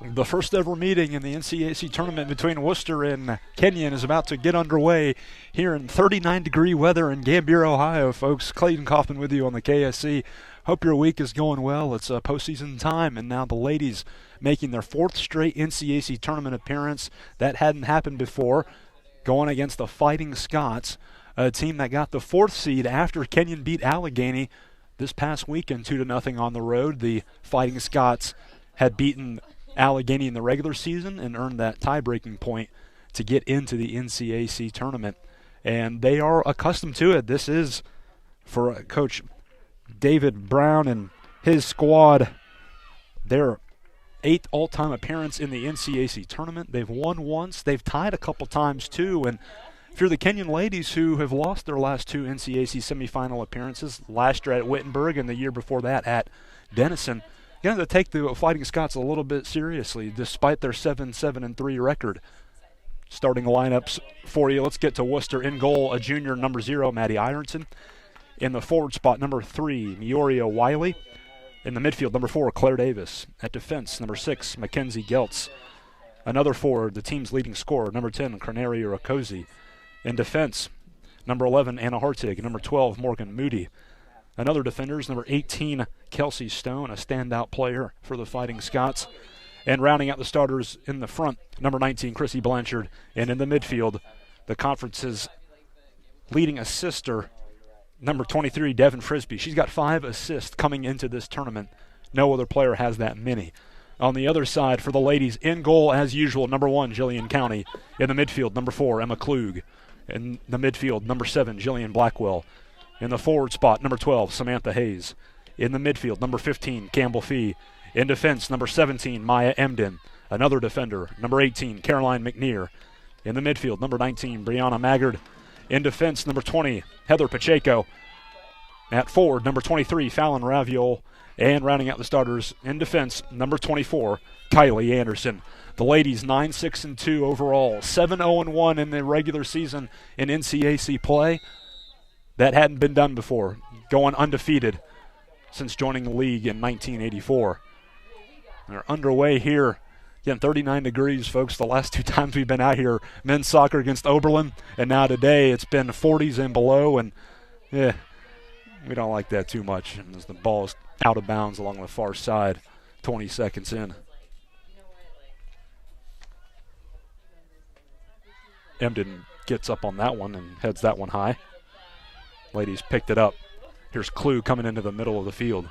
The first ever meeting in the NCAC tournament between Wooster and Kenyon is about to get underway here in 39-degree weather in Gambier, Ohio, folks. Clayton Kaufman with you on the KSC. Hope your week is going well. It's postseason time, and now the ladies making their fourth straight NCAC tournament appearance. That hadn't happened before, going against the Fighting Scots, a team that got the fourth seed after Kenyon beat Allegheny this past weekend 2-0 on the road. The Fighting Scots had beaten Allegheny in the regular season and earned that tie-breaking point to get into the NCAC tournament. And they are accustomed to it. This is, for Coach David Brown and his squad, their 8th all-time appearance in the NCAC tournament. They've won once. They've tied a couple times, too. And if you're the Kenyon ladies who have lost their last 2 NCAC semifinal appearances, last year at Wittenberg and the year before that at Denison, you have to take the Fighting Scots a little bit seriously, despite their 7-7-3 record. Starting lineups for you. Let's get to Wooster. In goal, a junior, number 0, Maddie Ironson. In the forward spot, number 3, Mioria Wiley. In the midfield, number 4, Claire Davis. At defense, number 6, Mackenzie Geltz. Another forward, the team's leading scorer, number 10, Cornelia Rakosi. In defense, number 11, Anna Hartig. Number 12, Morgan Moody. Another defenders, number 18, Kelsey Stone, a standout player for the Fighting Scots. And rounding out the starters in the front, number 19, Chrissy Blanchard. And in the midfield, the conference's leading assister, number 23, Devin Frisbee. She's got 5 assists coming into this tournament. No other player has that many. On the other side, for the ladies, in goal as usual, number 1, Jillian County. In the midfield, number 4, Emma Klug. In the midfield, number 7, Jillian Blackwell. In the forward spot, number 12, Samantha Hayes. In the midfield, number 15, Campbell Fee. In defense, number 17, Maya Emden. Another defender, number 18, Caroline McNear. In the midfield, number 19, Brianna Maggard. In defense, number 20, Heather Pacheco. At forward, number 23, Fallon Raviol. And rounding out the starters in defense, number 24, Kylie Anderson. The ladies 9-6-2 overall, 7-0-1 in the regular season in NCAC play. That hadn't been done before, going undefeated since joining the league in 1984. They're underway here. Again, 39 degrees, folks. The last 2 times we've been out here, men's soccer against Oberlin, and now today it's been 40s and below, and we don't like that too much. And as the ball is out of bounds along the far side, 20 seconds in. Emden gets up on that one and heads that one high. Ladies picked it up. Here's Klug coming into the middle of the field.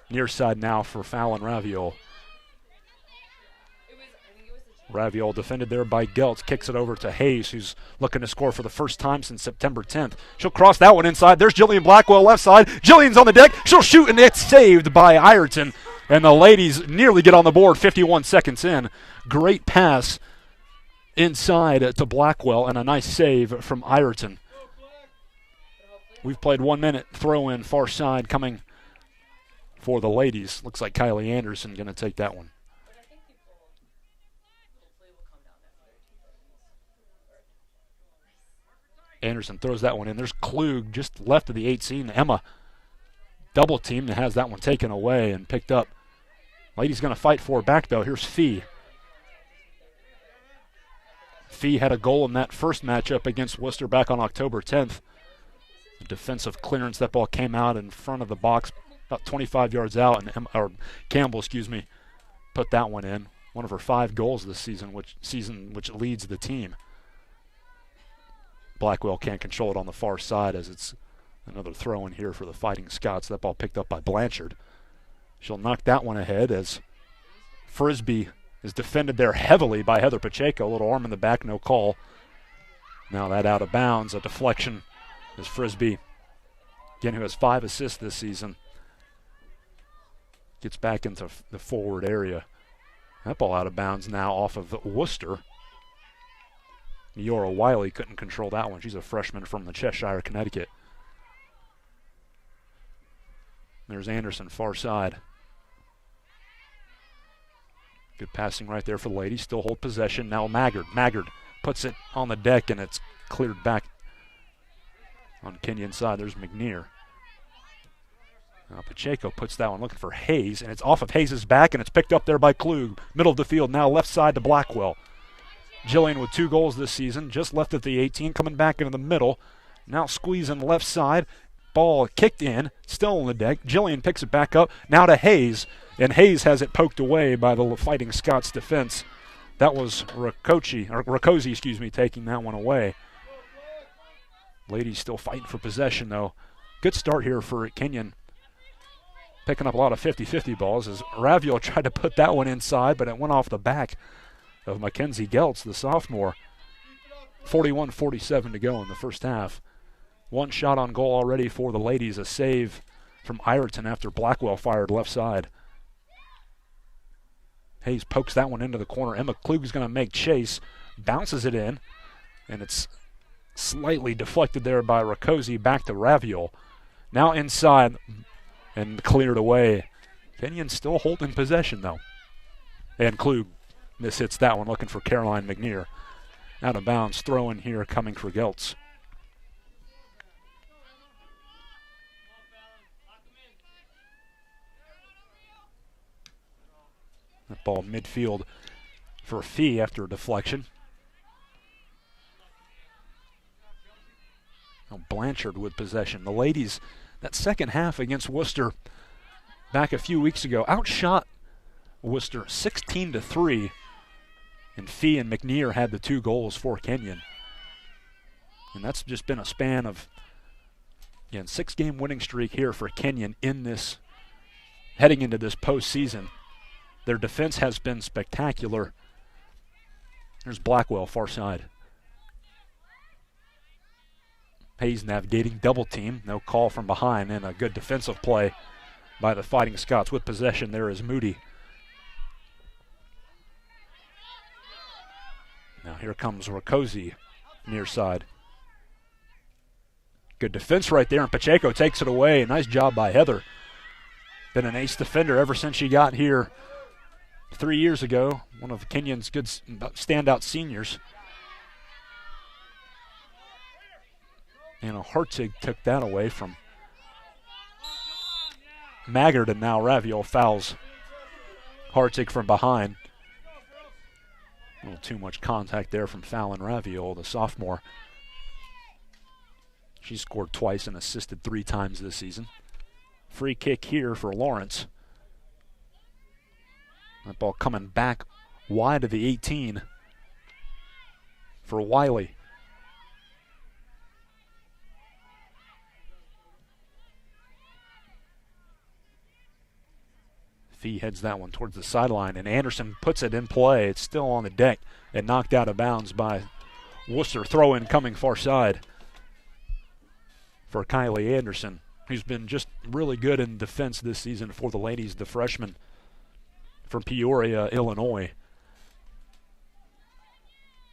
Near side now for Fallon Raviol. Raviol defended there by Geltz. Kicks it over to Hayes, who's looking to score for the first time since September 10th. She'll cross that one inside. There's Jillian Blackwell left side. Jillian's on the deck. She'll shoot, and it's saved by Ireton. And the ladies nearly get on the board 51 seconds in. Great pass inside to Blackwell, and a nice save from Ireton. We've played 1 minute. Throw in far side coming for the ladies. Looks like Kylie Anderson going to take that one. Anderson throws that one in. There's Klug just left of the 18. Emma double teamed and has that one taken away and picked up. Ladies going to fight for it back though. Here's Fee. Fee had a goal in that first matchup against Wooster back on October 10th. A defensive clearance. That ball came out in front of the box about 25 yards out, and Campbell, put that one in. One of her 5 goals this season, which leads the team. Blackwell can't control it on the far side as it's another throw in here for the Fighting Scots. That ball picked up by Blanchard. She'll knock that one ahead as Frisbee is defended there heavily by Heather Pacheco. A little arm in the back, no call. Now that out of bounds, a deflection is Frisbee, again, who has 5 assists this season. Gets back into the forward area. That ball out of bounds now off of Wooster. Miora Wiley couldn't control that one. She's a freshman from the Cheshire, Connecticut. There's Anderson, far side. Good passing right there for the ladies. Still hold possession. Now Maggard. Maggard puts it on the deck, and it's cleared back on Kenyon's side. There's McNear. Now Pacheco puts that one looking for Hayes, and it's off of Hayes' back, and it's picked up there by Klug. Middle of the field, now left side to Blackwell. Jillian with 2 goals this season, just left at the 18, coming back into the middle. Now squeezing left side. Ball kicked in, still on the deck. Jillian picks it back up, now to Hayes, and Hayes has it poked away by the Fighting Scots defense. That was Rakosi, taking that one away. Ladies still fighting for possession, though. Good start here for Kenyon. Picking up a lot of 50-50 balls as Raviol tried to put that one inside, but it went off the back of Mackenzie Geltz, the sophomore. 41-47 to go in the first half. 1 shot on goal already for the ladies, a save from Ireton after Blackwell fired left side. Hayes pokes that one into the corner. Emma Klug's going to make chase, bounces it in, and it's slightly deflected there by Rakosi, back to Raviol. Now inside and cleared away. Kenyon still holding possession, though. And Klug mishits that one, looking for Caroline McNear. Out of bounds, throw in here coming for Geltz. That ball midfield for Fee after a deflection. Now Blanchard with possession. The ladies, that second half against Wooster back a few weeks ago, outshot Wooster 16-3. And Fee and McNear had the 2 goals for Kenyon. And that's just been a span of, again, 6-game winning streak here for Kenyon in this, heading into this postseason. Their defense has been spectacular. There's Blackwell, far side. Hayes navigating double team. No call from behind, and a good defensive play by the Fighting Scots. With possession there is Moody. Now here comes Rakosi, near side. Good defense right there, and Pacheco takes it away. Nice job by Heather. Been an ace defender ever since she got here 3 years ago. One of Kenyon's good standout seniors. And Hartzig took that away from Maggard, and now Raviol fouls Hartzig from behind. A little too much contact there from Fallon Raviol, the sophomore. She scored twice and assisted 3 times this season. Free kick here for Lawrence. That ball coming back wide of the 18 for Wiley. Fee heads that one towards the sideline, and Anderson puts it in play. It's still on the deck and knocked out of bounds by Wooster. Throw in coming far side for Kylie Anderson, who's been just really good in defense this season for the ladies, the freshman from Peoria, Illinois.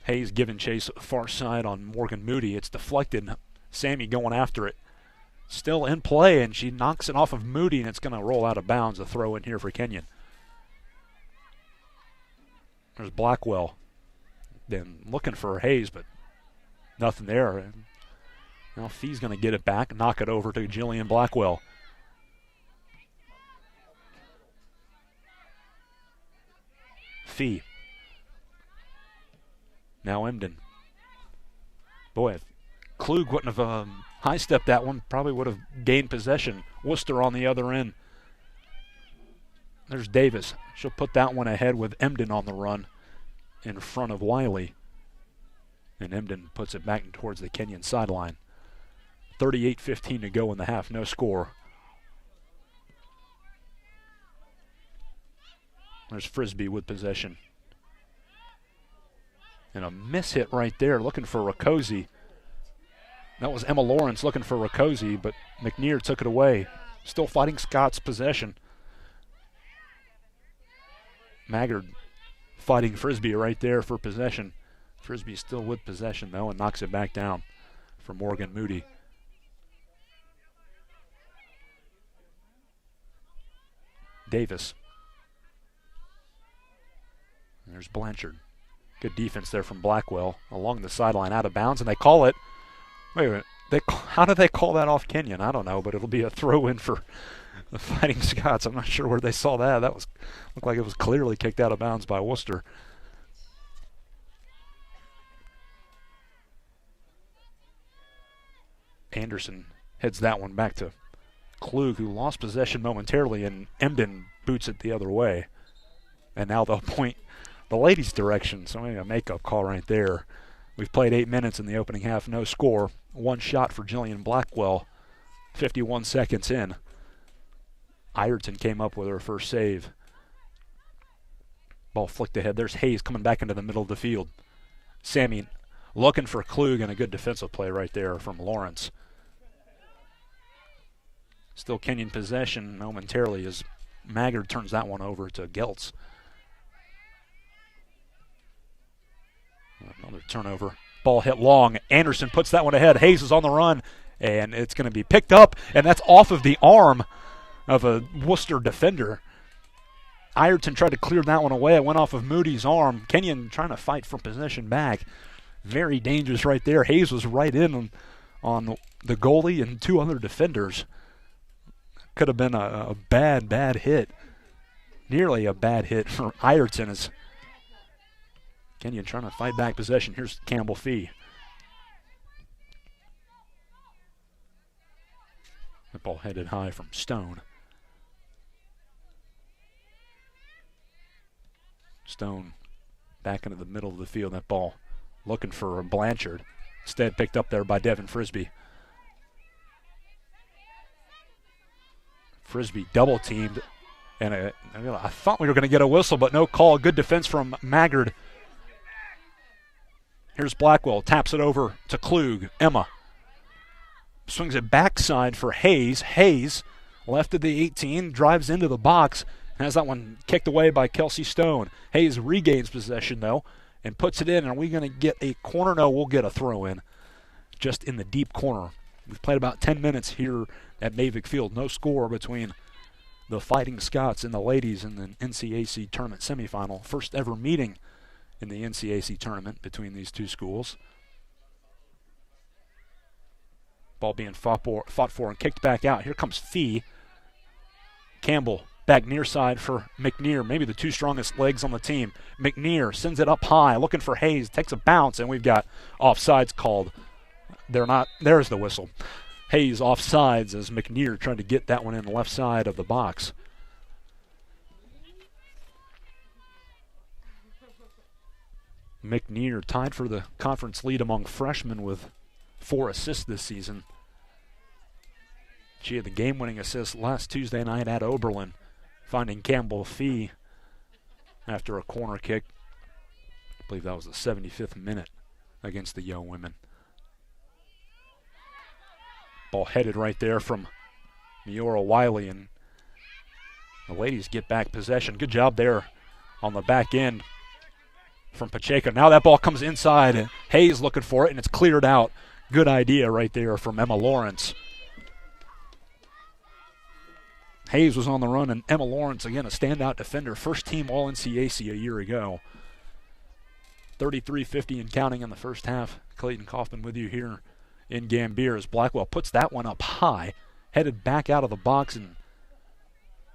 Hayes giving chase far side on Morgan Moody. It's deflected. Sammy going after it. Still in play, and she knocks it off of Moody, and it's going to roll out of bounds. A throw in here for Kenyon. There's Blackwell. Then looking for Hayes, but nothing there. And now Fee's going to get it back, knock it over to Jillian Blackwell. Fee. Now Emden. Boy, if Klug wouldn't have high-stepped that one, probably would have gained possession. Wooster on the other end. There's Davis. She'll put that one ahead with Emden on the run in front of Wiley. And Emden puts it back towards the Kenyon sideline. 38-15 to go in the half, no score. There's Frisbee with possession. And a miss hit right there, looking for Rakosi. That was Emma Lawrence looking for Rakosi, but McNear took it away. Still Fighting Scots possession. Maggard fighting Frisbee right there for possession. Frisbee still with possession, though, and knocks it back down for Morgan Moody. Davis. There's Blanchard. Good defense there from Blackwell along the sideline, out of bounds, and they call it. Wait a minute. How do they call that off Kenyon? I don't know, but it'll be a throw-in for the Fighting Scots. I'm not sure where they saw that. Looked like it was clearly kicked out of bounds by Wooster. Anderson heads that one back to Klug, who lost possession momentarily, and Emden boots it the other way. And now they'll point the ladies' direction, so maybe a makeup call right there. We've played 8 minutes in the opening half, no score. One shot for Jillian Blackwell, 51 seconds in. Ireton came up with her first save. Ball flicked ahead. There's Hayes coming back into the middle of the field. Sammy looking for Klug, and a good defensive play right there from Lawrence. Still Kenyon possession momentarily as Maggard turns that one over to Geltz. Another turnover. Ball hit long. Anderson puts that one ahead. Hayes is on the run, and it's going to be picked up, and that's off of the arm of a Wooster defender. Ireton tried to clear that one away. It went off of Moody's arm. Kenyon trying to fight for possession back. Very dangerous right there. Hayes was right in on the goalie and two other defenders. Could have been a bad hit. Nearly a bad hit for Ireton as Kenyon trying to fight back possession. Here's Campbell Fee. The ball headed high from Stone. Stone back into the middle of the field. That ball looking for Blanchard. Instead picked up there by Devin Frisbee. Frisbee double teamed. And I thought we were going to get a whistle, but no call. Good defense from Maggard. Here's Blackwell. Taps it over to Klug. Emma swings it backside for Hayes. Hayes, left of the 18, drives into the box. Has that one kicked away by Kelsey Stone. Hayes regains possession, though, and puts it in. Are we going to get a corner? No, we'll get a throw-in just in the deep corner. We've played about 10 minutes here at Mavic Field. No score between the Fighting Scots and the ladies in the NCAC Tournament semifinal. First ever meeting in the NCAC Tournament between these two schools. Ball being fought for and kicked back out. Here comes Fee. Campbell back near side for McNear, maybe the two strongest legs on the team. McNear sends it up high, looking for Hayes, takes a bounce, and we've got offsides called. There's the whistle. Hayes offsides as McNear trying to get that one in the left side of the box. McNear tied for the conference lead among freshmen with 4 assists this season. She had the game-winning assist last Tuesday night at Oberlin, finding Campbell Fee after a corner kick. I believe that was the 75th minute against the Yo women. Ball headed right there from Miora Wiley, and the ladies get back possession. Good job there on the back end from Pacheco. Now that ball comes inside, and Hayes looking for it, and it's cleared out. Good idea right there from Emma Lawrence. Hayes was on the run, and Emma Lawrence, again, a standout defender. First team All-NCAC a year ago. 33-50 and counting in the first half. Clayton Kaufman with you here in Gambier as Blackwell puts that one up high, headed back out of the box and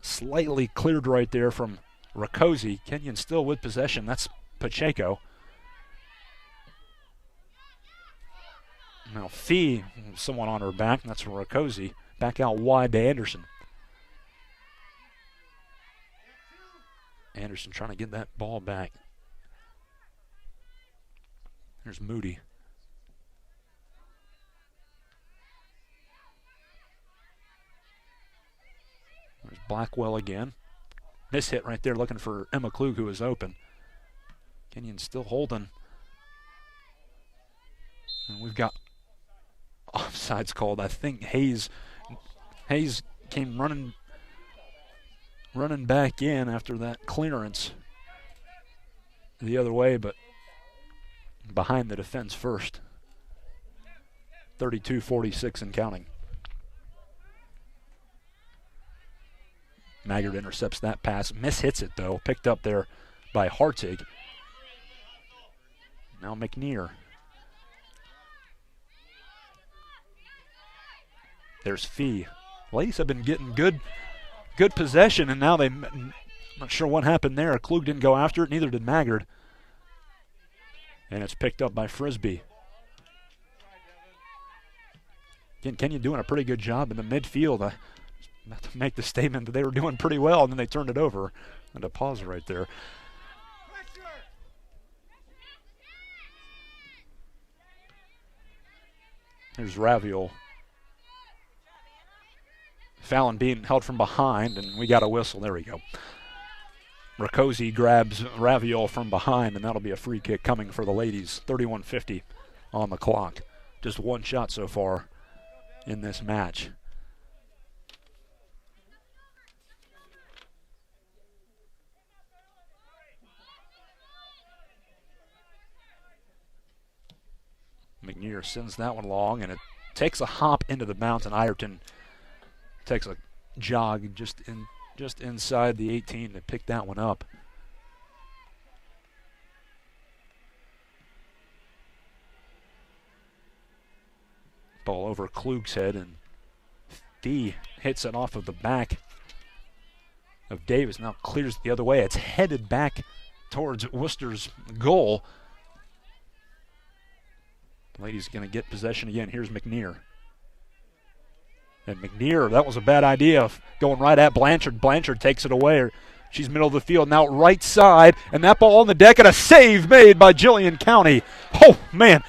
slightly cleared right there from Rakosi. Kenyon still with possession. That's Pacheco. Now Fee, someone on her back, and that's Rakosi. Back out wide to Anderson. Anderson trying to get that ball back. There's Moody. There's Blackwell again. Miss hit right there looking for Emma Klug, who is open. Kenyon still holding. And we've got offsides called. I think Hayes came running back in after that clearance the other way, but behind the defense first. 32-46 and counting. Maggard intercepts that pass, mishits it though, picked up there by Hartig. Now McNear. There's Fee. Ladies have been getting good possession, and now I'm not sure what happened there. Klug didn't go after it, neither did Maggard. And it's picked up by Frisbee. Again, Kenyon doing a pretty good job in the midfield. I was about to make the statement that they were doing pretty well, and then they turned it over. And a pause right there. Here's Raviol. Fallon being held from behind, and we got a whistle. There we go. Rakosi grabs Raviol from behind, and that'll be a free kick coming for the ladies. 31:50 on the clock. Just one shot so far in this match. McNear sends that one long, and it takes a hop into the bounce, and Ireton takes a jog just inside the 18 to pick that one up. Ball over Klug's head, and Fee hits it off of the back of Davis. Now clears the other way. It's headed back towards Wooster's goal. The lady's going to get possession again. Here's McNear. And McNear, that was a bad idea of going right at Blanchard. Blanchard takes it away. She's middle of the field, now right side, and that ball on the deck, and a save made by Jillian County. Oh, man.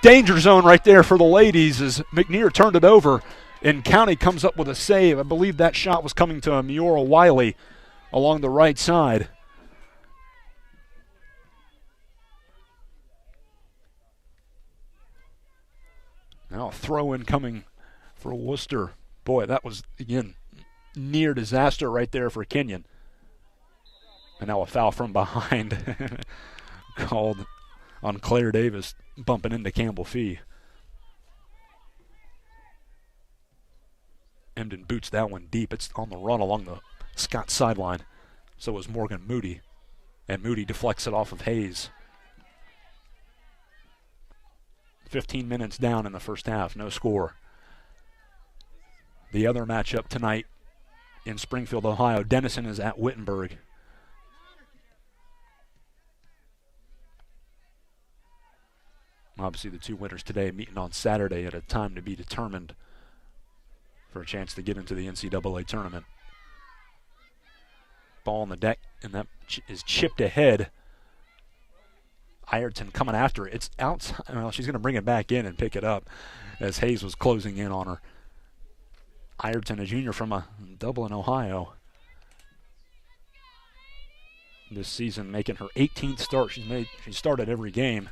Danger zone right there for the ladies as McNear turned it over, and County comes up with a save. I believe that shot was coming to Miora Wiley along the right side. Now a throw-in coming for Wooster. Boy, that was, again, near disaster right there for Kenyon. And now a foul from behind called on Claire Davis, bumping into Campbell Fee. Emden boots that one deep. It's on the run along the Scott sideline. So is Morgan Moody. And Moody deflects it off of Hayes. 15 minutes down in the first half, no score. The other matchup tonight in Springfield, Ohio, Denison is at Wittenberg. Obviously the two winners today meeting on Saturday at a time to be determined for a chance to get into the NCAA tournament. Ball on the deck, and that is chipped ahead. Ireton coming after it. It's outside. Well, she's going to bring it back in and pick it up as Hayes was closing in on her. Ireton, a junior from Dublin, Ohio. This season making her 18th start. She started every game.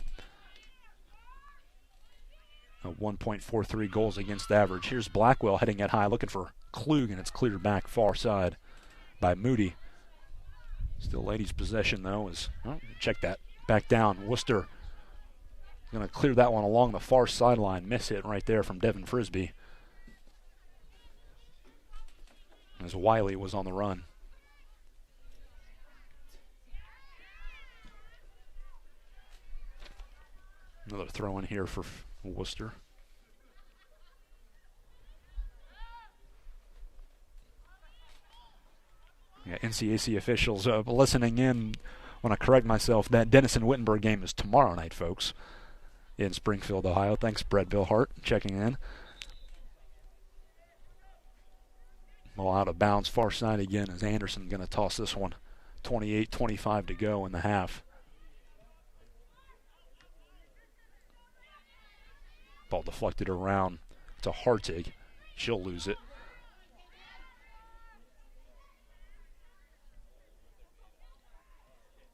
1.43 goals against average. Here's Blackwell heading at high, looking for Klug, and it's cleared back far side by Moody. Still ladies' possession, though, is, check that. Back down. Wooster going to clear that one along the far sideline. Miss hit right there from Devin Frisbee. As Wiley was on the run. Another throw in here for Wooster. Yeah, NCAC officials listening in. Want to correct myself. That Denison-Wittenberg game is tomorrow night, folks, in Springfield, Ohio. Thanks, Brett Billhart, checking in. Well, out of bounds, far side again, as Anderson going to toss this one. 28-25 to go in the half. Ball deflected around to Hartig. She'll lose it.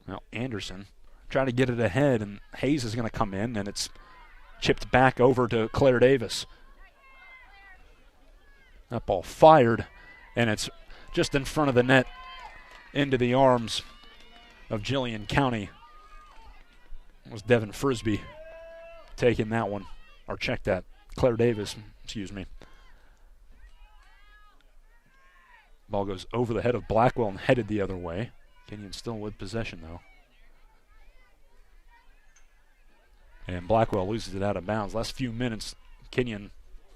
Now Anderson trying to get it ahead, and Hayes is going to come in, and it's chipped back over to Claire Davis. That ball fired, and it's just in front of the net into the arms of Jillian County. It was Devin Frisbee taking that one, or check that. Claire Davis, excuse me. Ball goes over the head of Blackwell and headed the other way. Kenyon still with possession, though. And Blackwell loses it out of bounds. Last few minutes, Kenyon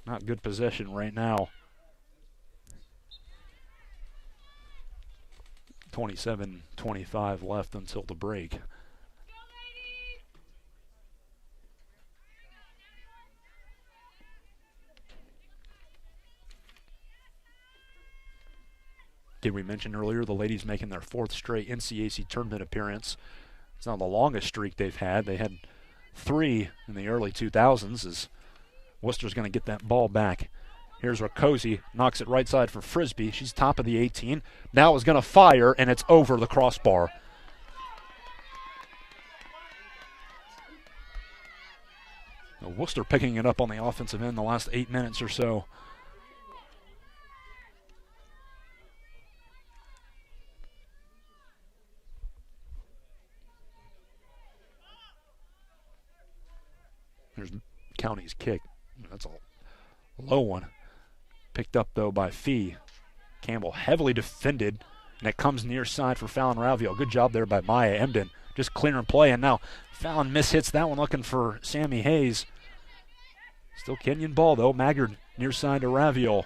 Not good possession right now. 27-25 left until the break. Did we mention earlier the ladies making their 4th straight NCAC Tournament appearance? It's not the longest streak they've had. They had 3 in the early 2000s as Wooster's going to get that ball back. Here's Rakosi, knocks it right side for Frisbee. She's top of the 18. Now is going to fire, and it's over the crossbar. Now Wooster picking it up on the offensive end the last 8 minutes or so. There's County's kick. That's a low one. Picked up, though, by Fee. Campbell heavily defended, and it comes near side for Fallon Ravio. Good job there by Maya Emden. Just clear and play, and now Fallon mishits that one looking for Sammy Hayes. Still Kenyon ball, though. Maggard near side to Ravio.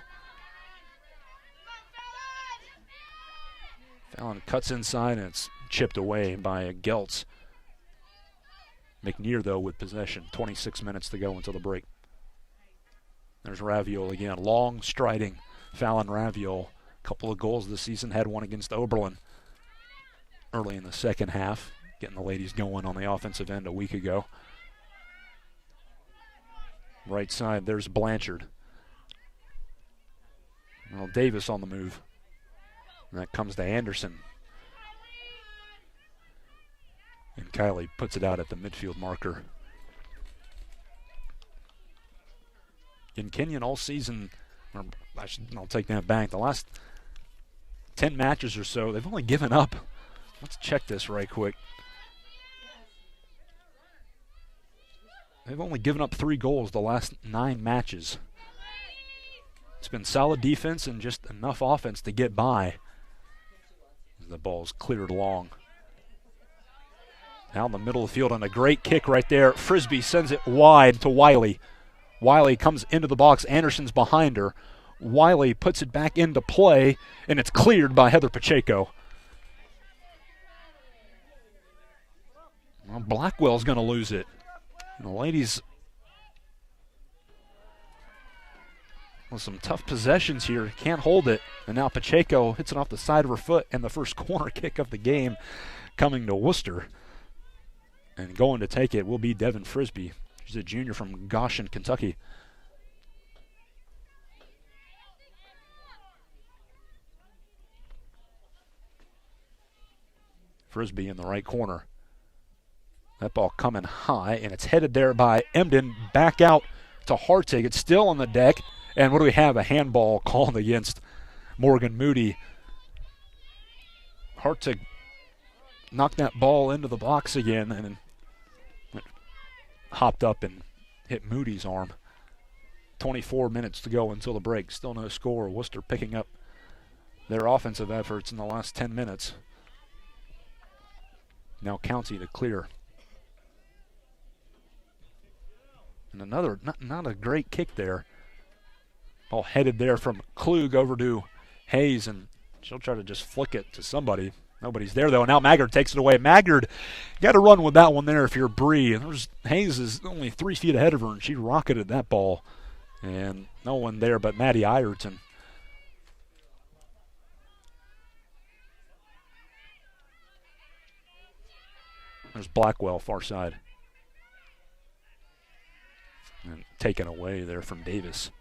Fallon cuts inside, and it's chipped away by Geltz. McNear, though, with possession. 26 minutes to go until the break. There's Raviol again. Long striding Fallon Raviol. Couple of goals this season. Had one against Oberlin early in the second half. Getting the ladies going on the offensive end a week ago. Right side, there's Blanchard. Well, Davis on the move. And that comes to Anderson. And Kylie puts it out at the midfield marker. In Kenyon all season, I'll take that back. The last 10 matches or so, they've only given up. Let's check this right quick. They've only given up 3 goals the last 9 matches. It's been solid defense and just enough offense to get by. The ball's cleared long. Now in the middle of the field on a great kick right there. Frisbee sends it wide to Wiley. Wiley comes into the box. Anderson's behind her. Wiley puts it back into play, and it's cleared by Heather Pacheco. Well, Blackwell's going to lose it. And the ladies with some tough possessions here. Can't hold it. And now Pacheco hits it off the side of her foot, and the first corner kick of the game coming to Wooster. And going to take it will be Devin Frisbee. She's a junior from Goshen, Kentucky. Frisbee in the right corner. That ball coming high, and it's headed there by Emden. Back out to Hartig. It's still on the deck. And what do we have? A handball called against Morgan Moody. Hartig knocked that ball into the box again, and hopped up and hit Moody's arm. 24 minutes to go until the break. Still no score. Wooster picking up their offensive efforts in the last 10 minutes. Now County to clear. And another, not a great kick there. Ball headed there from Klug over to Hayes, and she'll try to just flick it to somebody. Nobody's there, though. Now Maggard takes it away. Maggard got to run with that one there if you're Bree. Hayes is only 3 feet ahead of her, and she rocketed that ball. And no one there but Maddie Ireton. There's Blackwell, far side. And taken away there from Davis.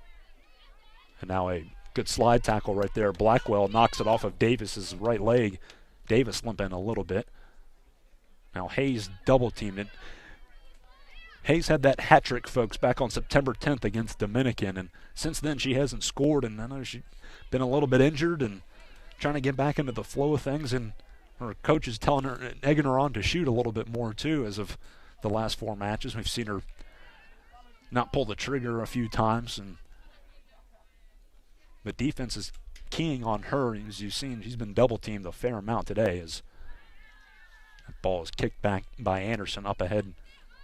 And now a good slide tackle right there. Blackwell knocks it off of Davis's right leg. Davis limping a little bit. Now Hayes double-teamed it. Hayes had that hat trick, folks, back on September 10th against Dominican, and since then she hasn't scored, and I know she's been a little bit injured and trying to get back into the flow of things, and her coach is telling her, egging her on to shoot a little bit more, too, as of the last 4 matches. We've seen her not pull the trigger a few times, and the defense is keying on her. As you've seen, she's been double-teamed a fair amount today as that ball is kicked back by Anderson up ahead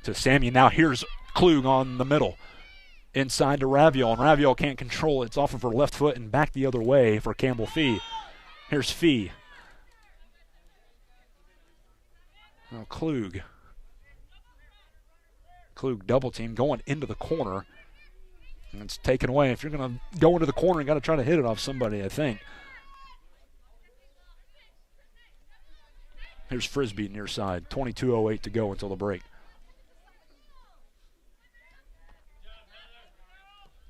to Sammy. Now here's Klug on the middle. Inside to Raviol, and Raviol can't control it. It's off of her left foot and back the other way for Campbell Fee. Here's Fee. Now Klug. Klug double team going into the corner. And it's taken away. If you're going to go into the corner, you got to try to hit it off somebody, I think. Here's Frisbee near side. 22:08 to go until the break.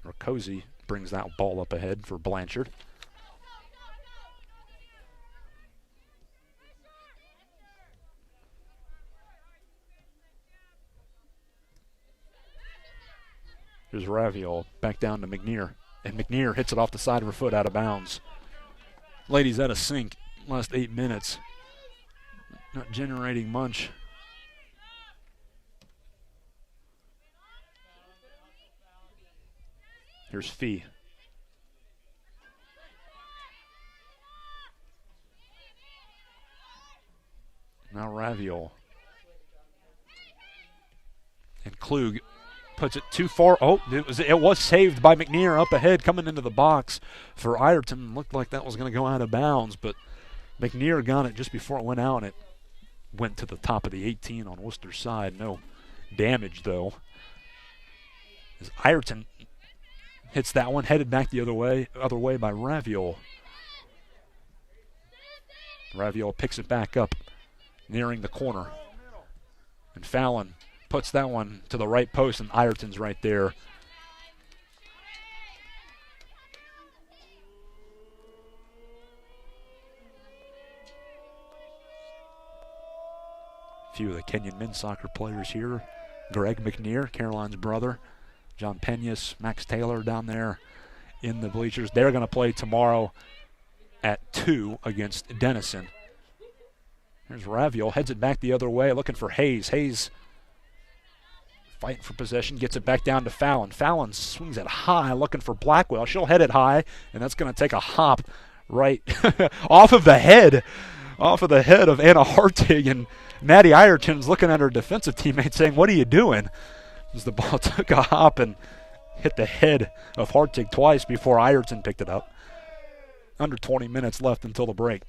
Rakosi brings that ball up ahead for Blanchard. Here's Raviol back down to McNear. And McNear hits it off the side of her foot out of bounds. Ladies out of sync last 8 minutes. Not generating much. Here's Fee. Now Raviol. And Klug puts it too far. Oh, it was saved by McNear up ahead coming into the box for Ireton. Looked like that was going to go out of bounds, but McNear got it just before it went out, and it went to the top of the 18 on Wooster's side. No damage, though. As Ireton hits that one, headed back the other way by Raviol. Raviol picks it back up, nearing the corner. And Fallon puts that one to the right post, and Ireton's right there. A few of the Kenyon men's soccer players here. Greg McNear, Caroline's brother. John Peñas, Max Taylor down there in the bleachers. They're going to play tomorrow at 2 against Denison. Here's Raviol, heads it back the other way, looking for Hayes. Hayes fighting for possession, gets it back down to Fallon. Fallon swings it high, looking for Blackwell. She'll head it high, and that's going to take a hop right off of the head of Anna Hartig. And Maddie Ireton's looking at her defensive teammate saying, "What are you doing?" As the ball took a hop and hit the head of Hartig twice before Ireton picked it up. Under 20 minutes left until the break.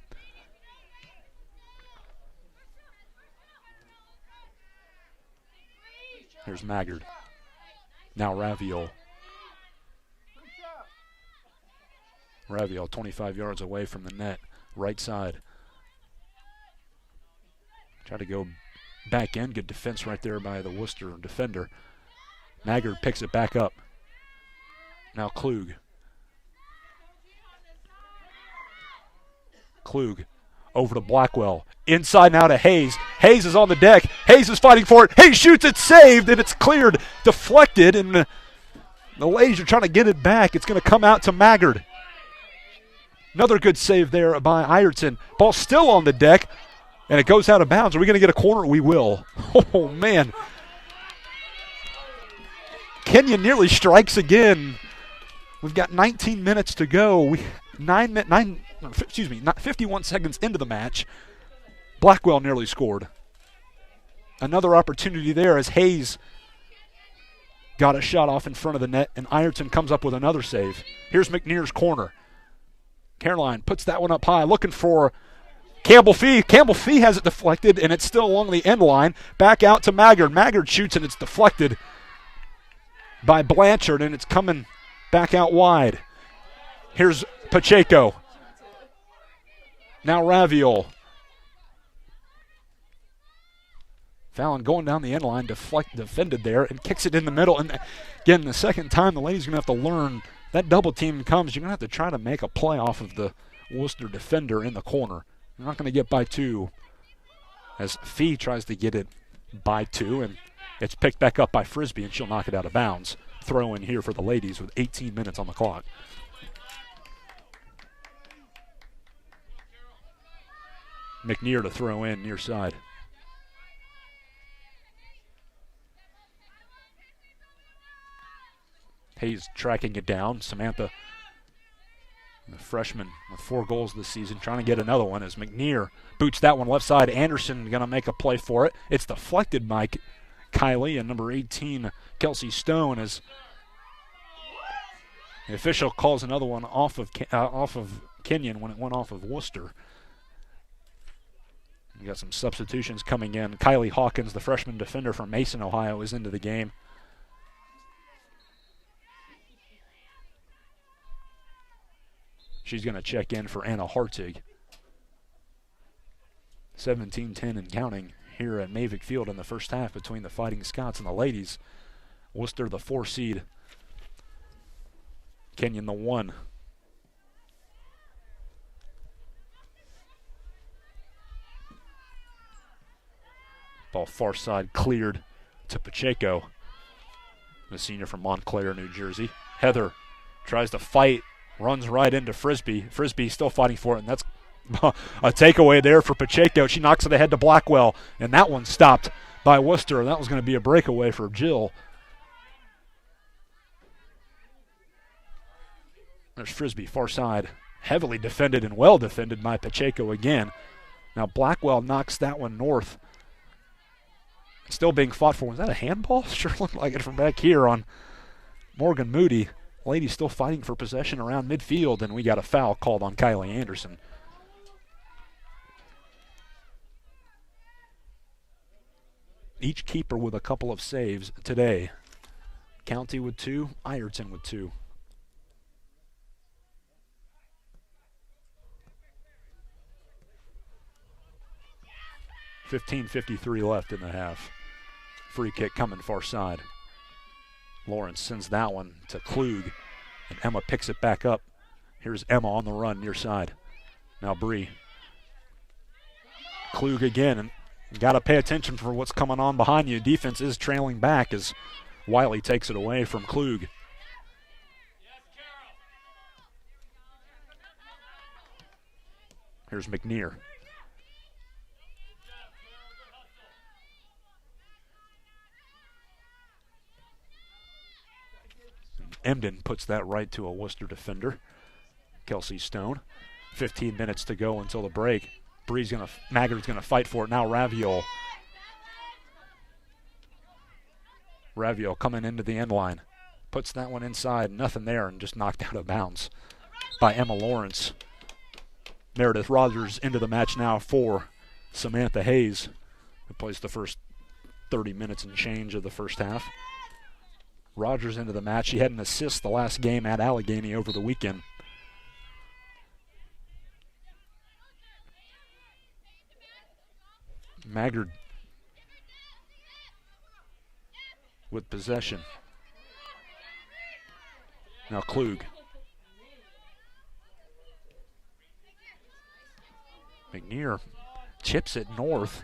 Here's Maggard. Now Raviol. Raviol 25 yards away from the net. Right side. Try to go back in. Good defense right there by the Wooster defender. Maggard picks it back up. Now Klug. Klug over to Blackwell. Inside now to Hayes. Hayes is on the deck. Hayes is fighting for it. Hayes shoots it, saved, and it's cleared, deflected, and the ladies are trying to get it back. It's going to come out to Maggard. Another good save there by Ireton. Ball still on the deck, and it goes out of bounds. Are we going to get a corner? We will. Oh, man. Kenyon nearly strikes again. We've got 19 minutes to go. 51 seconds into the match. Blackwell nearly scored. Another opportunity there as Hayes got a shot off in front of the net, and Ireton comes up with another save. Here's McNear's corner. Caroline puts that one up high, looking for Campbell Fee. Campbell Fee has it deflected, and it's still along the end line. Back out to Maggard. Maggard shoots, and it's deflected by Blanchard, and it's coming back out wide. Here's Pacheco. Now Raviol. Fallon going down the end line, defended there, and kicks it in the middle. And again, the second time, the ladies are going to have to learn that double team comes. You're going to have to try to make a play off of the Wooster defender in the corner. You're not going to get by 2 as Fee tries to get it by 2, and it's picked back up by Frisbee, and she'll knock it out of bounds. Throw in here for the ladies with 18 minutes on the clock. McNear to throw in near side. Hayes tracking it down. Samantha, the freshman with 4 goals this season, trying to get another one as McNear boots that one left side. Anderson going to make a play for it. It's deflected by Kylie, and number 18, Kelsey Stone, as The official calls another one off of Kenyon when it went off of Wooster. We got some substitutions coming in. Kylie Hawkins, the freshman defender from Mason, Ohio, is into the game. She's going to check in for Anna Hartig. 17-10 and counting here at Mavic Field in the first half between the Fighting Scots and the ladies. Wooster, the 4 seed. Kenyon, the 1. Ball far side cleared to Pacheco, the senior from Montclair, New Jersey. Heather tries to fight, runs right into Frisbee. Frisbee still fighting for it, and that's a takeaway there for Pacheco. She knocks it ahead to Blackwell, and that one stopped by Wooster, and that was going to be a breakaway for Jill. There's Frisbee, far side, heavily defended and well defended by Pacheco again. Now Blackwell knocks that one north. Still being fought for. Was that a handball? Sure looked like it from back here on Morgan Moody. Ladies still fighting for possession around midfield, and we got a foul called on Kylie Anderson. Each keeper with a couple of saves today. County with 2, Ireton with 2. .53 left in the half. Free kick coming far side. Lawrence sends that one to Klug, and Emma picks it back up. Here's Emma on the run near side. Now Bree. Klug again, and got to pay attention for what's coming on behind you. Defense is trailing back as Wiley takes it away from Klug. Here's McNear. Emden puts that right to a Worcester defender, Kelsey Stone. 15 minutes to go until the break. Maggard's gonna fight for it now. Raviol coming into the end line, puts that one inside. Nothing there, and just knocked out of bounds by Emma Lawrence. Meredith Rogers into the match now for Samantha Hayes, who plays the first 30 minutes and change of the first half. Rogers into the match. She had an assist the last game at Allegheny over the weekend. Maggard with possession. Now Klug. McNear chips it north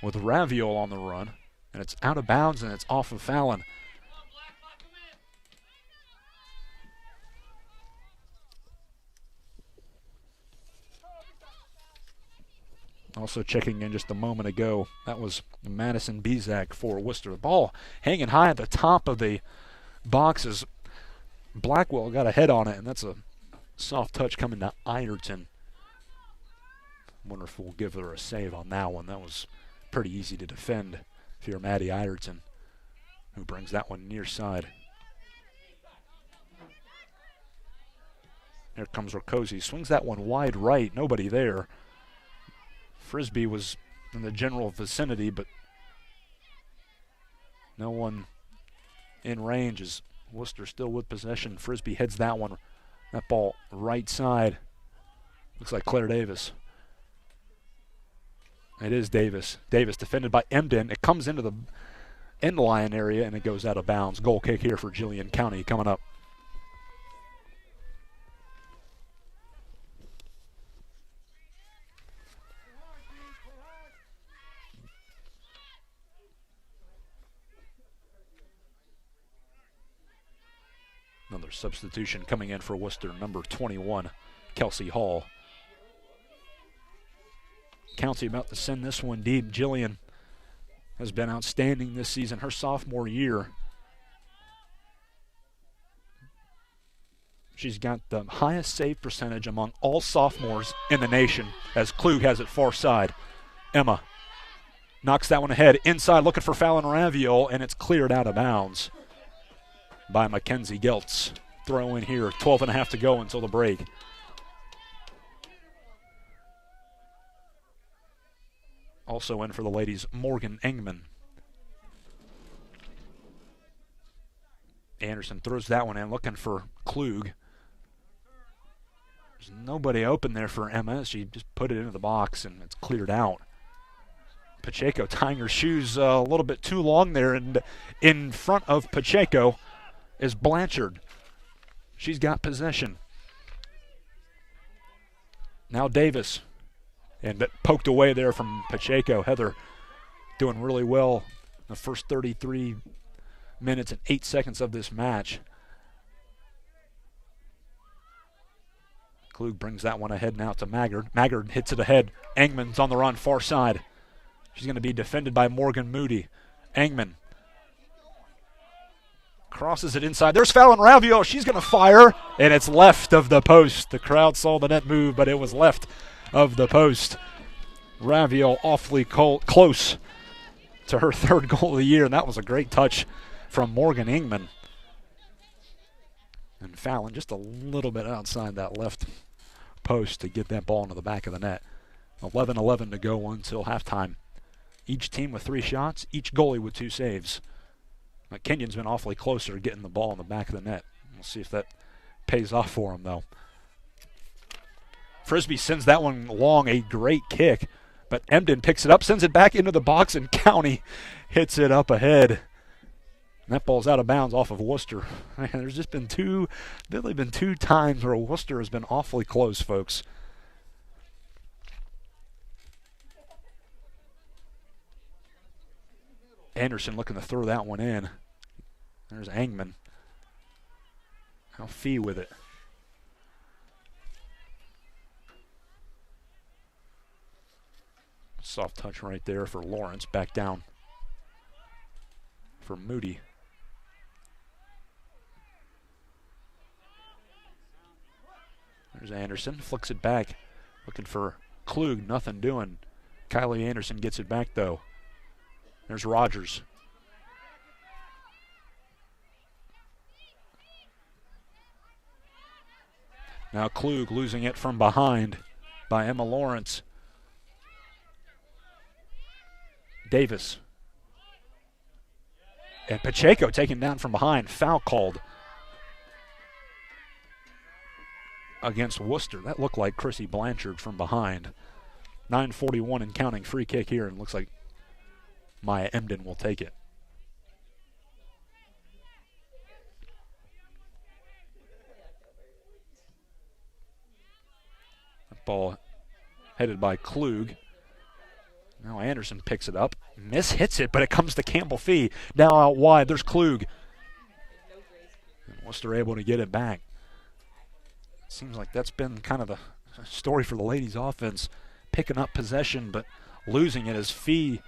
with Raviol on the run, and it's out of bounds, and it's off of Fallon. Also checking in just a moment ago, that was Madison Bezak for Worcester. The ball hanging high at the top of the boxes. Blackwell got a head on it, and that's a soft touch coming to Ireton. Wonder if we'll give her a save on that one. That was pretty easy to defend if you're Maddie Ireton, who brings that one near side. Here comes Rakosi. Swings that one wide right. Nobody there. Frisbee was in the general vicinity, but no one in range as Worcester still with possession. Frisbee heads that ball right side. Looks like Claire Davis. It is Davis. Davis defended by Emden. It comes into the end line area, and it goes out of bounds. Goal kick here for Jillian County coming up. Another substitution coming in for Worcester, number 21, Kelsey Hall. County about to send this one deep. Jillian has been outstanding this season, her sophomore year. She's got the highest save percentage among all sophomores in the nation, as Klug has it far side. Emma knocks that one ahead. Inside looking for Fallon Raviol, and it's cleared out of bounds by Mackenzie Geltz. throw in here. 12.5 to go until the break. Also in for the ladies, Morgan Engman. Anderson throws that one in, looking for Klug. There's nobody open there for Emma. She just put it into the box, and it's cleared out. Pacheco tying her shoes a little bit too long there, and in front of Pacheco is Blanchard. She's got possession. Now Davis. And poked away there from Pacheco. Heather doing really well in the first 33 minutes and 8 seconds of this match. Klug brings that one ahead now to Maggard. Maggard hits it ahead. Engman's on the run, far side. She's going to be defended by Morgan Moody. Engman crosses it inside. There's Fallon Ravio. She's going to fire, and it's left of the post. The crowd saw the net move, but it was left of the post. Ravio awfully close to her third goal of the year, and that was a great touch from Morgan Engman. And Fallon just a little bit outside that left post to get that ball into the back of the net. 11:11 to go until halftime. Each team with 3 shots, each goalie with 2 saves. Kenyon's been awfully closer to getting the ball in the back of the net. We'll see if that pays off for him, though. Frisbee sends that one long, a great kick, but Emden picks it up, sends it back into the box, and County hits it up ahead. And that ball's out of bounds off of Wooster. Man, there's just been two times where Wooster has been awfully close, folks. Anderson looking to throw that one in. There's Engman. Now Fee with it. Soft touch right there for Lawrence. Back down for Moody. There's Anderson. Flicks it back. Looking for Klug. Nothing doing. Kylie Anderson gets it back, though. There's Rogers. Now Klug losing it from behind by Emma Lawrence. Davis. And Pacheco taken down from behind. Foul called against Wooster. That looked like Chrissy Blanchard from behind. 9:41 and counting. Free kick here, and looks like Maya Emden will take it. That ball headed by Klug. Now Anderson picks it up. Hits it, but it comes to Campbell Fee. Now out wide, there's Klug. And Wooster able to get it back. Seems like that's been kind of the story for the ladies' offense. Picking up possession, but losing it as Fee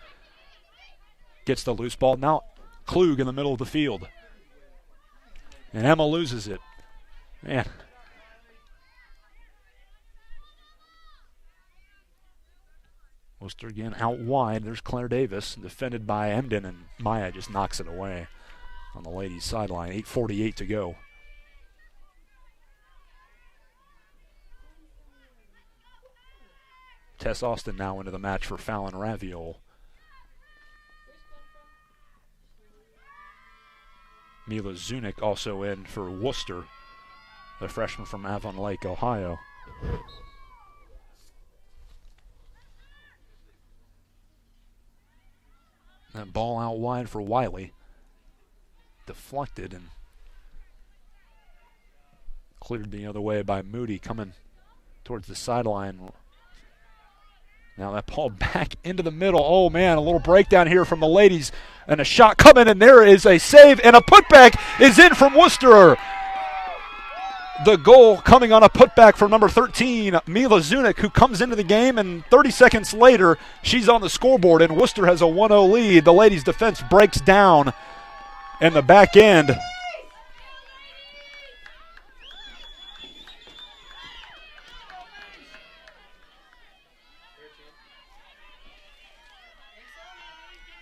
gets the loose ball. Now Klug in the middle of the field. And Emma loses it. Man. Wooster again out wide. There's Claire Davis, defended by Emden, and Maya just knocks it away on the ladies' sideline. 8:48 to go. Tess Austin now into the match for Fallon Raviol. Mila Zunick also in for Wooster, the freshman from Avon Lake, Ohio. That ball out wide for Wiley. Deflected and cleared the other way by Moody, coming towards the sideline. Now that ball back into the middle. Oh, man, a little breakdown here from the ladies. And a shot coming, and there is a save, and a putback is in from Wooster. The goal coming on a putback from number 13, Mila Zunick, who comes into the game, and 30 seconds later, she's on the scoreboard, and Wooster has a 1-0 lead. The ladies' defense breaks down in the back end.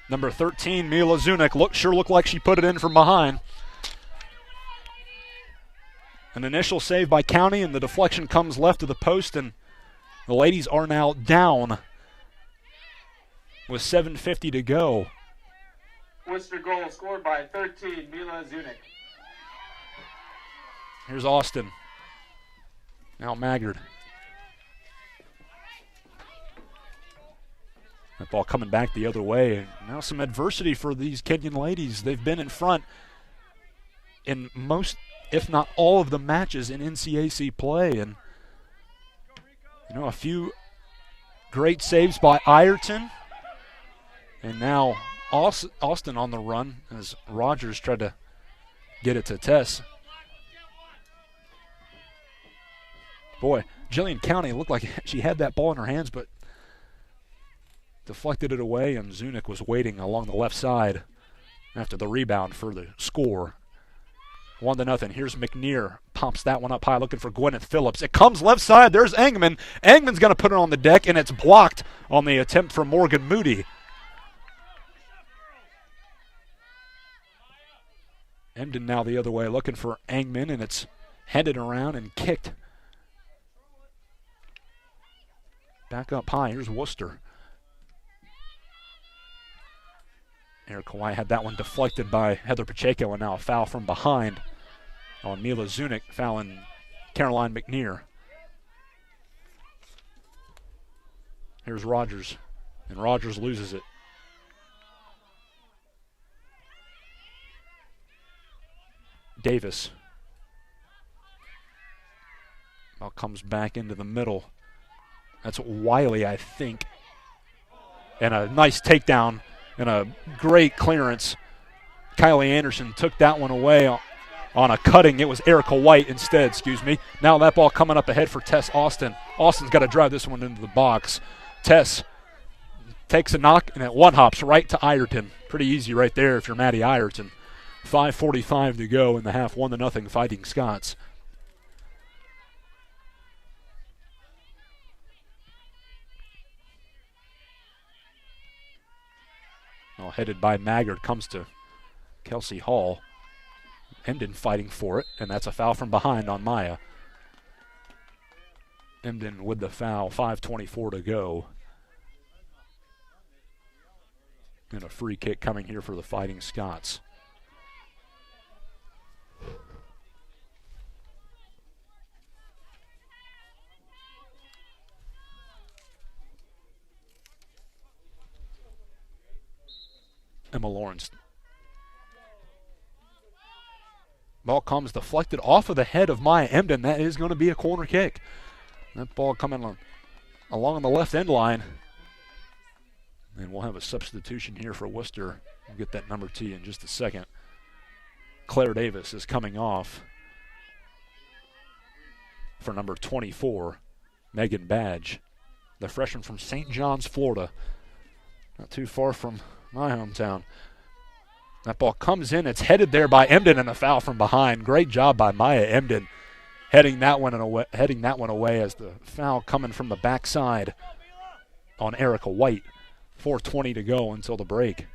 Number 13, Mila Zunick, sure looked like she put it in from behind. An initial save by County, and the deflection comes left of the post, and the ladies are now down with 7:50 to go. Wooster goal scored by 13, Mila Zunick. Here's Austin. Now Maggard. That ball coming back the other way. Now some adversity for these Kenyon ladies. They've been in front in most, if not all, of the matches in NCAC play. And, a few great saves by Ireton. And now Austin on the run as Rogers tried to get it to Tess. Boy, Jillian County looked like she had that ball in her hands, but deflected it away, and Zunick was waiting along the left side after the rebound for the score. 1-0. Here's McNear. Pumps that one up high, looking for Gwyneth Phillips. It comes left side. There's Engman. Engman's going to put it on the deck, and it's blocked on the attempt from Morgan Moody. Emden now the other way, looking for Engman, and it's headed around and kicked. Back up high. Here's Wooster. Erica White had that one deflected by Heather Pacheco, and now a foul from behind on Mila Zunick, fouling Caroline McNear. Here's Rogers, and Rogers loses it. Davis. Ball comes back into the middle. That's Wiley, I think. And a nice takedown and a great clearance. Kylie Anderson took that one away on a cutting. It was Erica White instead, Now that ball coming up ahead for Tess Austin. Austin's got to drive this one into the box. Tess takes a knock, and it one-hops right to Ireton. Pretty easy right there if you're Maddie Ireton. 5:45 to go in the half, 1-0 Fighting Scots. Well, headed by Maggard, comes to Kelsey Hall. Emden fighting for it, and that's a foul from behind on Maya. Emden with the foul, 5:24 to go. And a free kick coming here for the Fighting Scots. Emma Lawrence. Ball comes deflected off of the head of Maya Emden. That is going to be a corner kick. That ball coming along the left end line. And we'll have a substitution here for Wooster. We'll get that number to you in just a second. Claire Davis is coming off for number 24, Megan Badge, the freshman from St. John's, Florida. Not too far from my hometown. That ball comes in. It's headed there by Emden, and a foul from behind. Great job by Maya Emden heading that one away as the foul coming from the backside on Erica White. 4:20 to go until the break.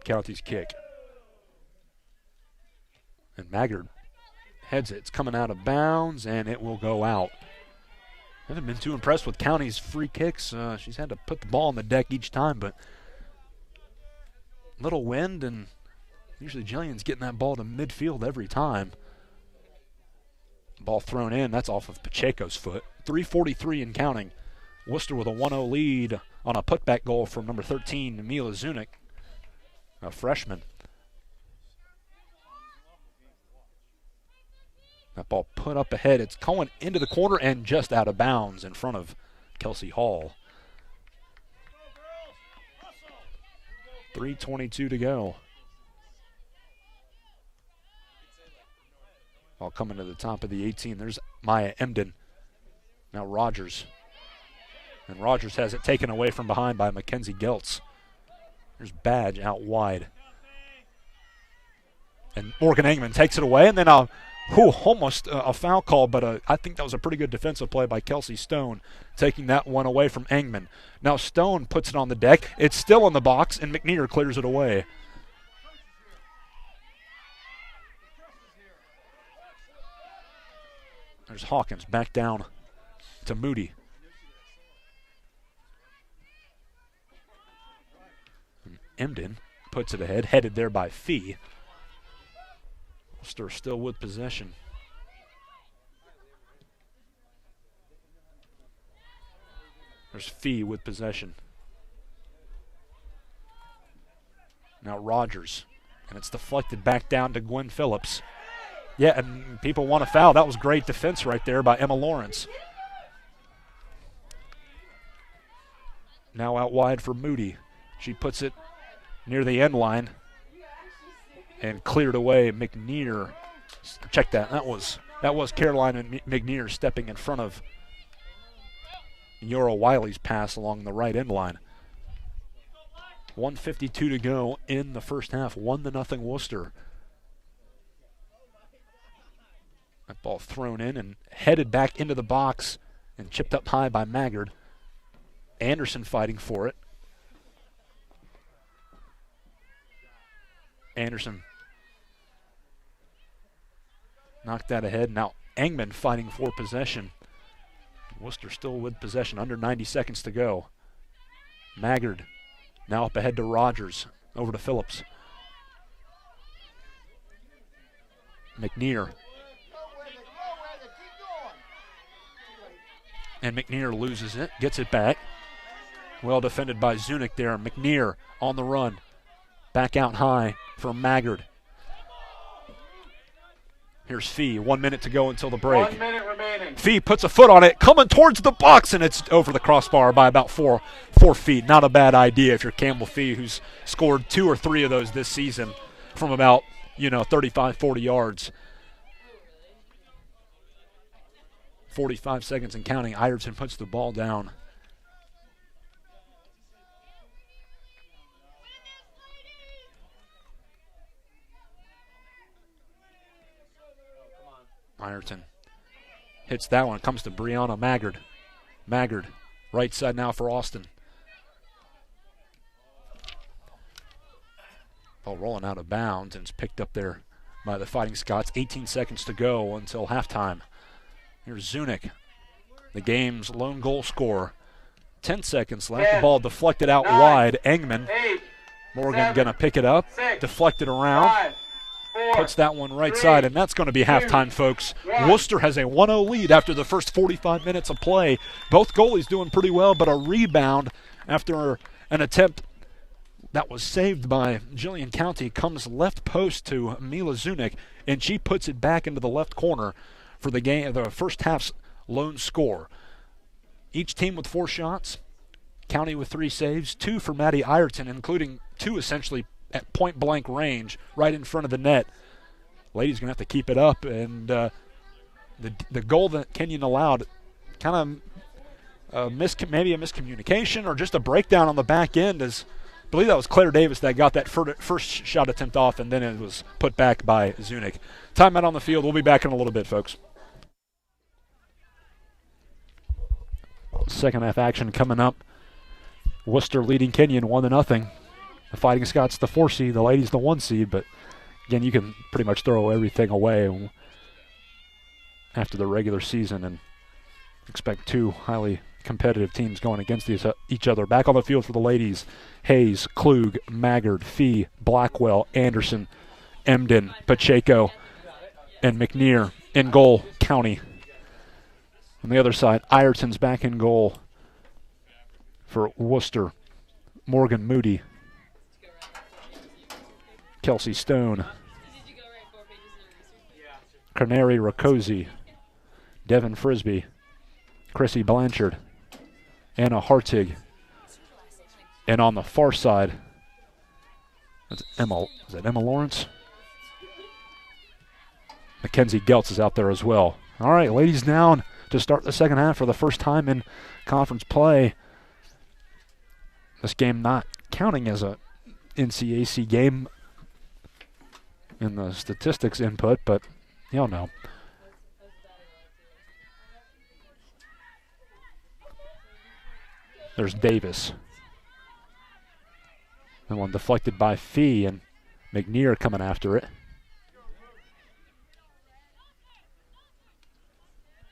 County's kick. And Maggard heads it. It's coming out of bounds, and it will go out. Haven't been too impressed with County's free kicks. She's had to put the ball on the deck each time, but little wind, and usually Jillian's getting that ball to midfield every time. Ball thrown in. That's off of Pacheco's foot. 3:43 and counting. Wooster with a 1-0 lead on a putback goal from number 13, Mila Zunick, a freshman. That ball put up ahead. It's going into the corner and just out of bounds in front of Kelsey Hall. 3:22 to go. Ball coming to the top of the 18. There's Maya Emden. Now Rogers. And Rogers has it taken away from behind by Mackenzie Geltz. There's Badge out wide. And Morgan Engman takes it away, and then a Almost a foul call, but I think that was a pretty good defensive play by Kelsey Stone, taking that one away from Engman. Now Stone puts it on the deck. It's still in the box, and McNear clears it away. There's Hawkins back down to Moody. And Emden puts it ahead, headed there by Fee. Wooster still with possession. There's Fee with possession. Now Rogers, and it's deflected back down to Gwen Phillips. Yeah, and people want a foul. That was great defense right there by Emma Lawrence. Now out wide for Moody. She puts it near the end line and cleared away. McNear, check that. That was Caroline and McNear stepping in front of Yora Wiley's pass along the right end line. 1:52 to go in the first half. 1-0 Wooster. That ball thrown in and headed back into the box and chipped up high by Maggard. Anderson fighting for it. Anderson knocked that ahead. Now Engman fighting for possession. Wooster still with possession, under 90 seconds to go. Maggard now up ahead to Rogers, over to Phillips. McNear. And McNear loses it, gets it back. Well defended by Zunick there. McNear on the run. Back out high for Maggard. Here's Fee. 1 minute to go until the break. 1 minute remaining. Fee puts a foot on it, coming towards the box, and it's over the crossbar by about 4 feet. Not a bad idea if you're Campbell Fee, who's scored 2 or 3 of those this season from about, 35, 40 yards. 45 seconds and counting. Ireton puts the ball down. Ireton hits that one. Comes to Brianna Maggard. Maggard, right side now for Austin. Ball rolling out of bounds, and it's picked up there by the Fighting Scots. 18 seconds to go until halftime. Here's Zunick, the game's lone goal scorer. 10 seconds left. The ball deflected out wide. Engman. Morgan going to pick it up. Deflected around. Puts that one right side, and that's going to be halftime, folks. Wooster has a 1-0 lead after the first 45 minutes of play. Both goalies doing pretty well, but a rebound after an attempt that was saved by Jillian County comes left post to Mila Zunick, and she puts it back into the left corner for the game, the first half's lone score. Each team with 4 shots. County with 3 saves, 2 for Maddie Ireton, including 2 essentially at point-blank range right in front of the net. Ladies going to have to keep it up, and the goal that Kenyon allowed, kind of maybe a miscommunication or just a breakdown on the back end. I believe that was Claire Davis that got that first shot attempt off, and then it was put back by Zunick. Timeout on the field. We'll be back in a little bit, folks. Second half action coming up. Wooster leading Kenyon 1-0. The Fighting Scots the 4 seed, the ladies the 1 seed, but again, you can pretty much throw everything away after the regular season and expect 2 highly competitive teams going against each other. Back on the field for the ladies, Hayes, Klug, Maggard, Fee, Blackwell, Anderson, Emden, Pacheco, and McNear. In goal, County. On the other side, Ireton's back in goal for Wooster. Morgan Moody. Kelsey Stone, Canary Rakosi, Devin Frisbee, Chrissy Blanchard, Anna Hartig, and on the far side, that's Emma. Is that Emma Lawrence? Mackenzie Geltz is out there as well. All right, ladies down to start the second half for the first time in conference play. This game not counting as a NCAC game in the statistics input, but He'll know. There's Davis. That one deflected by Fee, and McNear coming after it.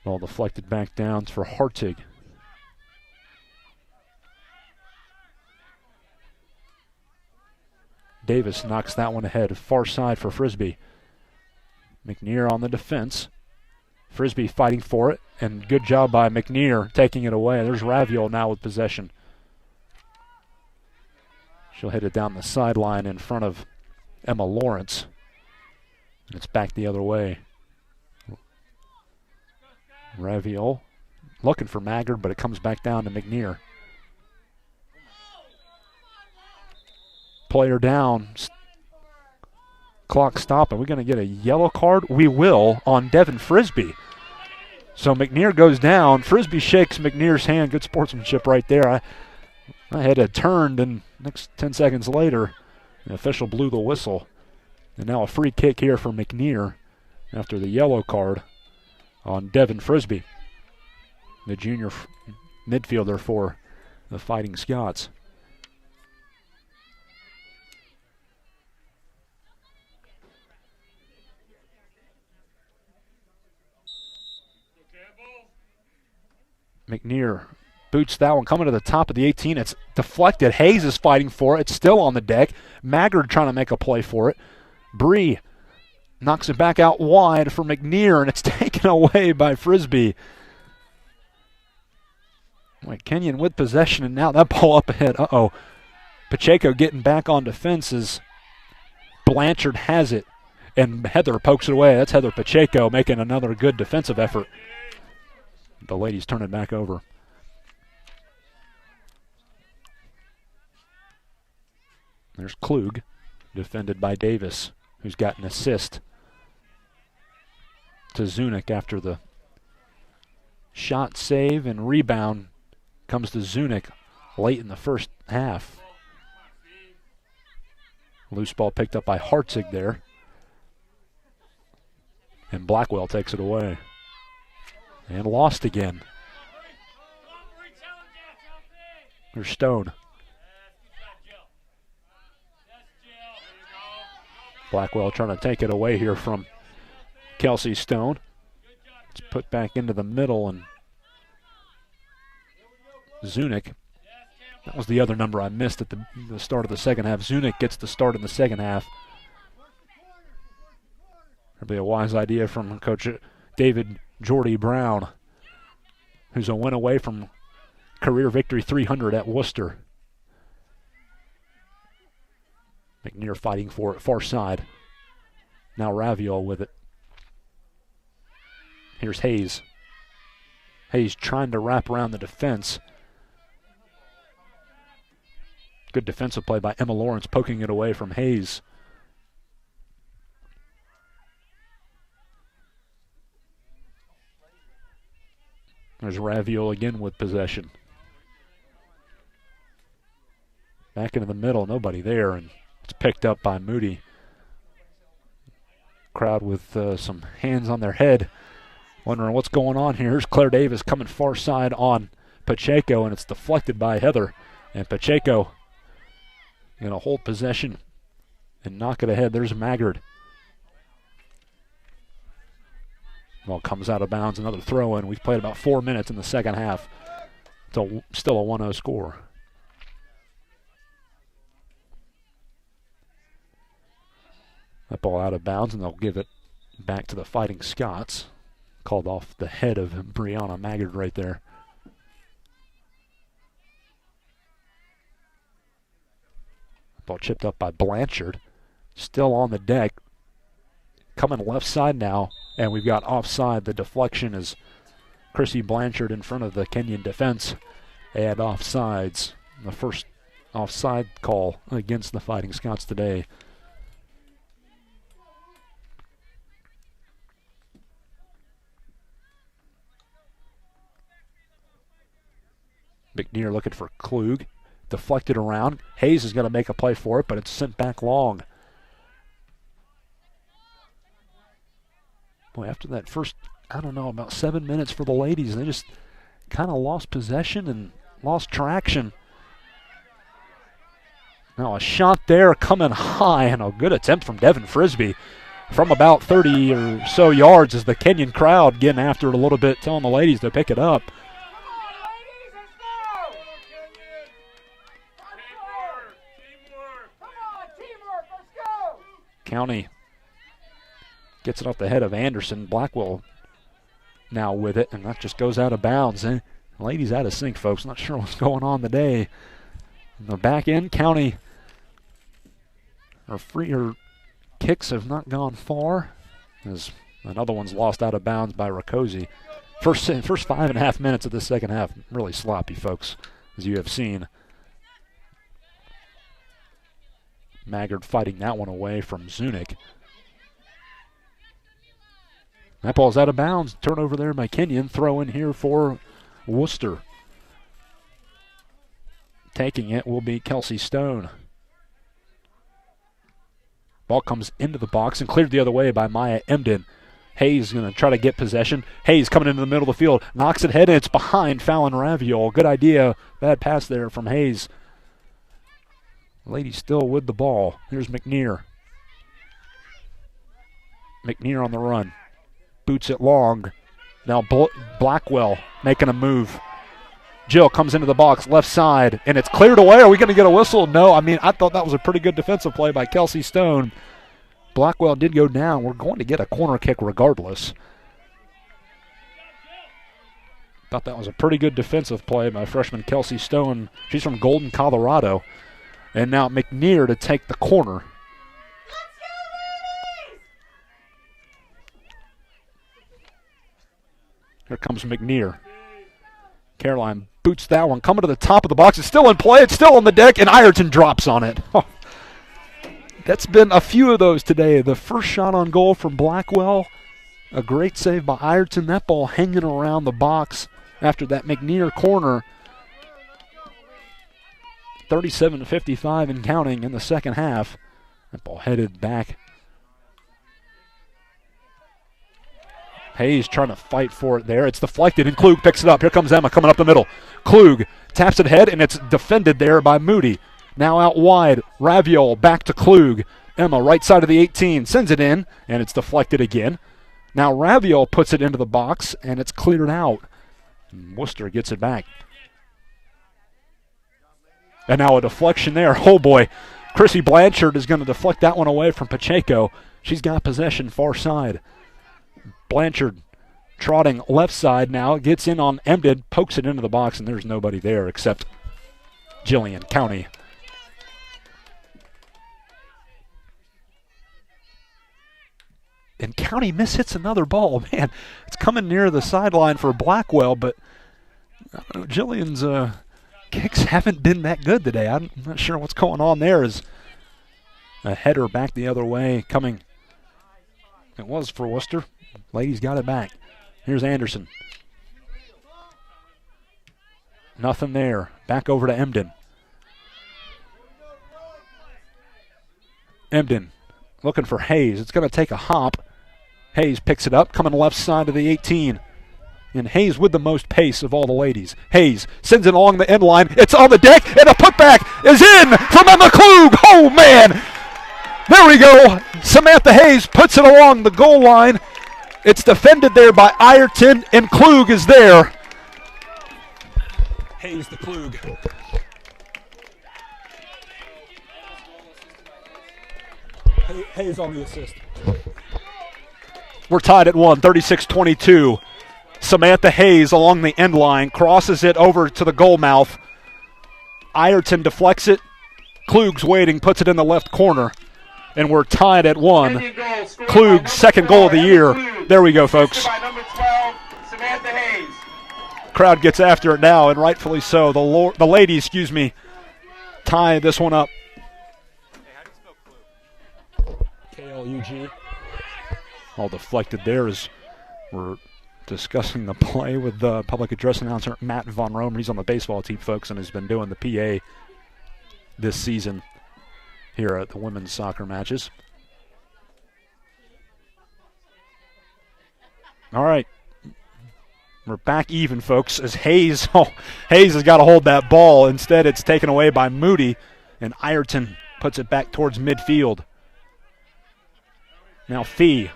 Ball deflected back down for Hartig. Davis knocks that one ahead, far side for Frisbee. McNear on the defense. Frisbee fighting for it, and good job by McNear taking it away. There's Raviol now with possession. She'll hit it down the sideline in front of Emma Lawrence. And it's back the other way. Raviol looking for Maggard, but it comes back down to McNear. Player down. Clock stopping. We're going to get a yellow card? We will on Devin Frisbee. So McNear goes down. Frisbee shakes McNear's hand. Good sportsmanship right there. I had it turned, and next 10 seconds later, the official blew the whistle. And now a free kick here for McNear after the yellow card on Devin Frisbee, the junior midfielder for the Fighting Scots. McNear boots that one, coming to the top of the 18. It's deflected. Hayes is fighting for it. It's still on the deck. Maggard trying to make a play for it. Bree knocks it back out wide for McNear, and it's taken away by Frisbee. Kenyon with possession, and now that ball up ahead. Uh-oh. Pacheco getting back on defense as Blanchard has it, and Heather pokes it away. That's Heather Pacheco making another good defensive effort. The ladies turn it back over. There's Klug, defended by Davis, who's got an assist to Zunick after the shot, save, and rebound comes to Zunick late in the first half. Loose ball picked up by Hartzig there. And Blackwell takes it away. And lost again. There's Stone. Blackwell trying to take it away here from Kelsey Stone. It's put back into the middle, and Zunick. That was the other number I missed at the start of the second half. Zunick gets the start in the second half. That'd be a wise idea from Coach David Jordy Brown, who's a win away from career victory 300 at Wooster. McNear fighting for it, far side. Now Raviol with it. Here's Hayes. Hayes trying to wrap around the defense. Good defensive play by Emma Lawrence, poking it away from Hayes. There's Raviol again with possession. Back into the middle, nobody there, and it's picked up by Moody. Crowd with some hands on their head, wondering what's going on here. Here's Claire Davis coming far side on Pacheco, and it's deflected by Heather. And Pacheco going to hold possession and knock it ahead. There's Maggard. Ball comes out of bounds, another throw in. We've played about 4 minutes in the second half. It's still a 1-0 score. That ball out of bounds, and they'll give it back to the Fighting Scots. Called off the head of Brianna Maggard right there. Ball chipped up by Blanchard. Still on the deck. Coming left side now, and we've got offside. The deflection is Chrissy Blanchard in front of the Kenyon defense. And offsides. The first offside call against the Fighting Scots today. McNear looking for Klug. Deflected around. Hayes is going to make a play for it, but it's sent back long. Boy, after that first, I don't know, about 7 minutes for the ladies, they just kind of lost possession and lost traction. Now a shot there coming high, and a good attempt from Devin Frisbee from about 30 or so yards as the Kenyon crowd getting after it a little bit, telling the ladies to pick it up. County gets it off the head of Anderson. Blackwell now with it, and that just goes out of bounds. The ladies out of sync, folks. Not sure what's going on today. In the back end, County, her kicks have not gone far, as another one's lost out of bounds by Rakosi. First 5.5 minutes of the second half, really sloppy, folks, as you have seen. Maggard fighting that one away from Zunick. That ball's out of bounds. Turnover there by Kenyon. Throw in here for Wooster. Taking it will be Kelsey Stone. Ball comes into the box and cleared the other way by Maya Emden. Hayes going to try to get possession. Hayes coming into the middle of the field. Knocks it head, and it's behind Fallon Raviol. Good idea. Bad pass there from Hayes. Lady still with the ball. Here's McNear. McNear on the run. Boots it long. Now Blackwell making a move. Jill comes into the box, left side, and it's cleared away. Are we going to get a whistle? No. I mean, I thought that was a pretty good defensive play by Kelsey Stone. Blackwell did go down. We're going to get a corner kick regardless. Thought that was a pretty good defensive play by freshman Kelsey Stone. She's from Golden, Colorado. And now McNear to take the corner. Here comes McNear. Caroline boots that one. Coming to the top of the box. It's still in play. It's still on the deck, and Ireton drops on it. That's been a few of those today. The first shot on goal from Blackwell. A great save by Ireton. That ball hanging around the box after that McNear corner. 37-55 and counting in the second half. That ball headed back. Hayes trying to fight for it there. It's deflected, and Klug picks it up. Here comes Emma coming up the middle. Klug taps it ahead, and it's defended there by Moody. Now out wide, Raviol back to Klug. Emma, right side of the 18, sends it in, and it's deflected again. Now Raviol puts it into the box, and it's cleared out. And Wooster gets it back. And now a deflection there. Oh, boy. Chrissy Blanchard is going to deflect that one away from Pacheco. She's got possession far side. Blanchard trotting left side now. Gets in on Emden, pokes it into the box, and there's nobody there except Jillian County. And County mishits another ball. Man, it's coming near the sideline for Blackwell, but I don't know, Jillian's kicks haven't been that good today. I'm not sure what's going on there. Is a header back the other way coming. It was for Wooster. Ladies got it back. Here's Anderson. Nothing there. Back over to Emden. Emden looking for Hayes. It's going to take a hop. Hayes picks it up, coming left side of the 18. And Hayes with the most pace of all the ladies. Hayes sends it along the end line. It's on the deck, and a putback is in from Emma Klug. Oh, man. There we go. Samantha Hayes puts it along the goal line. It's defended there by Ireton, and Klug is there. Hayes to Klug. Hayes on the assist. We're tied at 1, 36-22. Samantha Hayes along the end line, crosses it over to the goal mouth. Ireton deflects it. Klug's waiting, puts it in the left corner. And we're tied at 1. Klug's second goal of the year. There we go, folks. Crowd gets after it now, and rightfully so. The ladies, tie this one up. K-L-U-G. All deflected there as we're discussing the play with the public address announcer Matt Von Romer. He's on the baseball team, folks, and has been doing the PA this season here at the women's soccer matches. All right. We're back even, folks, as Hayes has got to hold that ball. Instead, it's taken away by Moody, and Ireton puts it back towards midfield. Now Fee.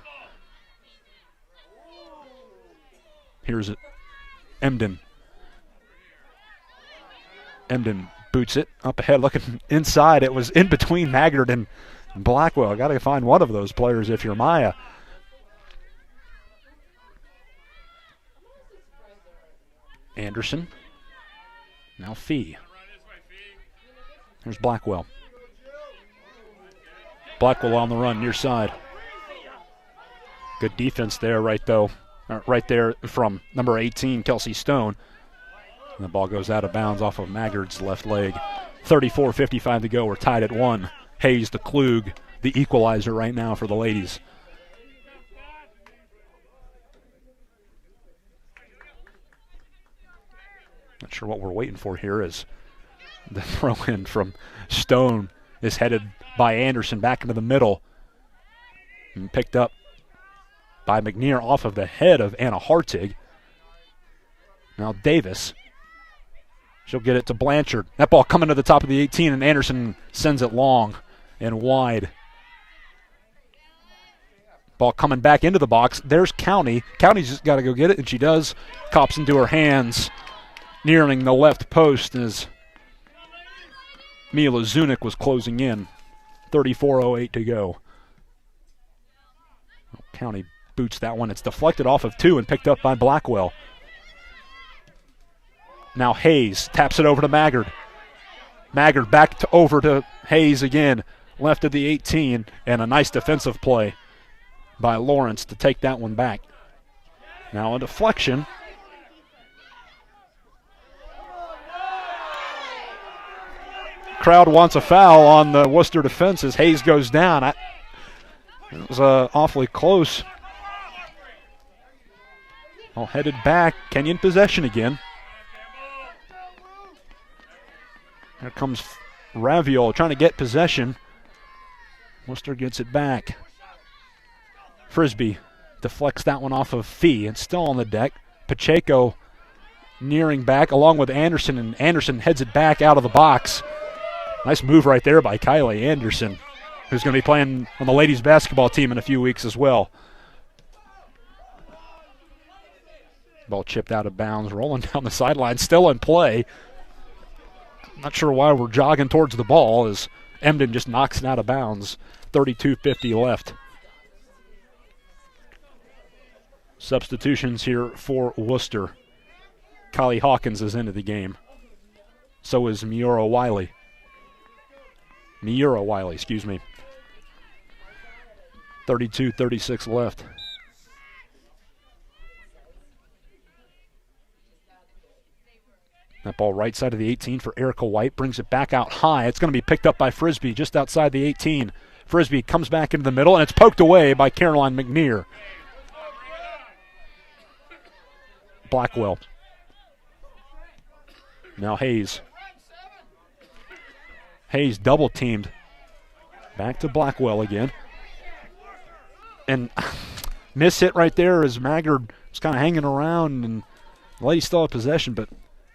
Here's it. Emden. Emden boots it up ahead, looking inside. It was in between Maggard and Blackwell. I got to find one of those players if you're Maya. Anderson. Now Fee. Here's Blackwell. Blackwell on the run, near side. Good defense there, right there from number 18, Kelsey Stone. And the ball goes out of bounds off of Maggard's left leg. 34:55 to go. We're tied at 1. Hayes to Klug, the equalizer right now for the ladies. Not sure what we're waiting for here as the throw-in from Stone is headed by Anderson back into the middle and picked up by McNear off of the head of Anna Hartig. Now Davis. She'll get it to Blanchard. That ball coming to the top of the 18, and Anderson sends it long and wide. Ball coming back into the box. There's County. County's just got to go get it, and she does. Cops into her hands, nearing the left post as Mila Zunic was closing in. 34:08 to go. County boots that one. It's deflected off of 2 and picked up by Blackwell. Now Hayes taps it over to Maggard. Maggard back over to Hayes again. Left of the 18, and a nice defensive play by Lawrence to take that one back. Now a deflection. Crowd wants a foul on the Wooster defense as Hayes goes down. It was awfully close. All headed back. Kenyon possession again. Here comes Raviol trying to get possession. Wooster gets it back. Frisbee deflects that one off of Fee. It's still on the deck. Pacheco nearing back along with Anderson, and Anderson heads it back out of the box. Nice move right there by Kylie Anderson, who's going to be playing on the ladies basketball team in a few weeks as well. Ball chipped out of bounds, rolling down the sideline, still in play. Not sure why we're jogging towards the ball as Emden just knocks it out of bounds. 32:50 left. Substitutions here for Wooster. Kylie Hawkins is into the game. So is Miura Wiley. 32:36 left. That ball right side of the 18 for Erica White. Brings it back out high. It's going to be picked up by Frisbee just outside the 18. Frisbee comes back into the middle, and it's poked away by Caroline McNear. Blackwell. Now Hayes. Hayes double teamed. Back to Blackwell again. And miss hit right there as Maggard was kind of hanging around, and the ladies still have possession, but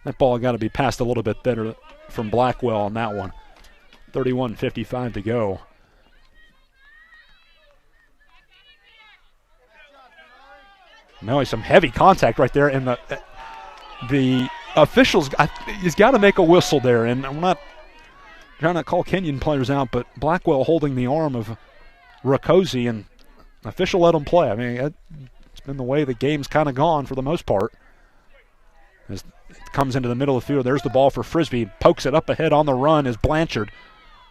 that ball got to be passed a little bit better from Blackwell on that one. 31:55 to go. Now some heavy contact right there, and the officials, he's got to make a whistle there, and I'm not trying to call Kenyon players out, but Blackwell holding the arm of Rakosi, and official let him play. I mean, it's been the way the game's kind of gone for the most part. As it comes into the middle of the field, there's the ball for Frisbee. Pokes it up ahead on the run is Blanchard.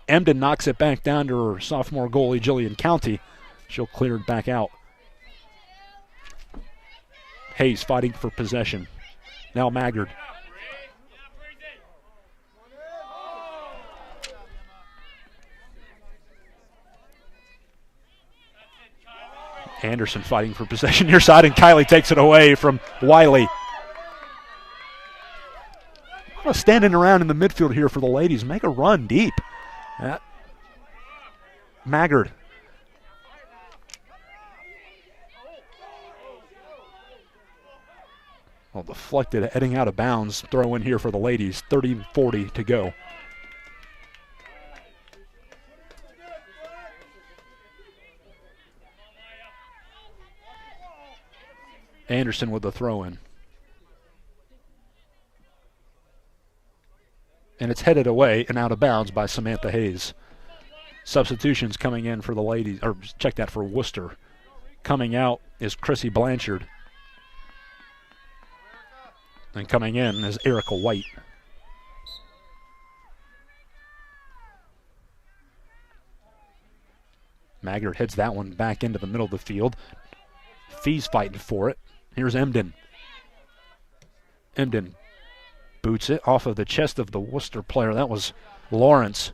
Emden knocks it back down to her sophomore goalie, Jillian County. She'll clear it back out. Hayes fighting for possession. Now Maggard. Anderson fighting for possession near side, and Kylie takes it away from Wiley. Standing around in the midfield here for the ladies. Make a run deep. Maggard. deflected, heading out of bounds. Throw in here for the ladies. 30-40 to go. Anderson with the throw in. And it's headed away and out of bounds by Samantha Hayes. Substitutions coming in for the ladies, or check that for Wooster. Coming out is Chrissy Blanchard. And coming in is Erica White. Maggard heads that one back into the middle of the field. Fee's fighting for it. Here's Emden. Emden boots it off of the chest of the Wooster player. That was Lawrence.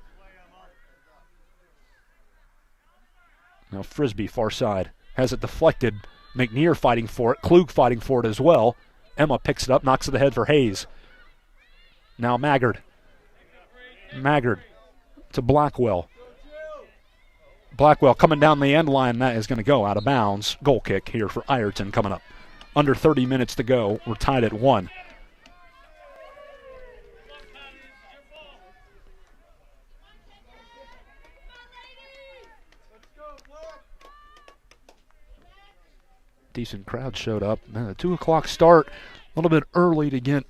Now Frisbee, far side, has it deflected. McNear fighting for it. Klug fighting for it as well. Emma picks it up, knocks it ahead for Hayes. Now Maggard. Maggard to Blackwell. Blackwell coming down the end line. That is going to go out of bounds. Goal kick here for Ireton coming up. Under 30 minutes to go. We're tied at 1. Decent crowd showed up. A 2 o'clock start. A little bit early to get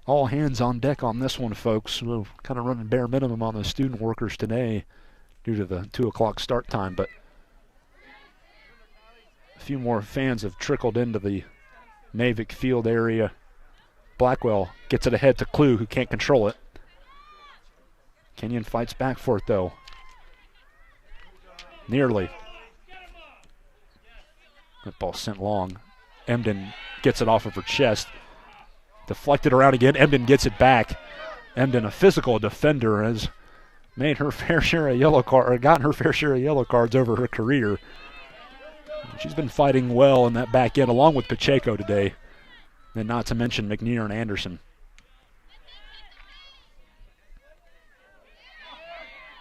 all hands on deck on this one, folks. We're kind of running bare minimum on the student workers today due to the 2 o'clock start time, but a few more fans have trickled into the Mavic Field area. Blackwell gets it ahead to Klug, who can't control it. Kenyon fights back for it, though. Nearly. That ball sent long. Emden gets it off of her chest. Deflected around again. Emden gets it back. Emden, a physical defender, has made her fair share of yellow card, or gotten her fair share of yellow cards over her career. She's been fighting well in that back end, along with Pacheco today, and not to mention McNear and Anderson.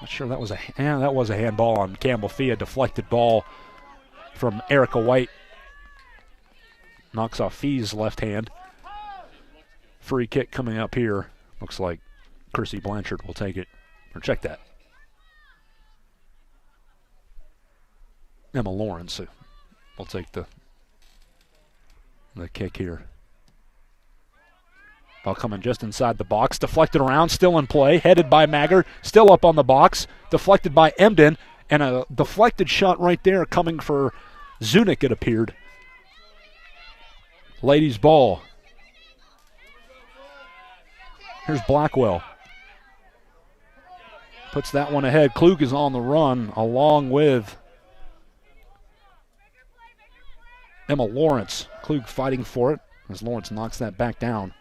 Not sure that was a handball on Campbell Fee, a deflected ball from Erica White. Knocks off Fee's left hand. Free kick coming up here. Looks like Chrissy Blanchard will take it. Or check that. Emma Lawrence will take the kick here. Ball coming just inside the box. Deflected around, still in play. Headed by Maggard. Still up on the box. Deflected by Emden. And a deflected shot right there coming for Zunick, it appeared. Ladies' ball. Here's Blackwell. Puts that one ahead. Klug is on the run along with Emma Lawrence. Klug fighting for it as Lawrence knocks that back down.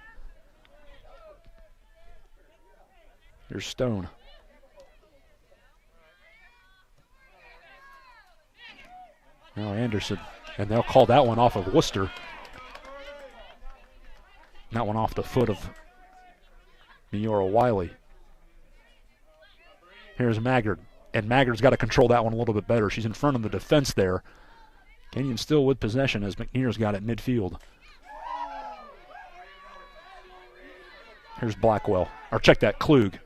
Here's Stone. Now Anderson. And they'll call that one off of Wooster. That one off the foot of Miora Wiley. Here's Maggard. And Maggard's got to control that one a little bit better. She's in front of the defense there. Kenyon still with possession as McNear's got it midfield. Here's Blackwell. Or check that, Klug.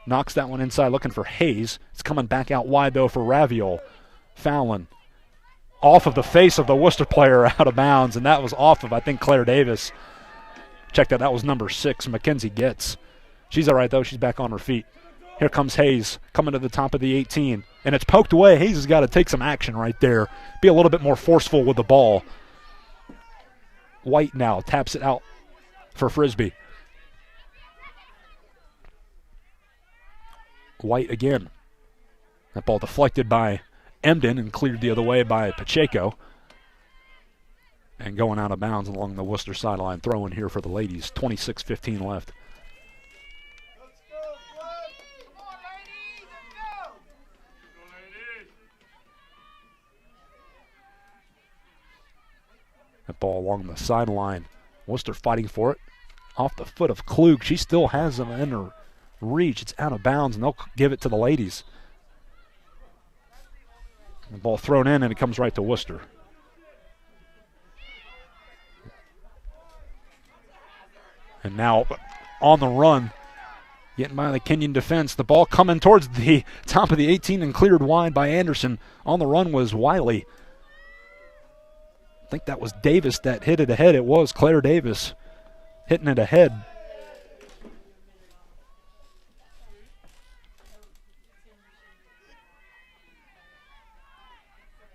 Knocks that one inside looking for Hayes. It's coming back out wide though for Raviol. Fallon. Off of the face of the Wooster player out of bounds. And that was off of, I think, Claire Davis. Check that was number 6, Mackenzie Getz. She's all right though. She's back on her feet. Here comes Hayes coming to the top of the 18. And it's poked away. Hayes has got to take some action right there. Be a little bit more forceful with the ball. White now taps it out for Frisbee. White again. That ball deflected by Emden and cleared the other way by Pacheco. And going out of bounds along the Wooster sideline. Throw in here for the ladies. 26:15 left. That ball along the sideline. Wooster fighting for it. Off the foot of Klug. She still has them in her reach. It's out of bounds, and they'll give it to the ladies. The ball thrown in, and it comes right to Wooster. Anderson now on the run, getting by the Kenyon defense. The ball coming towards the top of the 18 and cleared wide by Anderson. On the run was Wiley. I think that was Davis that hit it ahead. It was Claire Davis hitting it ahead.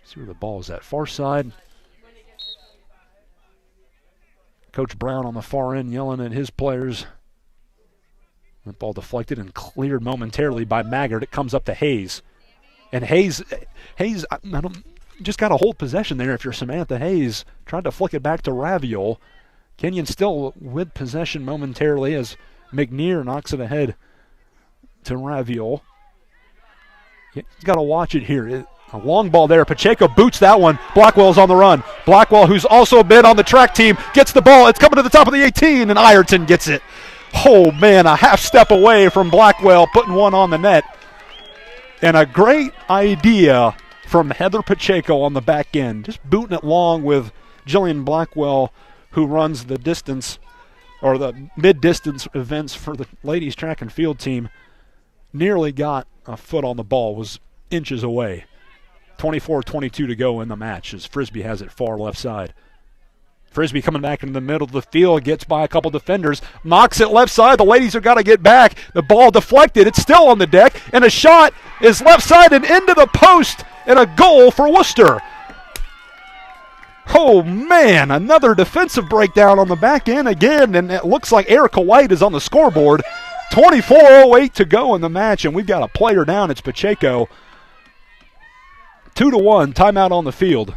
See where the ball is at. Far side. Coach Brown on the far end yelling at his players. That ball deflected and cleared momentarily by Maggard. It comes up to Hayes. And Hayes, I don't, just got to hold possession there if you're Samantha Hayes. Tried to flick it back to Raviol. Kenyon still with possession momentarily as McNear knocks it ahead to Raviol. He's got to watch it here. A long ball there. Pacheco boots that one. Blackwell's on the run. Blackwell, who's also been on the track team, gets the ball. It's coming to the top of the 18, and Ireton gets it. Oh, man, a half step away from Blackwell, putting one on the net. And a great idea from Heather Pacheco on the back end. Just booting it long with Jillian Blackwell, who runs the distance, or the mid-distance events for the ladies track and field team. Nearly got a foot on the ball, was inches away. 24-22 to go in the match as Frisbee has it far left side. Frisbee coming back into the middle of the field, gets by a couple defenders, knocks it left side. The ladies have got to get back. The ball deflected. It's still on the deck, and a shot is left side and into the post, and a goal for Wooster. Oh, man, another defensive breakdown on the back end again, and it looks like Erica White is on the scoreboard. 24:08 to go in the match, and we've got a player down. It's Pacheco. 2-1, timeout on the field.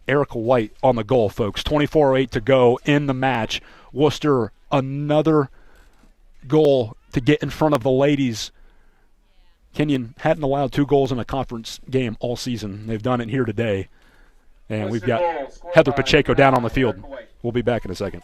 Erica White on the goal, folks. 24:08 to go in the match. Wooster, another goal to get in front of the ladies. Kenyon hadn't allowed 2 goals in a conference game all season. They've done it here today. And we've got Heather Pacheco down on the field. We'll be back in a second.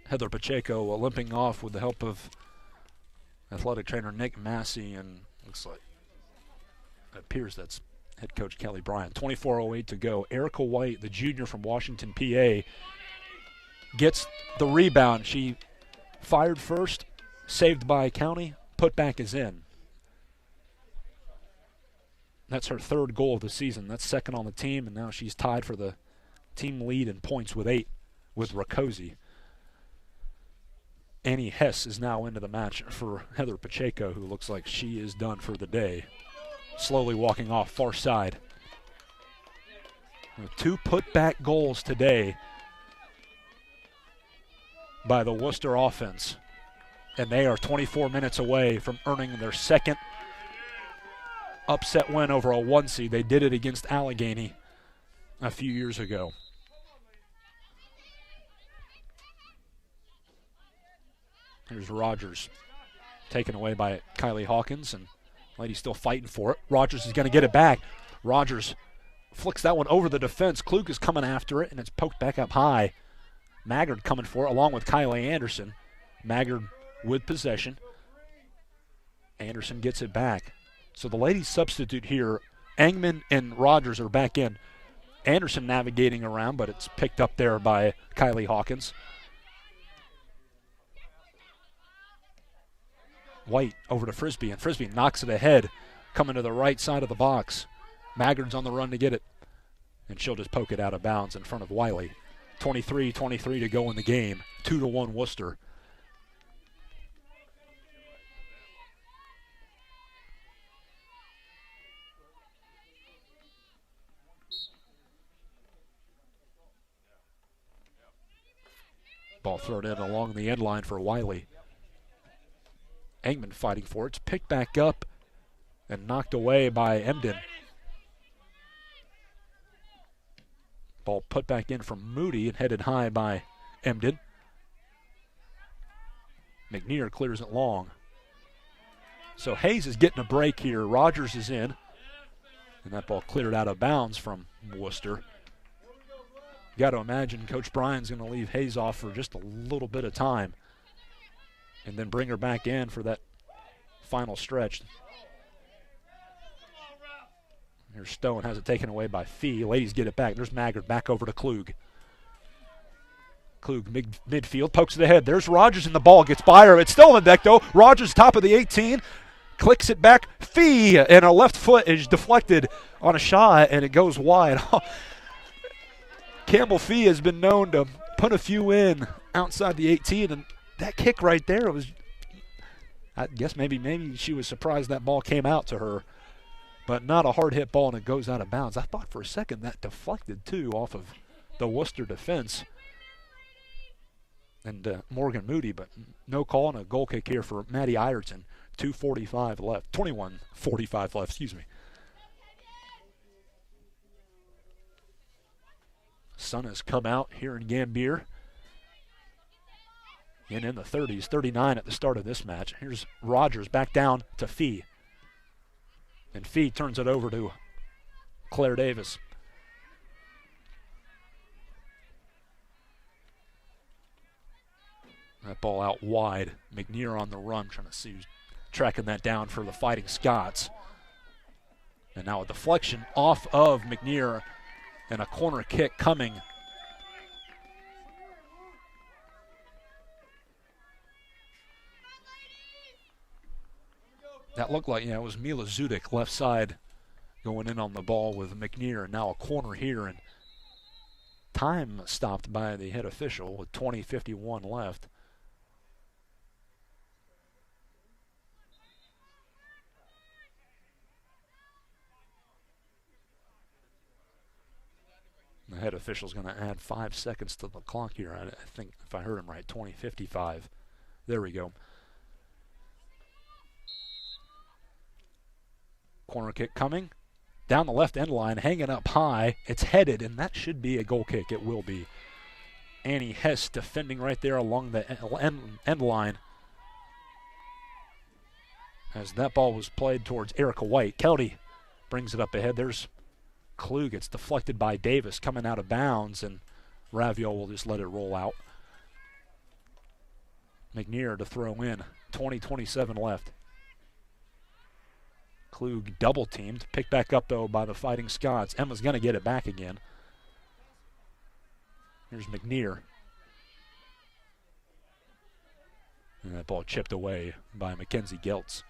Heather Pacheco limping off with the help of athletic trainer Nick Massey, and looks like it appears that's head coach Kelly Bryant. 24:08 to go. Erica White, the junior from Washington, PA, gets the rebound. She fired first, saved by County, put back is in. That's her 3rd goal of the season. That's 2nd on the team, and now she's tied for the team lead in points with 8 with Rakosi. Annie Hess is now into the match for Heather Pacheco, who looks like she is done for the day. Slowly walking off far side. 2 put-back goals today by the Wooster offense. and they are 24 minutes away from earning their second upset win over a 1 seed. They did it against Allegheny a few years ago. Here's Rogers, taken away by Kylie Hawkins, and Lady still fighting for it. Rogers is going to get it back. Rogers flicks that one over the defense. Klug is coming after it, and it's poked back up high. Maggard coming for it, along with Kylie Anderson. Maggard with possession. Anderson gets it back. So the ladies substitute here. Engman and Rogers are back in. Anderson navigating around, but it's picked up there by Kylie Hawkins. White over to Frisbee, and Frisbee knocks it ahead, coming to the right side of the box. Maggard's on the run to get it, and she'll just poke it out of bounds in front of Wiley. 23-23 to go in the game. 2-1 Wooster. Ball thrown in along the end line for Wiley. Engman fighting for it. It's picked back up and knocked away by Emden. Ball put back in from Moody and headed high by Emden. McNear clears it long. So Hayes is getting a break here. Rogers is in. And that ball cleared out of bounds from Wooster. You got to imagine Coach Bryan's going to leave Hayes off for just a little bit of time and then bring her back in for that final stretch. Here's Stone, has it taken away by Fee. Ladies get it back. There's Maggard back over to Klug. Klug midfield, pokes it ahead. There's Rogers, and the ball gets by her. It's still on the deck, though. Rogers, top of the 18, clicks it back. Fee, and her left foot is deflected on a shot, and it goes wide. Campbell Fee has been known to put a few in outside the 18, and that kick right there was, I guess maybe she was surprised that ball came out to her, but not a hard hit ball, and it goes out of bounds. I thought for a second that deflected too off of the Wooster defense and Morgan Moody, but no call, and a goal kick here for Maddie Ireton. 2:45 left, 21:45 left, excuse me. Sun has come out here in Gambier. And in the 30s, 39 at the start of this match. Here's Rogers back down to Fee. And Fee turns it over to Claire Davis. That ball out wide. McNear on the run, trying to see who's tracking that down for the Fighting Scots. And now a deflection off of McNear and a corner kick coming. That looked like, it was Mila Zudik, left side, going in on the ball with McNear. And now a corner here, and time stopped by the head official with 20:51 left. The head official's going to add 5 seconds to the clock here. I think, if I heard him right, 20:55. There we go. Corner kick coming. Down the left end line, hanging up high. It's headed, and that should be a goal kick. It will be. Annie Hess defending right there along the end line. As that ball was played towards Erica White. Kelty brings it up ahead. There's Klug. It's deflected by Davis, coming out of bounds, and Raviol will just let it roll out. McNear to throw in. 20:27 left. Klug double teamed, picked back up though by the Fighting Scots. Emma's going to get it back again. Here's McNear. And that ball chipped away by Mackenzie Geltz.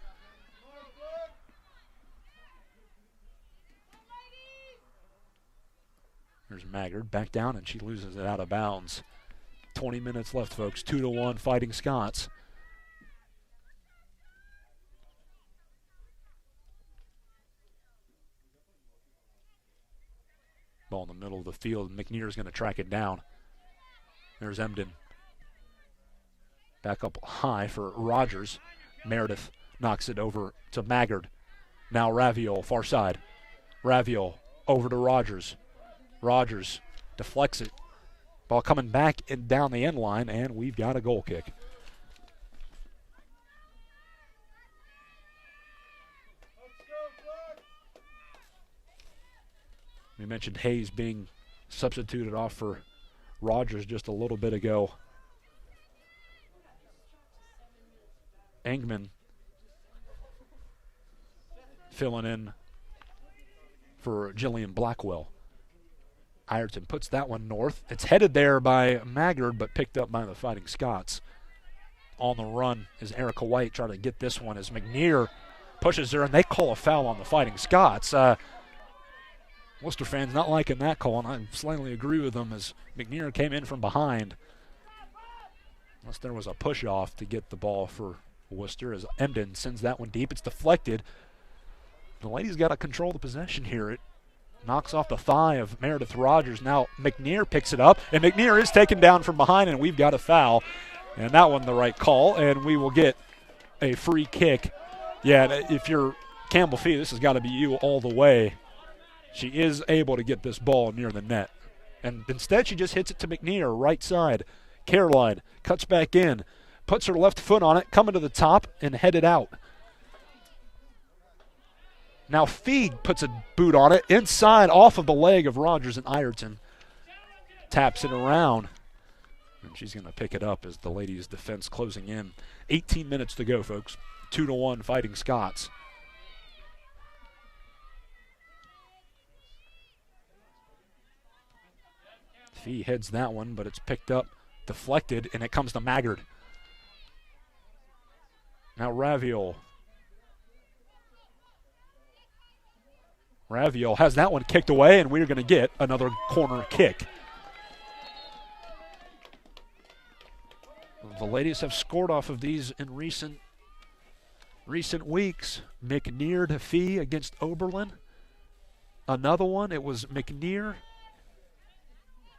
There's Maggard back down, and she loses it out of bounds. 20 minutes left, folks. 2-1 Fighting Scots. Ball in the middle of the field. McNear's going to track it down. There's Emden. Back up high for Rogers. Meredith knocks it over to Maggard. Now Raviol, far side. Raviol over to Rogers. Rogers deflects it. Ball coming back and down the end line, and we've got a goal kick. We mentioned Hayes being substituted off for Rogers just a little bit ago. Engman filling in for Jillian Blackwell. Ireton puts that one north. It's headed there by Maggard, but picked up by the Fighting Scots. On the run is Erica White trying to get this one as McNear pushes her, and they call a foul on the Fighting Scots. Wooster fans not liking that call, and I slightly agree with them as McNear came in from behind. Unless there was a push-off to get the ball for Wooster as Emden sends that one deep. It's deflected. The ladies got to control the possession here. It knocks off the thigh of Meredith Rogers. Now McNear picks it up, and McNear is taken down from behind, and we've got a foul. And that one the right call, and we will get a free kick. Yeah, if you're Campbell Fee, this has got to be you all the way. She is able to get this ball near the net. And instead she just hits it to McNear, right side. Caroline cuts back in, puts her left foot on it, coming to the top, and headed out. Now Feig puts a boot on it, inside, off of the leg of Rogers and Ireton. Taps it around. And she's going to pick it up as the ladies' defense closing in. 18 minutes to go, folks. 2-1 Fighting Scots. Fee heads that one, but it's picked up, deflected, and it comes to Maggard. Now Raviol. Raviol has that one kicked away, and we're going to get another corner kick. The ladies have scored off of these in recent weeks. McNear to Fee against Oberlin. Another one, it was McNear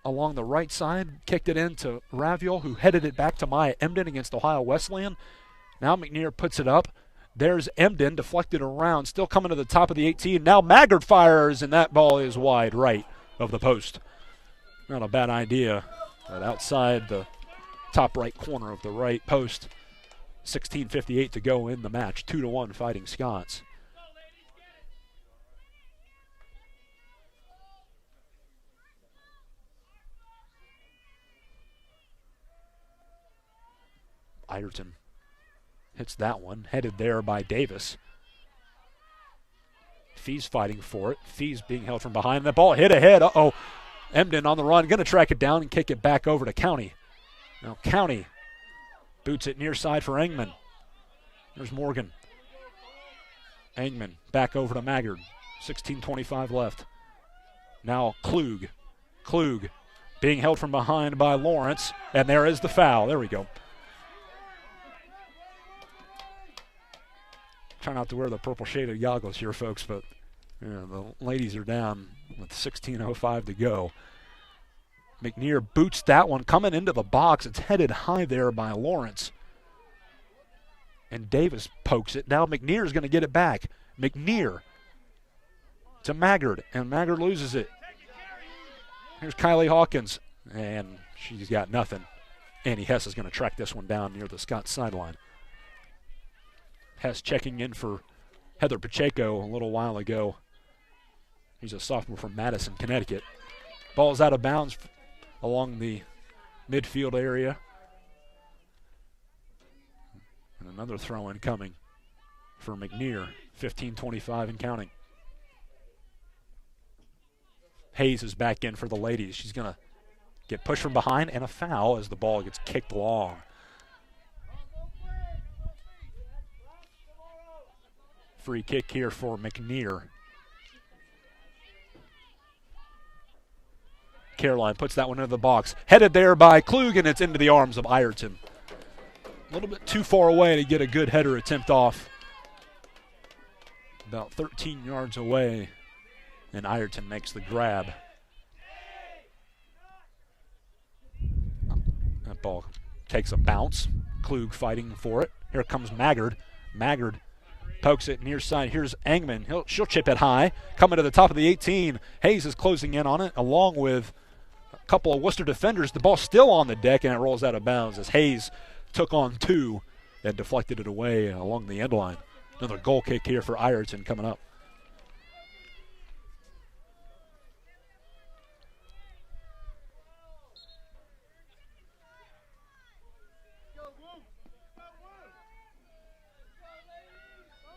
along the right side, kicked it in to Raviol, who headed it back to Maya Emden against Ohio Wesleyan. Now McNear puts it up. There's Emden, deflected around, still coming to the top of the 18. Now Maggard fires, and that ball is wide right of the post. Not a bad idea, but outside the top right corner of the right post. 16:58 to go in the match. 2-1 Fighting Scots. Ireton hits that one, headed there by Davis. Fee's fighting for it. Fee's being held from behind. That ball hit ahead. Uh-oh. Emden on the run, going to track it down and kick it back over to County. Now County boots it near side for Engman. There's Morgan. Engman back over to Maggard. 16:25 left. Now Klug. Klug being held from behind by Lawrence, and there is the foul. There we go. Try not to wear the purple shaded goggles here, folks, but the ladies are down with 16:05 to go. McNear boots that one, coming into the box. It's headed high there by Lawrence. And Davis pokes it. Now McNear is going to get it back. McNear to Maggard, and Maggard loses it. Here's Kylie Hawkins, and she's got nothing. Annie Hess is going to track this one down near the Scott sideline. Hess checking in for Heather Pacheco a little while ago. He's a sophomore from Madison, Connecticut. Ball's out of bounds along the midfield area. And another throw-in coming for McNear. 15:25 and counting. Hayes is back in for the ladies. She's going to get pushed from behind, and a foul as the ball gets kicked long. Free kick here for McNear. Caroline puts that one into the box. Headed there by Klug, and it's into the arms of Ireton. A little bit too far away to get a good header attempt off. About 13 yards away, and Ireton makes the grab. That ball takes a bounce. Klug fighting for it. Here comes Maggard. Maggard pokes it near side. Here's Engman. She'll chip it high. Coming to the top of the 18. Hayes is closing in on it, along with a couple of Wooster defenders. The ball's still on the deck, and it rolls out of bounds as Hayes took on two and deflected it away along the end line. Another goal kick here for Ireton coming up.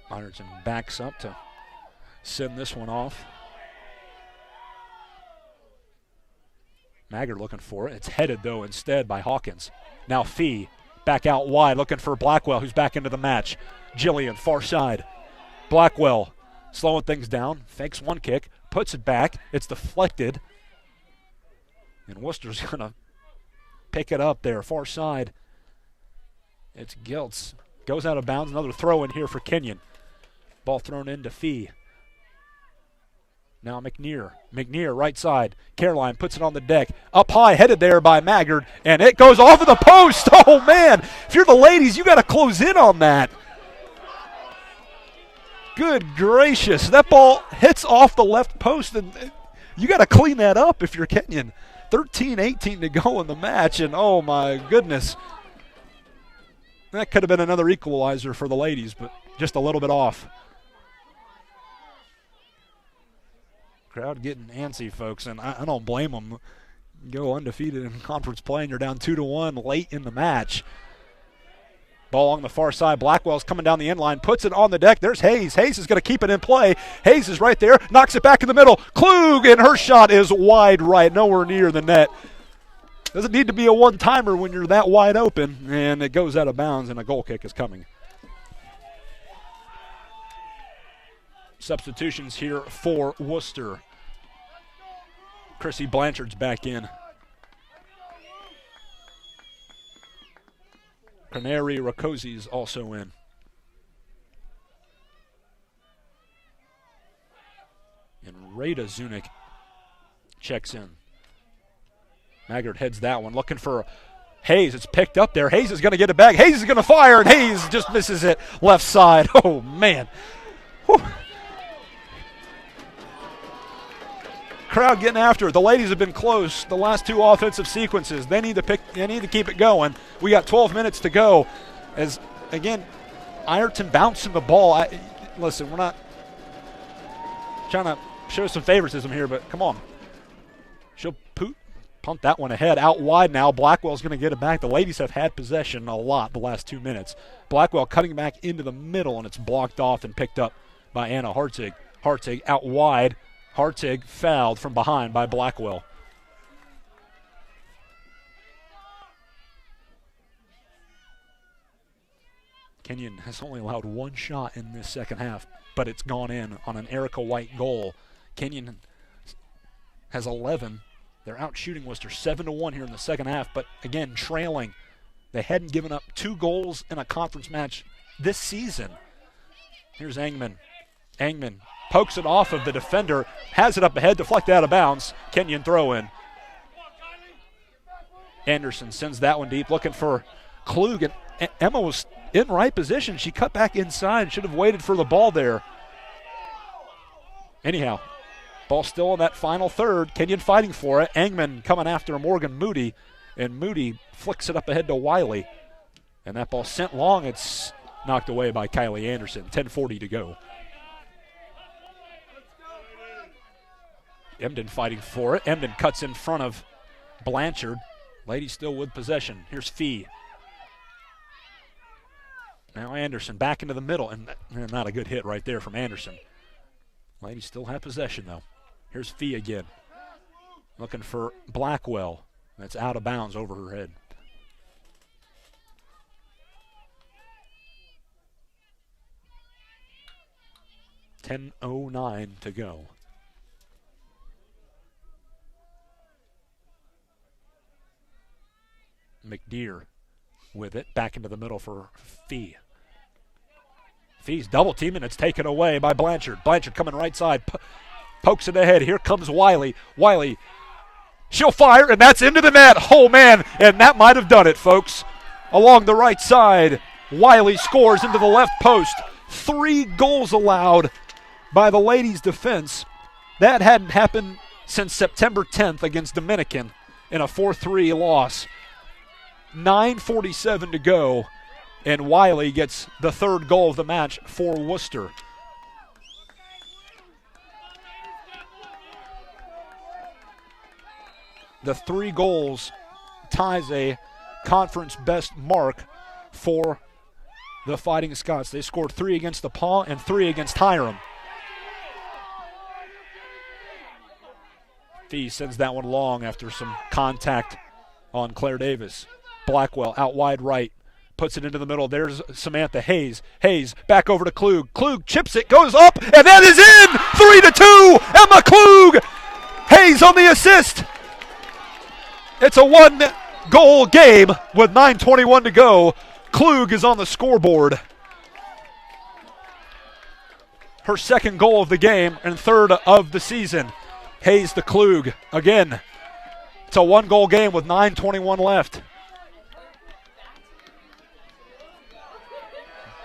Ireton backs up to send this one off. Maggard looking for it. It's headed, though, instead by Hawkins. Now Fee back out wide looking for Blackwell, who's back into the match. Jillian, far side. Blackwell slowing things down. Fakes one kick. Puts it back. It's deflected. And Worcester's going to pick it up there, far side. It's Giltz. Goes out of bounds. Another throw in here for Kenyon. Ball thrown into Fee. Now McNear. McNear, right side. Caroline puts it on the deck. Up high, headed there by Maggard. And it goes off of the post. Oh, man. If you're the ladies, you got to close in on that. Good gracious. That ball hits off the left post, and you got to clean that up if you're Kenyon. 13-18 to go in the match, and oh, my goodness. That could have been another equalizer for the ladies, but just a little bit off. Crowd getting antsy, folks, and I don't blame them. Go undefeated in conference play, and you're down 2-1 late in the match. Ball along the far side. Blackwell's coming down the end line, puts it on the deck. There's Hayes. Hayes is going to keep it in play. Hayes is right there, knocks it back in the middle. Klug, and her shot is wide right, nowhere near the net. Doesn't need to be a one-timer when you're that wide open, and it goes out of bounds, and a goal kick is coming. Substitutions here for Wooster. Chrissy Blanchard's back in. Canary Rakoczy's also in. And Rada Zunic checks in. Maggard heads that one, looking for Hayes. It's picked up there. Hayes is going to get it back. Hayes is going to fire, and Hayes just misses it left side. Oh, man. Whew. Crowd getting after it. The ladies have been close the last two offensive sequences. They need to keep it going. We got 12 minutes to go. As again, Ireton bouncing the ball. Listen, we're not trying to show some favoritism here, but come on. She'll punt that one ahead. Out wide now. Blackwell's going to get it back. The ladies have had possession a lot the last 2 minutes. Blackwell cutting back into the middle, and it's blocked off and picked up by Anna Hartig. Hartig out wide. Hartig fouled from behind by Blackwell. Kenyon has only allowed one shot in this second half, but it's gone in on an Erica White goal. Kenyon has 11. They're out shooting Worcester 7-1 here in the second half, but again, trailing. They hadn't given up 2 goals in a conference match this season. Here's Engman. Engman pokes it off of the defender, has it up ahead, deflected out of bounds. Kenyon throw in. Anderson sends that one deep, looking for Klug, and Emma was in right position. She cut back inside, should have waited for the ball there. Anyhow, ball still in that final third. Kenyon fighting for it. Engman coming after Morgan Moody, and Moody flicks it up ahead to Wiley. And that ball sent long. It's knocked away by Kylie Anderson. 10:40 to go. Emden fighting for it. Emden cuts in front of Blanchard. Ladies still with possession. Here's Fee. Now Anderson back into the middle, and not a good hit right there from Anderson. Ladies still have possession, though. Here's Fee again. Looking for Blackwell. That's out of bounds over her head. $10:09 to go. McDeer with it, back into the middle for Fee. Fee's double teaming, it's taken away by Blanchard. Blanchard coming right side, pokes it ahead. Here comes Wiley. Wiley, she'll fire, and that's into the net. Oh, man, and that might have done it, folks. along the right side. Wiley scores into the left post. 3 goals allowed by the ladies' defense. That hadn't happened since September 10th against Dominican in a 4-3 loss. 9:47 to go, and Wiley gets the 3rd goal of the match for Wooster. The 3 goals ties a conference best mark for the Fighting Scots. They scored 3 against DePaul and 3 against Hiram. Fee sends that one long after some contact on Claire Davis. Blackwell out wide right, puts it into the middle. There's Samantha Hayes. Hayes back over to Klug. Klug chips it, goes up, and that is in! 3-2, Emma Klug! Hayes on the assist. It's a 1-goal game with 9:21 to go. Klug is on the scoreboard. Her 2nd goal of the game and 3rd of the season. Hayes to Klug again. It's a 1-goal game with 9:21 left.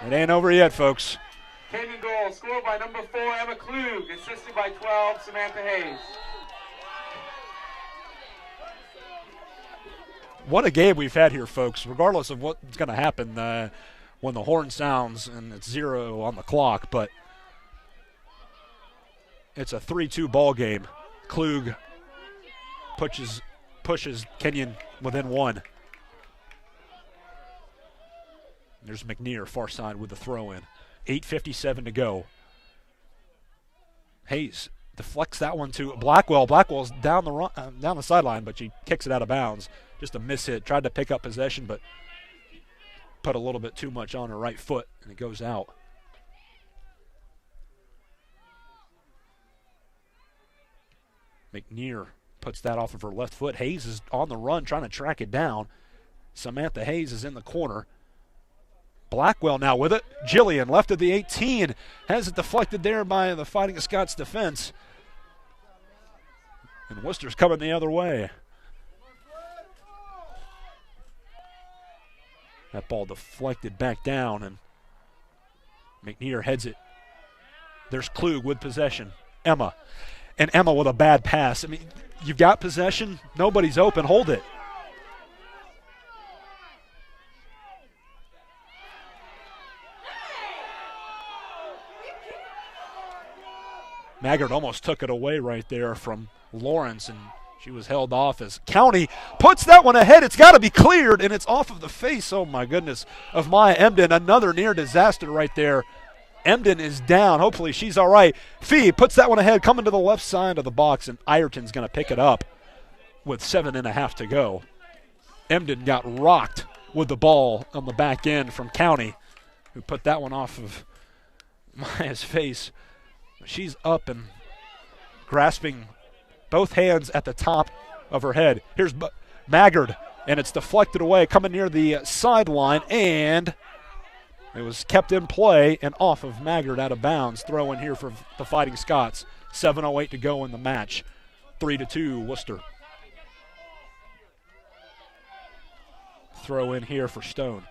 It ain't over yet, folks. Kenyon goal scored by number 4, Emma Klug, assisted by 12, Samantha Hayes. What a game we've had here, folks, regardless of what's going to happen when the horn sounds and it's 0 on the clock. But it's a 3-2 ball game. Klug pushes Kenyon within 1. There's McNear, far side with the throw-in. 8:57 to go. Hayes deflects that one to Blackwell. Blackwell's down the sideline, but she kicks it out of bounds. Just a miss hit. Tried to pick up possession, but put a little bit too much on her right foot, and it goes out. McNear puts that off of her left foot. Hayes is on the run trying to track it down. Samantha Hayes is in the corner. Blackwell now with it. Jillian left of the 18. Has it deflected there by the Fighting Scots defense. And Wooster's coming the other way. That ball deflected back down, and McNear heads it. There's Klug with possession. Emma. And Emma with a bad pass. I mean, you've got possession. Nobody's open. Hold it. Maggard almost took it away right there from Lawrence, and she was held off as County puts that one ahead. It's got to be cleared, and it's off of the face, oh my goodness, of Maya Emden. Another near disaster right there. Emden is down. Hopefully she's all right. Fee puts that one ahead, coming to the left side of the box, and Ireton's going to pick it up with 7.5 to go. Emden got rocked with the ball on the back end from County, who put that one off of Maya's face. She's up and grasping both hands at the top of her head. Here's Maggard, and it's deflected away, coming near the sideline, and it was kept in play and off of Maggard out of bounds. Throw in here for the Fighting Scots. 7:08 to go in the match. 3-2 Wooster. Throw in here for Stone.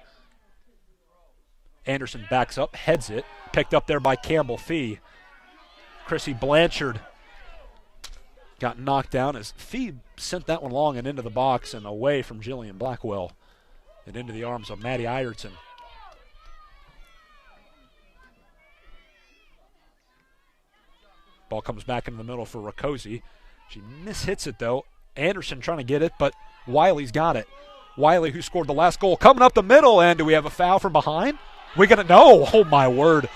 Anderson backs up, heads it. Picked up there by Campbell Fee. Chrissy Blanchard got knocked down as Fee sent that one long and into the box and away from Jillian Blackwell and into the arms of Maddie Ireton. Ball comes back into the middle for Rakosi. She mishits it though. Anderson trying to get it, but Wiley's got it. Wiley, who scored the last goal, coming up the middle, and do we have a foul from behind? We gonna no? Oh my word!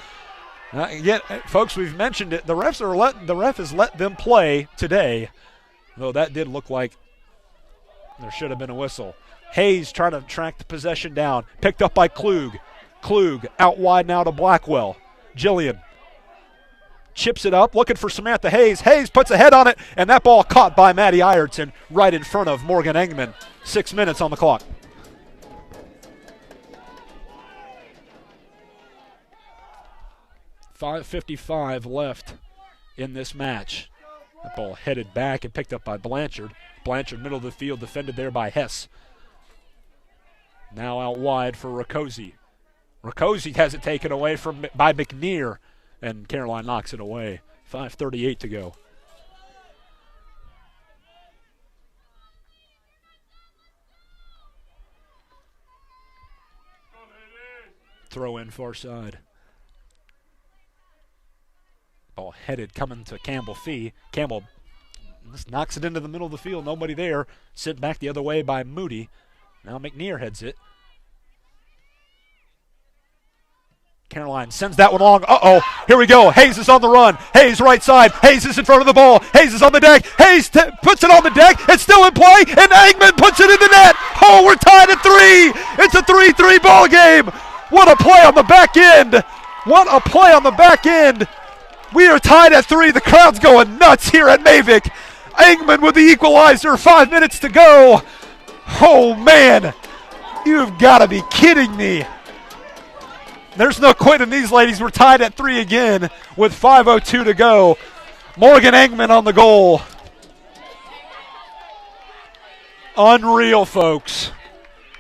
Folks, we've mentioned it. The ref has let them play today, though that did look like there should have been a whistle. Hayes trying to track the possession down, picked up by Klug. Klug out wide now to Blackwell. Jillian chips it up, looking for Samantha Hayes. Hayes puts a head on it, and that ball caught by Maddie Ireton right in front of Morgan Engman. 6 minutes on the clock. .55 left in this match. That ball headed back and picked up by Blanchard. Blanchard, middle of the field, defended there by Hess. Now out wide for Rakosi. Rakosi has it taken away by McNear, and Caroline knocks it away. 5:38 to go. Throw in far side. Ball headed, coming to Campbell Fee. Campbell just knocks it into the middle of the field. Nobody there. Sent back the other way by Moody. Now McNear heads it. Caroline sends that one long. Uh-oh. Here we go. Hayes is on the run. Hayes right side. Hayes is in front of the ball. Hayes is on the deck. Hayes puts it on the deck. It's still in play, and Eggman puts it in the net. Oh, we're tied at 3. It's a 3-3 ball game. What a play on the back end. What a play on the back end. We are tied at 3. The crowd's going nuts here at Mavic. Eggman with the equalizer. 5 minutes to go. Oh, man. You've got to be kidding me. There's no quitting these ladies. We're tied at 3 again with 5:02 to go. Morgan Eggman on the goal. Unreal, folks.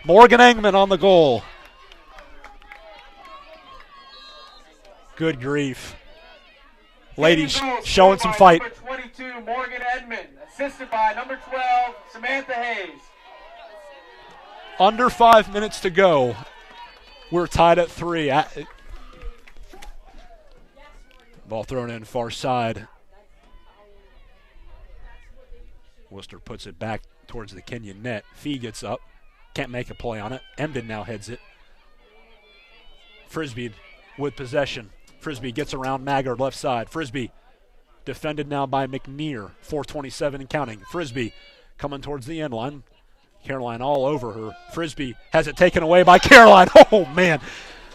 Morgan Eggman on the goal. Good grief. Ladies showing some fight. Number 22, Morgan Edmond, assisted by number 12, Samantha Hayes. Under 5 minutes to go. We're tied at 3. Ball thrown in far side. Wooster puts it back towards the Kenyon net. Fee gets up. Can't make a play on it. Emden now heads it. Frisbee with possession. Frisbee gets around Maggard left side. Frisbee defended now by McNear. 4:27 and counting. Frisbee coming towards the end line. Caroline all over her. Frisbee has it taken away by Caroline. Oh, man.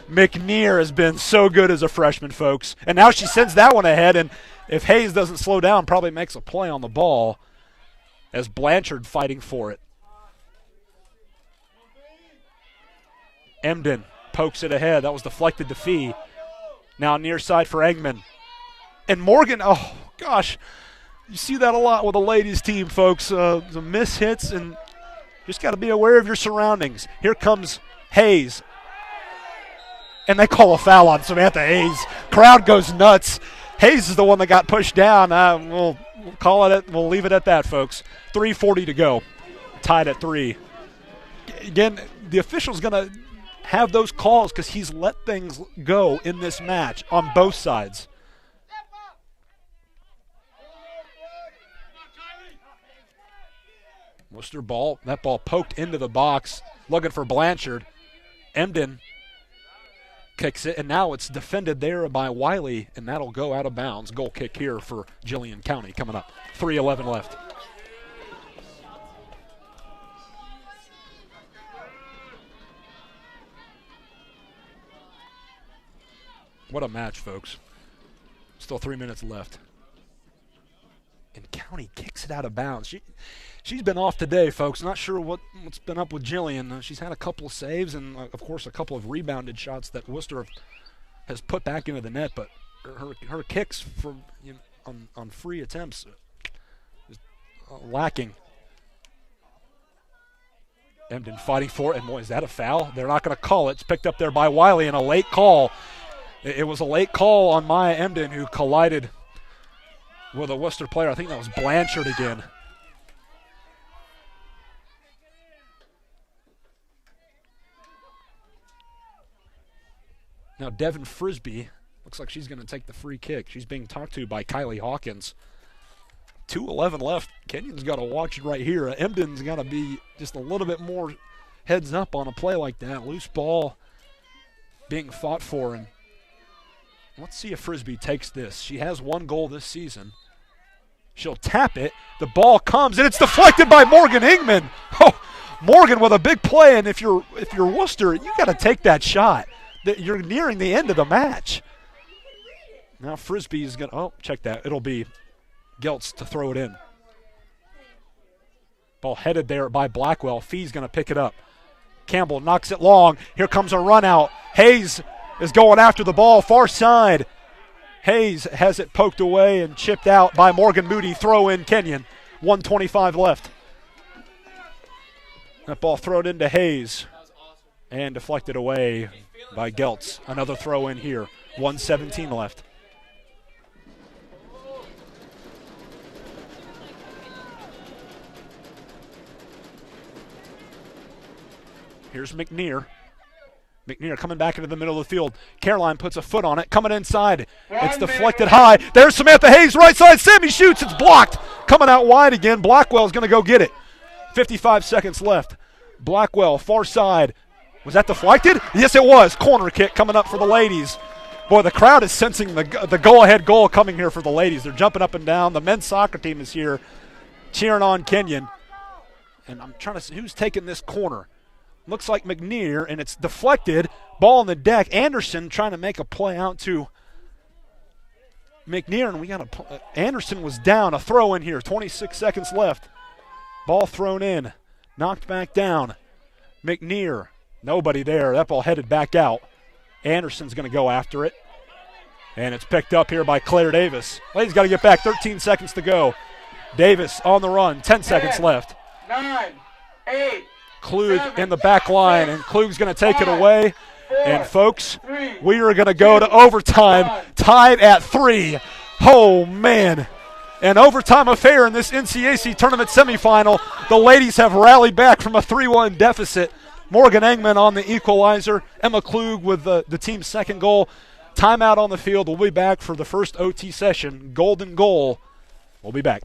McNear has been so good as a freshman, folks. And now she sends that one ahead, and if Hayes doesn't slow down, probably makes a play on the ball as Blanchard fighting for it. Emden pokes it ahead. That was deflected to Fee. Now near side for Eggman. And Morgan, oh, gosh. You see that a lot with the ladies' team, folks. Some miss hits, and just got to be aware of your surroundings. Here comes Hayes. And they call a foul on Samantha Hayes. Crowd goes nuts. Hayes is the one that got pushed down. We'll call it. We'll leave it at that, folks. 3:40 to go. Tied at 3. Again, the official's going to have those calls because he's let things go in this match on both sides. Wooster ball, that ball poked into the box, looking for Blanchard. Emden kicks it, and now it's defended there by Wiley, and that'll go out of bounds. Goal kick here for Jillian County coming up. 3:11 left. What a match, folks. Still 3 minutes left. And County kicks it out of bounds. She's been off today, folks. Not sure what's been up with Jillian. She's had a couple of saves and, of course, a couple of rebounded shots that Wooster has put back into the net. But her kicks from on free attempts is lacking. Emden fighting for it. And, boy, is that a foul? They're not going to call it. It's picked up there by Wiley, and a late call. It was a late call on Maya Emden, who collided with a Wooster player. I think that was Blanchard again. Now Devin Frisbee looks like she's going to take the free kick. She's being talked to by Kylie Hawkins. 2:11 left. Kenyon's got to watch it right here. Emden's got to be just a little bit more heads up on a play like that. Loose ball being fought for. And let's see if Frisbee takes this. She has one goal this season. She'll tap it. The ball comes, and it's deflected by Morgan Eggman. Oh, Morgan with a big play, and if you're Wooster, you got to take that shot. You're nearing the end of the match. Now Frisbee's going to, oh, check that. It'll be Geltz to throw it in. Ball headed there by Blackwell. Fee's going to pick it up. Campbell knocks it long. Here comes a run out. Hayes is going after the ball, far side. Hayes has it poked away and chipped out by Morgan Moody. Throw in Kenyon. 1:25 left. That ball thrown into Hayes. and deflected away by Geltz. Another throw in here. 1:17 left. Here's McNear. McNear coming back into the middle of the field. Caroline puts a foot on it, coming inside. It's deflected high. There's Samantha Hayes, right side. Sammy shoots. It's blocked. Coming out wide again. Blackwell's going to go get it. 55 seconds left. Blackwell, far side. Was that deflected? Yes, it was. Corner kick coming up for the ladies. Boy, the crowd is sensing the go-ahead goal coming here for the ladies. They're jumping up and down. The men's soccer team is here cheering on Kenyon. And I'm trying to see who's taking this corner. Looks like McNear, and it's deflected. Ball on the deck. Anderson trying to make a play out to McNear, and we got Anderson was down. A throw in here. 26 seconds left. Ball thrown in. Knocked back down. McNear. Nobody there. That ball headed back out. Anderson's going to go after it. And it's picked up here by Claire Davis. Ladies got to get back. 13 seconds to go. Davis on the run. 10 seconds left. 9, 8. Klug in the back line, and Klug's going to take it away. And, folks, we are going to go to overtime, tied at 3. Oh, man. An overtime affair in this NCAC Tournament semifinal. The ladies have rallied back from a 3-1 deficit. Morgan Engman on the equalizer. Emma Klug with the team's second goal. Timeout on the field. We'll be back for the first OT session. Golden goal. We'll be back.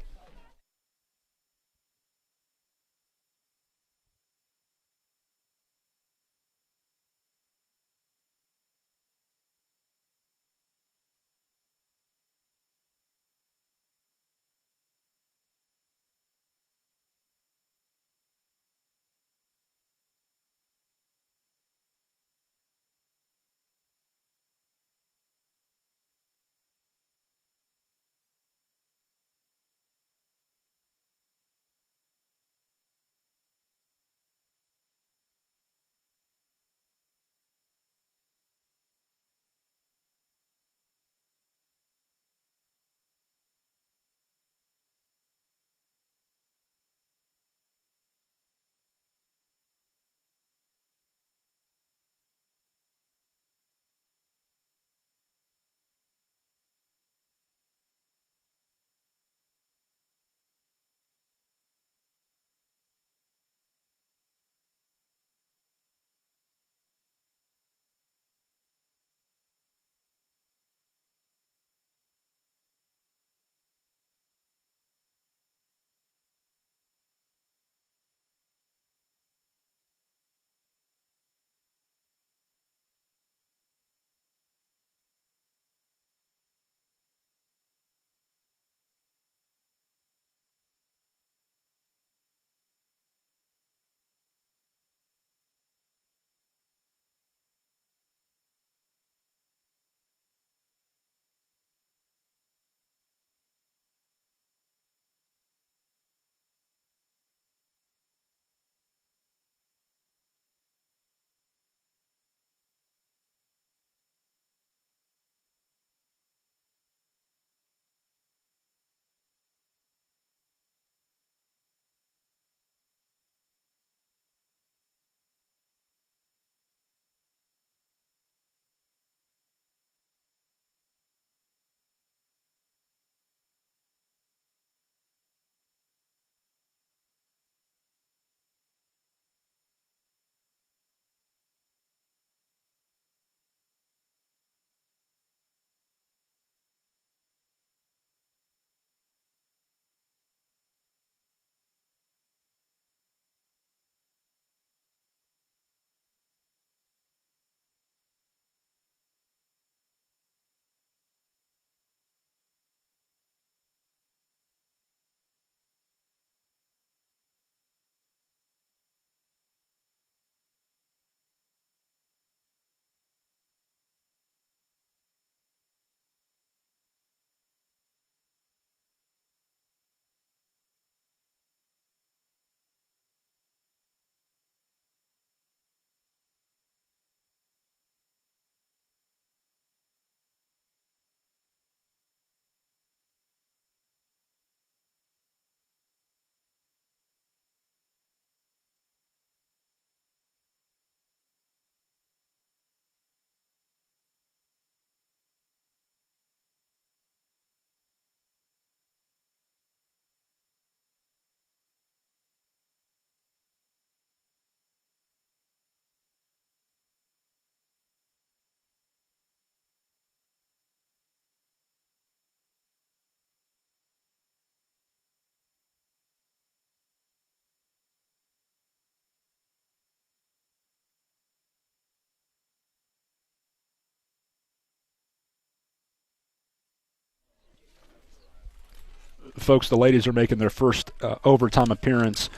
folks, the ladies are making their first overtime appearance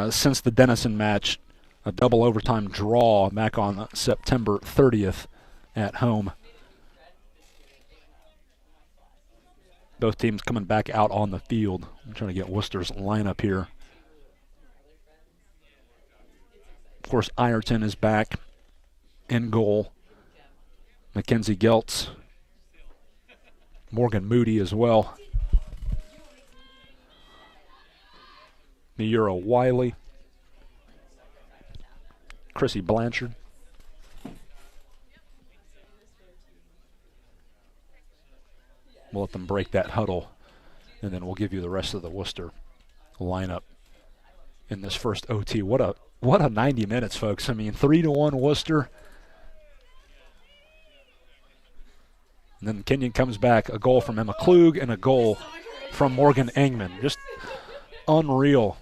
since the Denison match, a double overtime draw back on September 30th at home. Both teams coming back out on the field. I'm trying to get Wooster's lineup here. Of course, Ireton is back in goal. Mackenzie Geltz. Morgan Moody as well. Miura Wiley. Chrissy Blanchard. We'll let them break that huddle, and then we'll give you the rest of the Wooster lineup in this first OT. What a 90 minutes, folks. I mean, 3-1 Wooster. And then Kenyon comes back, a goal from Emma Klug and a goal from Morgan Engman. Just unreal.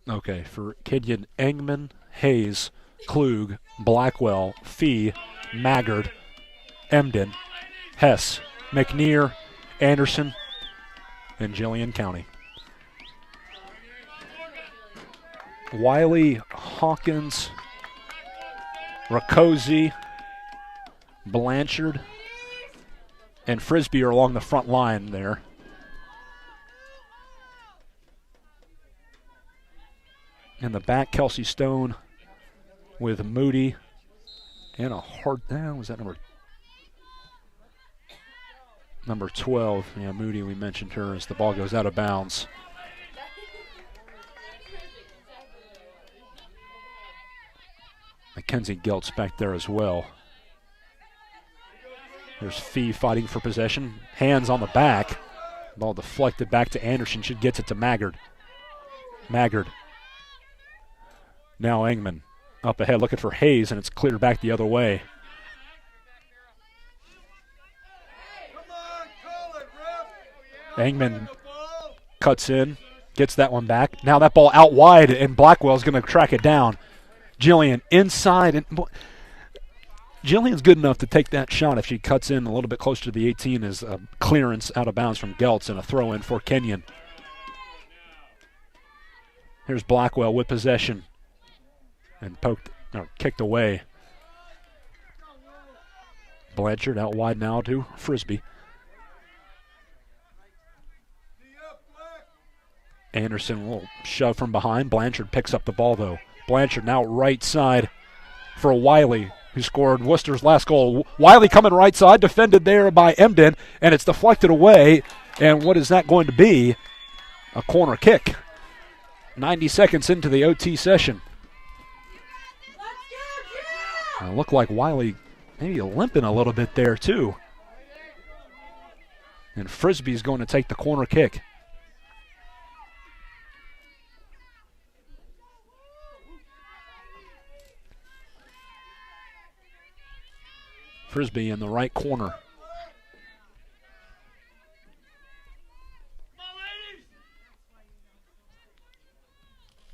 Okay, for Kenyon, Engman, Hayes, Klug, Blackwell, Fee, Maggard, Emden, Hess, McNear, Anderson, and Jillian County. Wiley, Hawkins, Rakosi, Blanchard, and Frisbee are along the front line there. In the back, Kelsey Stone with Moody and a hard down. Was that number 12? Yeah, Moody, we mentioned her as the ball goes out of bounds. Mackenzie Geltz back there as well. There's Fee fighting for possession. Hands on the back. Ball deflected back to Anderson. Should get it to Maggard. Maggard. Now Engman up ahead looking for Hayes, and it's cleared back the other way. Engman cuts in, gets that one back. Now that ball out wide, and Blackwell's going to track it down. Jillian inside. And Jillian's good enough to take that shot if she cuts in a little bit closer to the 18 as a clearance out of bounds from Geltz and a throw in for Kenyon. Here's Blackwell with possession. And kicked away. Blanchard out wide now to Frisbee. Anderson will shove from behind. Blanchard picks up the ball, though. Blanchard now right side for Wiley, who scored Worcester's last goal. Wiley coming right side, defended there by Emden, and it's deflected away. And what is that going to be? A corner kick. 90 seconds into the OT session. Looked like Wiley maybe limping a little bit there, too. And Frisbee's going to take the corner kick. Frisbee in the right corner.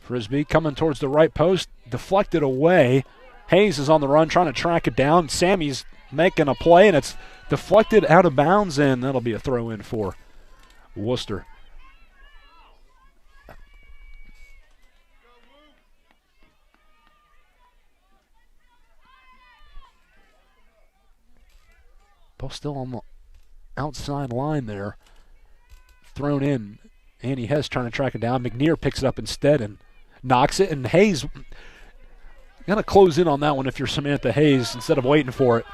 Frisbee coming towards the right post, deflected away. Hayes is on the run trying to track it down. Sammy's making a play, and it's deflected out of bounds, and that'll be a throw in for Wooster. Ball still on the outside line there. Thrown in. Annie Hess trying to track it down. McNear picks it up instead and knocks it, and Hayes got to close in on that one if you're Samantha Hayes instead of waiting for it.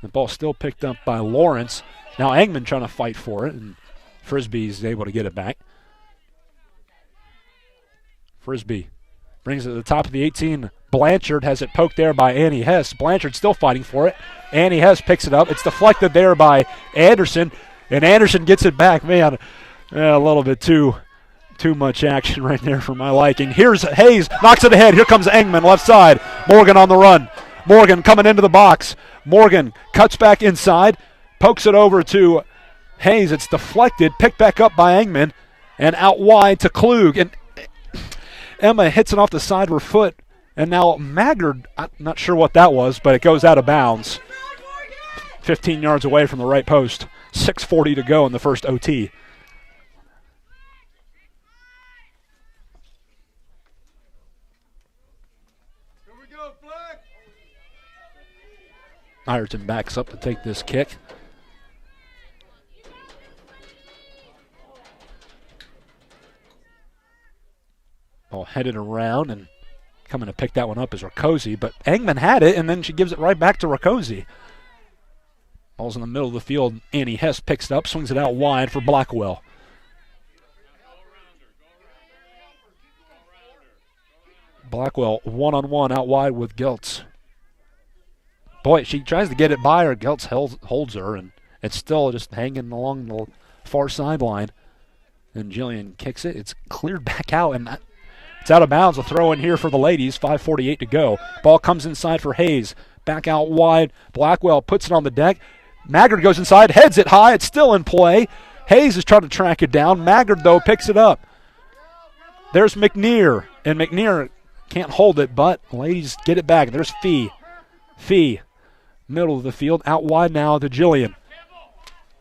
The ball still picked up by Lawrence. Now Engman trying to fight for it, and Frisbee's able to get it back. Frisbee brings it to the top of the 18. Blanchard has it poked there by Annie Hess. Blanchard still fighting for it. Annie Hess picks it up. It's deflected there by Anderson, and Anderson gets it back. Man, a little bit too much action right there for my liking. Here's Hayes, knocks it ahead. Here comes Engman, left side. Morgan on the run. Morgan coming into the box. Morgan cuts back inside, pokes it over to Hayes. It's deflected, picked back up by Engman, and out wide to Klug. And Emma hits it off the side of her foot. And now Maggard, I'm not sure what that was, but it goes out of bounds. 15 yards away from the right post. 6:40 to go in the first OT. Ireton backs up to take this kick. Ball headed around, and coming to pick that one up is Rakosi, but Engman had it, and then she gives it right back to Rakosi. Ball's in the middle of the field. Annie Hess picks it up, swings it out wide for Blackwell. Blackwell one-on-one out wide with Geltz. Boy, she tries to get it by her. Geltz holds her, and it's still just hanging along the far sideline. And Jillian kicks it. It's cleared back out, and it's out of bounds. A throw in here for the ladies. 5:48 to go. Ball comes inside for Hayes. Back out wide. Blackwell puts it on the deck. Maggard goes inside, heads it high. It's still in play. Hayes is trying to track it down. Maggard, though, picks it up. There's McNear, and McNear can't hold it, but ladies get it back. There's Fee. Fee, middle of the field, out wide now to Jillian.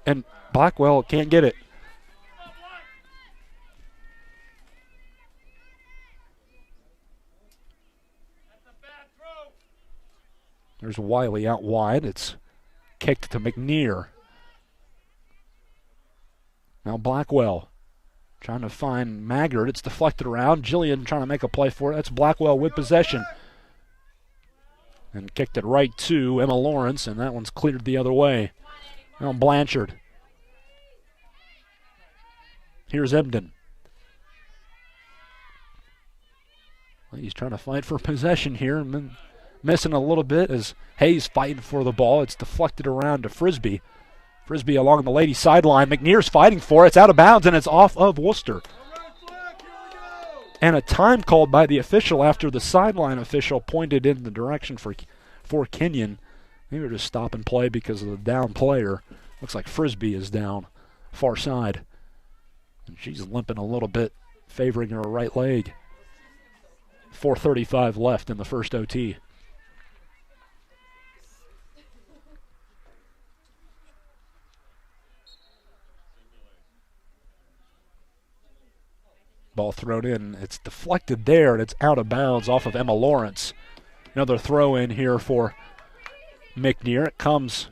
And Blackwell can't get it. There's Wiley out wide. It's kicked to McNear. Now Blackwell trying to find Maggard. It's deflected around. Jillian trying to make a play for it. That's Blackwell with possession. And kicked it right to Emma Lawrence, and that one's cleared the other way. Now Blanchard. Here's Emden. Well, he's trying to fight for possession here, and then missing a little bit as Hayes fighting for the ball. It's deflected around to Frisbee. Frisbee along the ladies' sideline. McNear's fighting for it. It's out of bounds, and it's off of Wooster. And a time called by the official after the sideline official pointed in the direction for Kenyon. Maybe we're just stop and play because of the down player. Looks like Frisbee is down far side. And she's limping a little bit, favoring her right leg. 4:35 left in the first OT. Ball thrown in. It's deflected there, and it's out of bounds off of Emma Lawrence. Another throw in here for McNear. It comes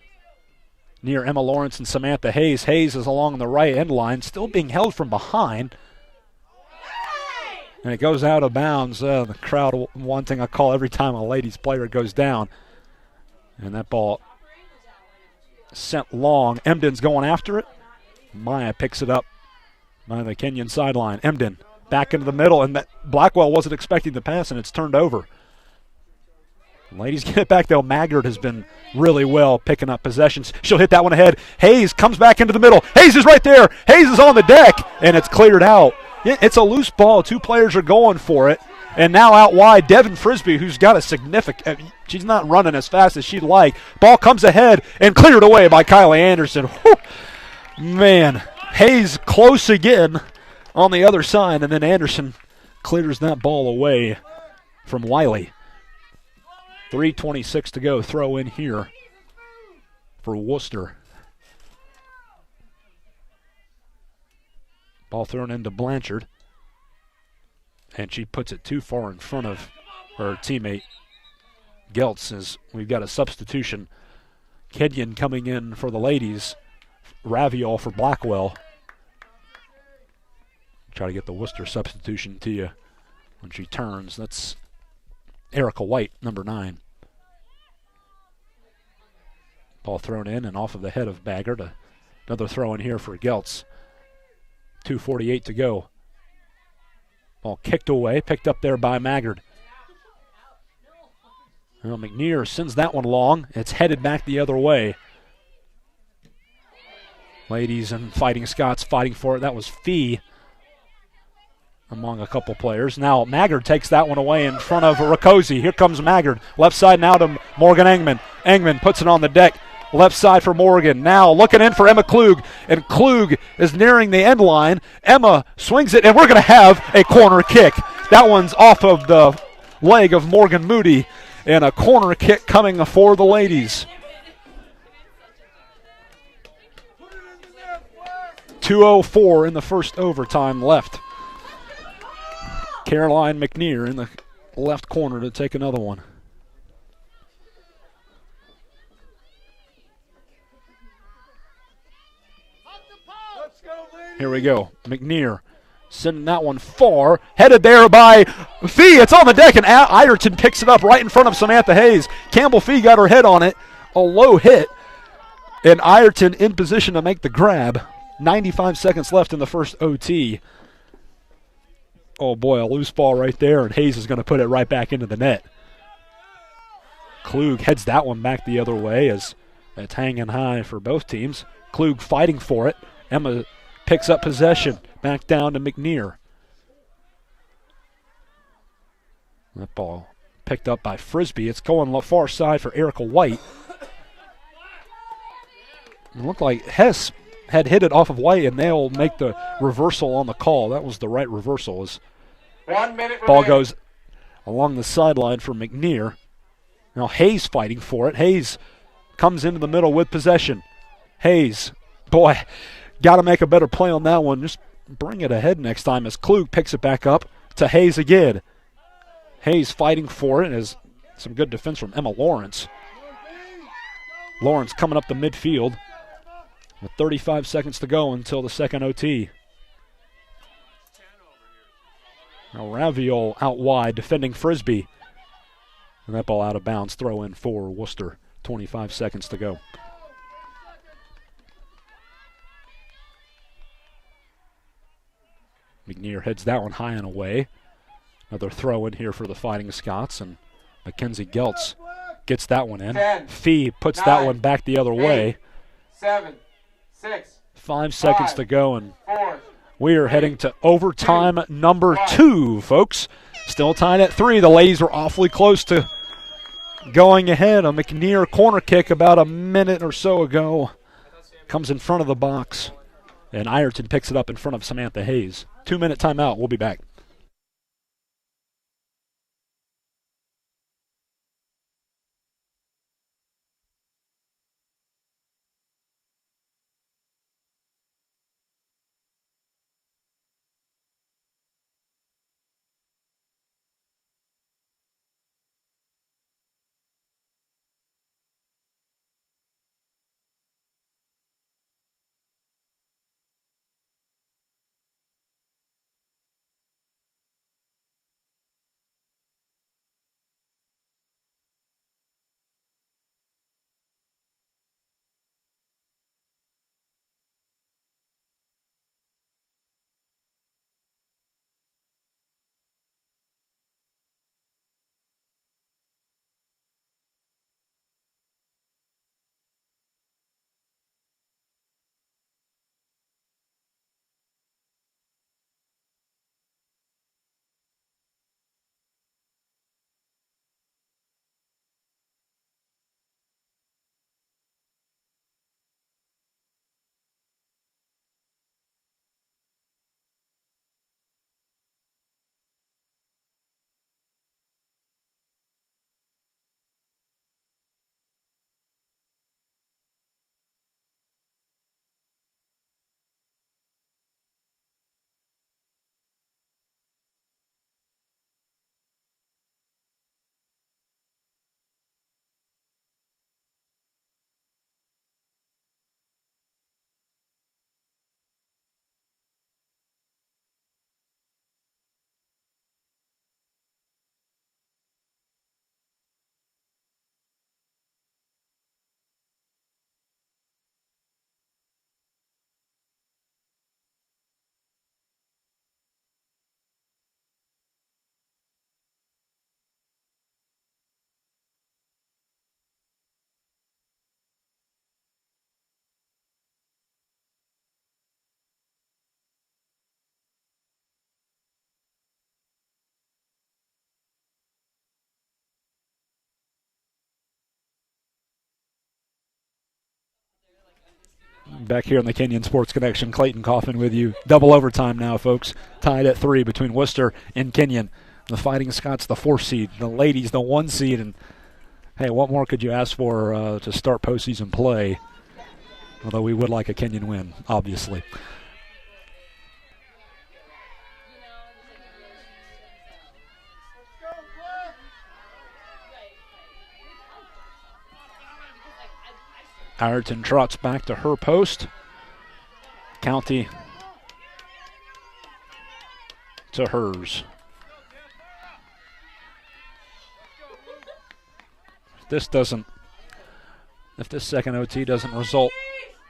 near Emma Lawrence and Samantha Hayes. Hayes is along the right end line, still being held from behind. And it goes out of bounds. The crowd wanting a call every time a ladies player goes down. And that ball sent long. Emden's going after it. Maya picks it up by the Kenyon sideline. Emden back into the middle, and that Blackwell wasn't expecting the pass, and it's turned over. Ladies get it back, though. Maggard has been really well picking up possessions. She'll hit that one ahead. Hayes comes back into the middle. Hayes is right there. Hayes is on the deck, and it's cleared out. It's a loose ball. Two players are going for it. And now out wide, Devin Frisbee, who's got a significant, she's not running as fast as she'd like. Ball comes ahead and cleared away by Kylie Anderson. Whew. Man, Hayes close again on the other side, and then Anderson clears that ball away from Wiley. 3:26 to go. Throw in here for Wooster. Ball thrown into Blanchard. And she puts it too far in front of her teammate Geltz as we've got a substitution. Kenyon coming in for the ladies. Raviol for Blackwell. Try to get the Wooster substitution to you when she turns. That's Erica White, number 9. Ball thrown in and off of the head of Maggard. Another throw in here for Geltz. 2:48 to go. Ball kicked away, picked up there by Maggard. Well, McNear sends that one long. It's headed back the other way. Ladies and Fighting Scots fighting for it. That was Fee. among a couple players. Now Maggard takes that one away in front of Rakosi. Here comes Maggard. Left side now to Morgan Engman. Engman puts it on the deck. Left side for Morgan. Now looking in for Emma Klug. And Klug is nearing the end line. Emma swings it, and we're going to have a corner kick. That one's off of the leg of Morgan Moody. And a corner kick coming for the ladies. 2:04 in the first overtime left. Caroline McNear in the left corner to take another one. Here we go. McNear sending that one far. Headed there by Fee. It's on the deck, and Ireton picks it up right in front of Samantha Hayes. Campbell Fee got her head on it. A low hit. And Ireton in position to make the grab. 95 seconds left in the first OT. Oh, boy, a loose ball right there, and Hayes is going to put it right back into the net. Klug heads that one back the other way as it's hanging high for both teams. Klug fighting for it. Emma picks up possession. Back down to McNear. That ball picked up by Frisbee. It's going far side for Erica White. It looked like Hess had hit it off of White, and they'll make the reversal on the call. That was the right reversal. As 1 minute ball remaining. goes along the sideline for McNear. Now Hayes fighting for it. Hayes comes into the middle with possession. Hayes, boy, got to make a better play on that one. Just bring it ahead next time as Klug picks it back up to Hayes again. Hayes fighting for it as some good defense from Emma Lawrence. Lawrence coming up the midfield with 35 seconds to go until the second OT. Now Raviol out wide defending Frisbee. And that ball out of bounds. Throw in for Wooster. 25 seconds to go. McNear heads that one high and away. Another throw in here for the Fighting Scots, and Mackenzie Geltz gets that one in. 10, Fee puts 9, that one back the other 8, way. 7, 6, 5 seconds 5, to go, and 4. we are 3, heading to overtime 2, number 1. 2, folks. Still tied at 3. The ladies were awfully close to going ahead. A McNear corner kick about a minute or so ago comes in front of the box, and Ireton picks it up in front of Samantha Hayes. 2-minute timeout. We'll be back. Back here on the Kenyon Sports Connection, Clayton Coffin with you. Double overtime now, folks. Tied at 3 between Wooster and Kenyon. The Fighting Scots, the 4 seed. The ladies, the 1 seed. And, hey, what more could you ask for to start postseason play? Although we would like a Kenyon win, obviously. Ireton trots back to her post. County to hers. If this second OT doesn't result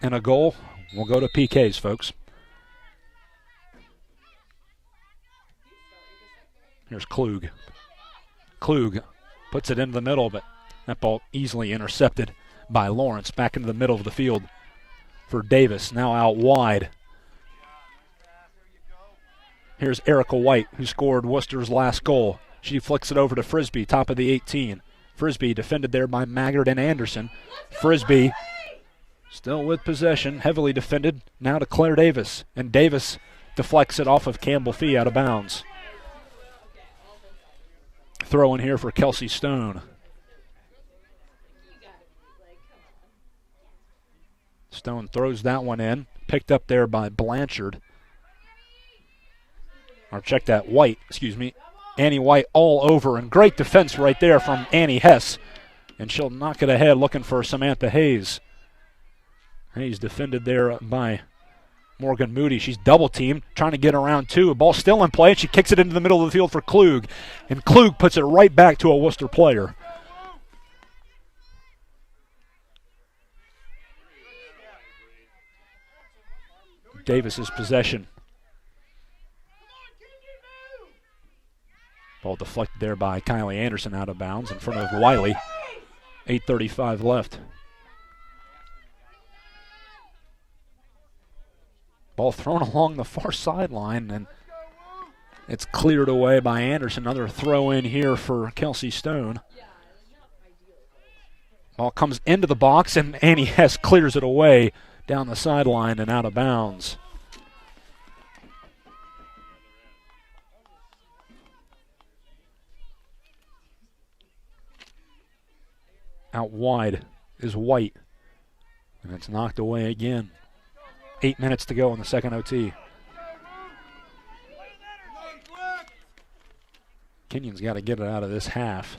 in a goal, we'll go to PKs, folks. Here's Klug. Klug puts it into the middle, but that ball easily intercepted by Lawrence. Back into the middle of the field for Davis, now out wide. Here's Erica White, who scored Worcester's last goal. She flicks it over to Frisbee, top of the 18. Frisbee defended there by Maggard and Anderson. Frisbee still with possession, heavily defended, now to Claire Davis. And Davis deflects it off of Campbell Fee out of bounds. Throw in here for Kelsey Stone. Stone throws that one in, picked up there by Blanchard. Or check that, White, Annie White all over, and great defense right there from Annie Hess. And she'll knock it ahead looking for Samantha Hayes. Hayes defended there by Morgan Moody. She's double-teamed, trying to get around two. A ball still in play, and she kicks it into the middle of the field for Klug. And Klug puts it right back to a Worcester player. Davis's possession. Ball deflected there by Kylie Anderson out of bounds in front of Wiley. 8:35 left. Ball thrown along the far sideline, and it's cleared away by Anderson. Another throw in here for Kelsey Stone. Ball comes into the box, and Annie Hess clears it away down the sideline and out of bounds. Out wide is White, and it's knocked away again. 8 minutes to go in the second OT. Kenyon's got to get it out of this half.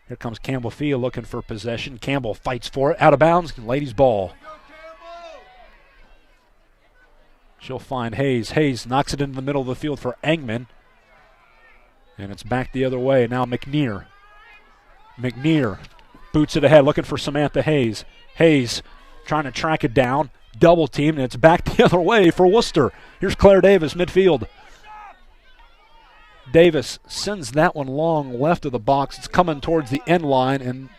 Here comes Campbell Field looking for possession. Campbell fights for it. Out of bounds. Ladies' ball. She'll find Hayes. Hayes knocks it into the middle of the field for Engman. And it's back the other way. Now McNear. McNear boots it ahead looking for Samantha Hayes. Hayes trying to track it down. Double team, and it's back the other way for Wooster. Here's Claire Davis, midfield. Davis sends that one long left of the box. It's coming towards the end line, and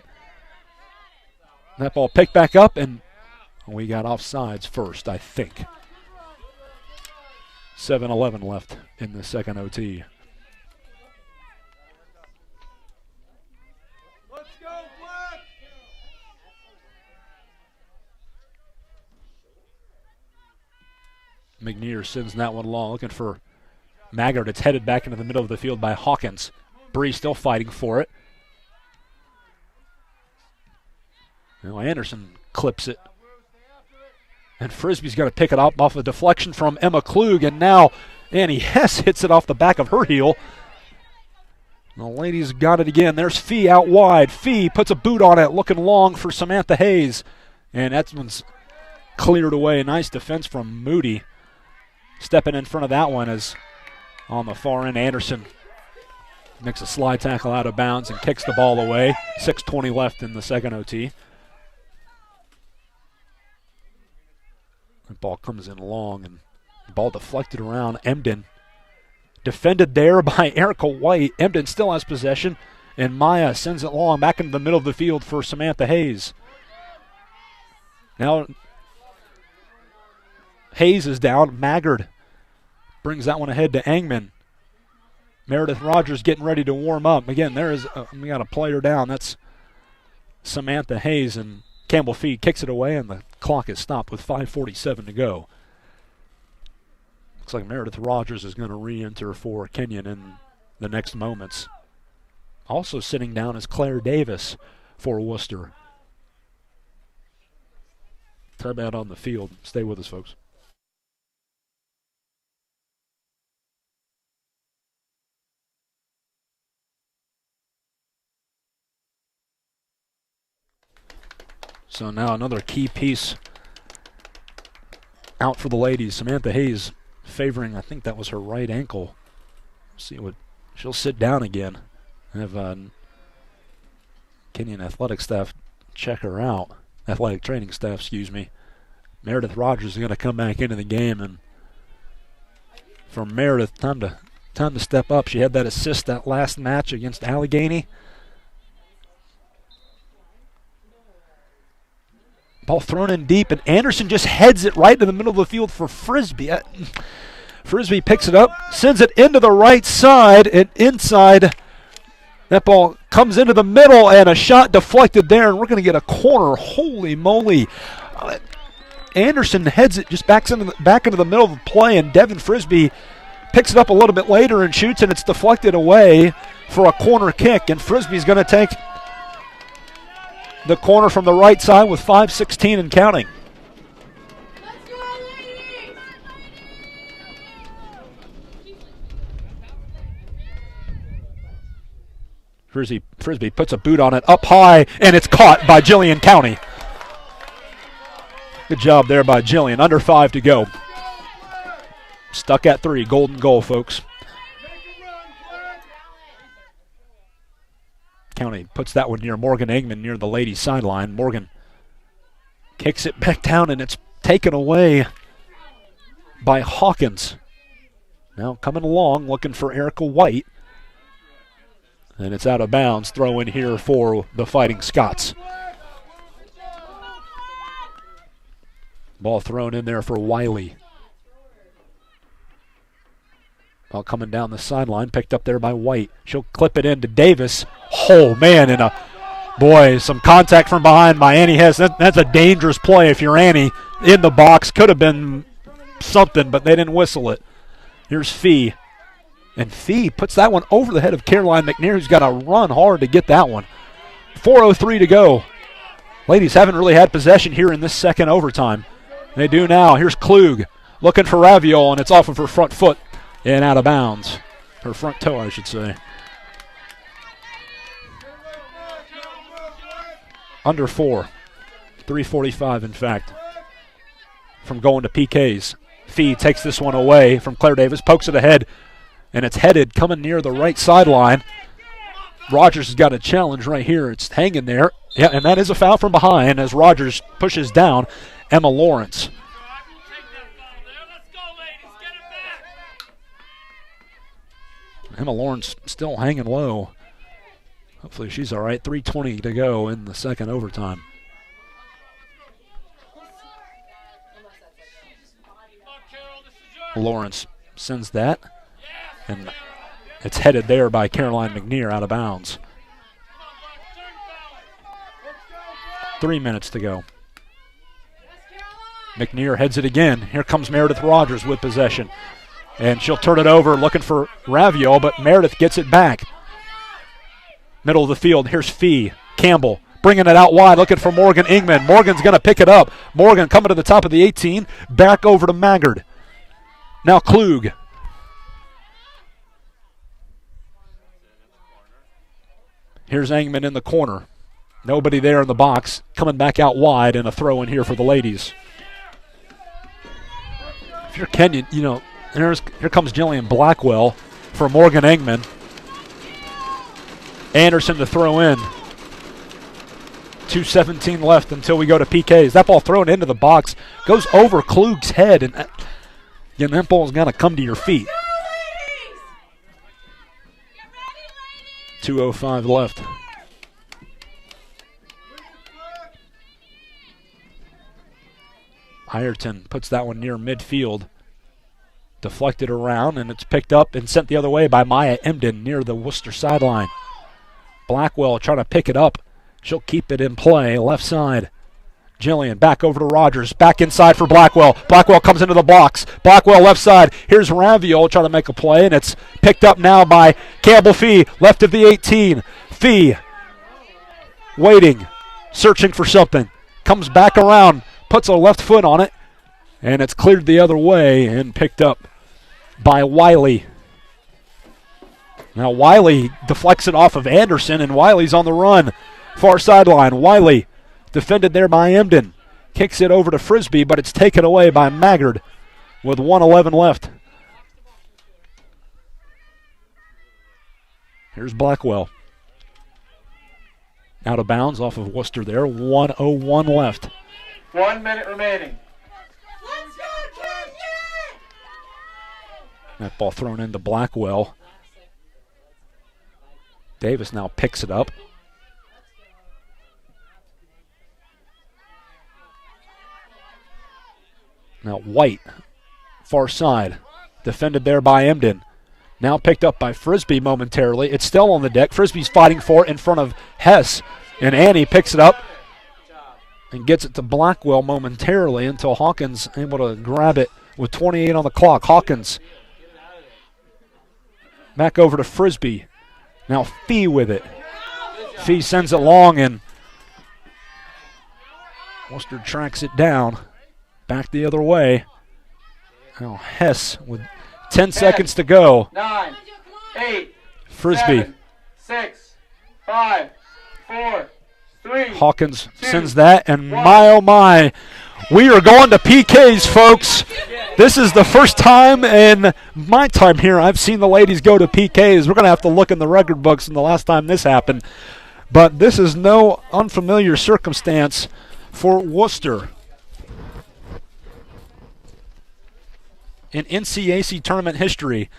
that ball picked back up, and we got offsides first, I think. 7:11 left in the second OT. Let's go, Black! McNear sends that one long, looking for Maggard. It's headed back into the middle of the field by Hawkins. Bree still fighting for it. Now Anderson clips it. And Frisbee's got to pick it up off a deflection from Emma Klug, and now Annie Hess hits it off the back of her heel. The ladies got it again. There's Fee out wide. Fee puts a boot on it, looking long for Samantha Hayes. And that one's cleared away. Nice defense from Moody. Stepping in front of that one is on the far end, Anderson makes a slide tackle out of bounds and kicks the ball away. 6:20 left in the second OT. The ball comes in long, and the ball deflected around Emden. Defended there by Erica White. Emden still has possession, and Maya sends it long back into the middle of the field for Samantha Hayes. Now Hayes is down. Maggard brings that one ahead to Engman. Meredith Rogers getting ready to warm up. Again, we got a player down. That's Samantha Hayes, and Campbell Fee kicks it away, and the clock is stopped with 5:47 to go. Looks like Meredith Rogers is going to re-enter for Kenyon in the next moments. Also sitting down is Claire Davis for Wooster. Timeout on the field. Stay with us, folks. So now another key piece out for the ladies. Samantha Hayes favoring, I think that was her right ankle. See what she'll sit down again. Have Kenyon athletic staff check her out. Athletic training staff, excuse me. Meredith Rogers is going to come back into the game, and for Meredith, time to step up. She had that assist that last match against Allegheny. Ball thrown in deep, and Anderson just heads it right to the middle of the field for Frisbee. Frisbee picks it up, sends it into the right side, and inside. That ball comes into the middle, and a shot deflected there, and we're going to get a corner. Holy moly. Anderson heads it just back into the middle of the play, and Devin Frisbee picks it up a little bit later and shoots, and it's deflected away for a corner kick, and Frisbee's going to take the corner from the right side with 5:16 and counting. Let's go, ladies! Frisbee puts a boot on it up high, and it's caught by Jillian County. Good job there by Jillian. Under 5 to go. Stuck at 3. Golden goal, folks. County puts that one near Morgan Engman near the ladies' sideline. Morgan kicks it back down, and it's taken away by Hawkins. Now coming along, looking for Erica White. And it's out of bounds. Throw in here for the Fighting Scots. Ball thrown in there for Wiley. Ball coming down the sideline, picked up there by White. She'll clip it into Davis. Oh, man, and some contact from behind by Annie Hess. That's a dangerous play if you're Annie in the box. Could have been something, but they didn't whistle it. Here's Fee. And Fee puts that one over the head of Caroline McNair, who's got to run hard to get that one. 4:03 to go. Ladies haven't really had possession here in this second overtime. They do now. Here's Klug looking for Raviol, and it's off of her front foot and out of bounds. Her front toe, I should say. Under 4. 3:45, in fact, from going to PKs. Fee takes this one away from Claire Davis, pokes it ahead, and it's headed coming near the right sideline. Rogers has got a challenge right here. It's hanging there. Yeah, and that is a foul from behind as Rogers pushes down Emma Lawrence. Emma Lawrence still hanging low. Hopefully she's all right. 3:20 to go in the second overtime. Lawrence sends that, and it's headed there by Caroline McNair out of bounds. 3 minutes to go. McNair heads it again. Here comes Meredith Rogers with possession. And she'll turn it over looking for Raviol, but Meredith gets it back. Middle of the field, here's Fee. Campbell bringing it out wide, looking for Morgan Ingman. Morgan's going to pick it up. Morgan coming to the top of the 18, back over to Maggard. Now Klug. Here's Ingman in the corner. Nobody there in the box. Coming back out wide, and a throw in here for the ladies. If you're Kenyon, here comes Jillian Blackwell for Morgan Engman. Anderson to throw in. 2:17 left until we go to PKs. That ball thrown into the box goes over Klug's head, and again, that ball's got to come to your feet. 2:05 left. Ireton puts that one near midfield. Deflected around, and it's picked up and sent the other way by Maya Emden near the Wooster sideline. Blackwell trying to pick it up. She'll keep it in play, left side. Jillian back over to Rogers. Back inside for Blackwell. Blackwell comes into the box. Blackwell left side. Here's Raviol trying to make a play, and it's picked up now by Campbell Fee, left of the 18. Fee waiting, searching for something. Comes back around, puts a left foot on it, and it's cleared the other way and picked up by Wiley. Now Wiley deflects it off of Anderson, and Wiley's on the run. Far sideline. Wiley defended there by Emden. Kicks it over to Frisbee, but it's taken away by Maggard with 1:11 left. Here's Blackwell. Out of bounds off of Wooster there. 1:01 left. 1 minute remaining. Let's go, Kenyon! That ball thrown into Blackwell. Davis now picks it up. Now White, far side, defended there by Emden. Now picked up by Frisbee momentarily. It's still on the deck. Frisbee's fighting for it in front of Hess. And Annie picks it up and gets it to Blackwell momentarily until Hawkins able to grab it with 28 on the clock. Hawkins back over to Frisbee. Now Fee with it. Fee sends it long, and Wooster tracks it down. Back the other way. Now Hess with 10 seconds to go. 9, 8, Frisbee. 7, 6, 5, 4, 3. Hawkins 2, sends that, and 1. my oh my, we are going to PKs, folks. This is the first time in my time here I've seen the ladies go to PKs. We're going to have to look in the record books from the last time this happened. But this is no unfamiliar circumstance for Wooster. In NCAC tournament history,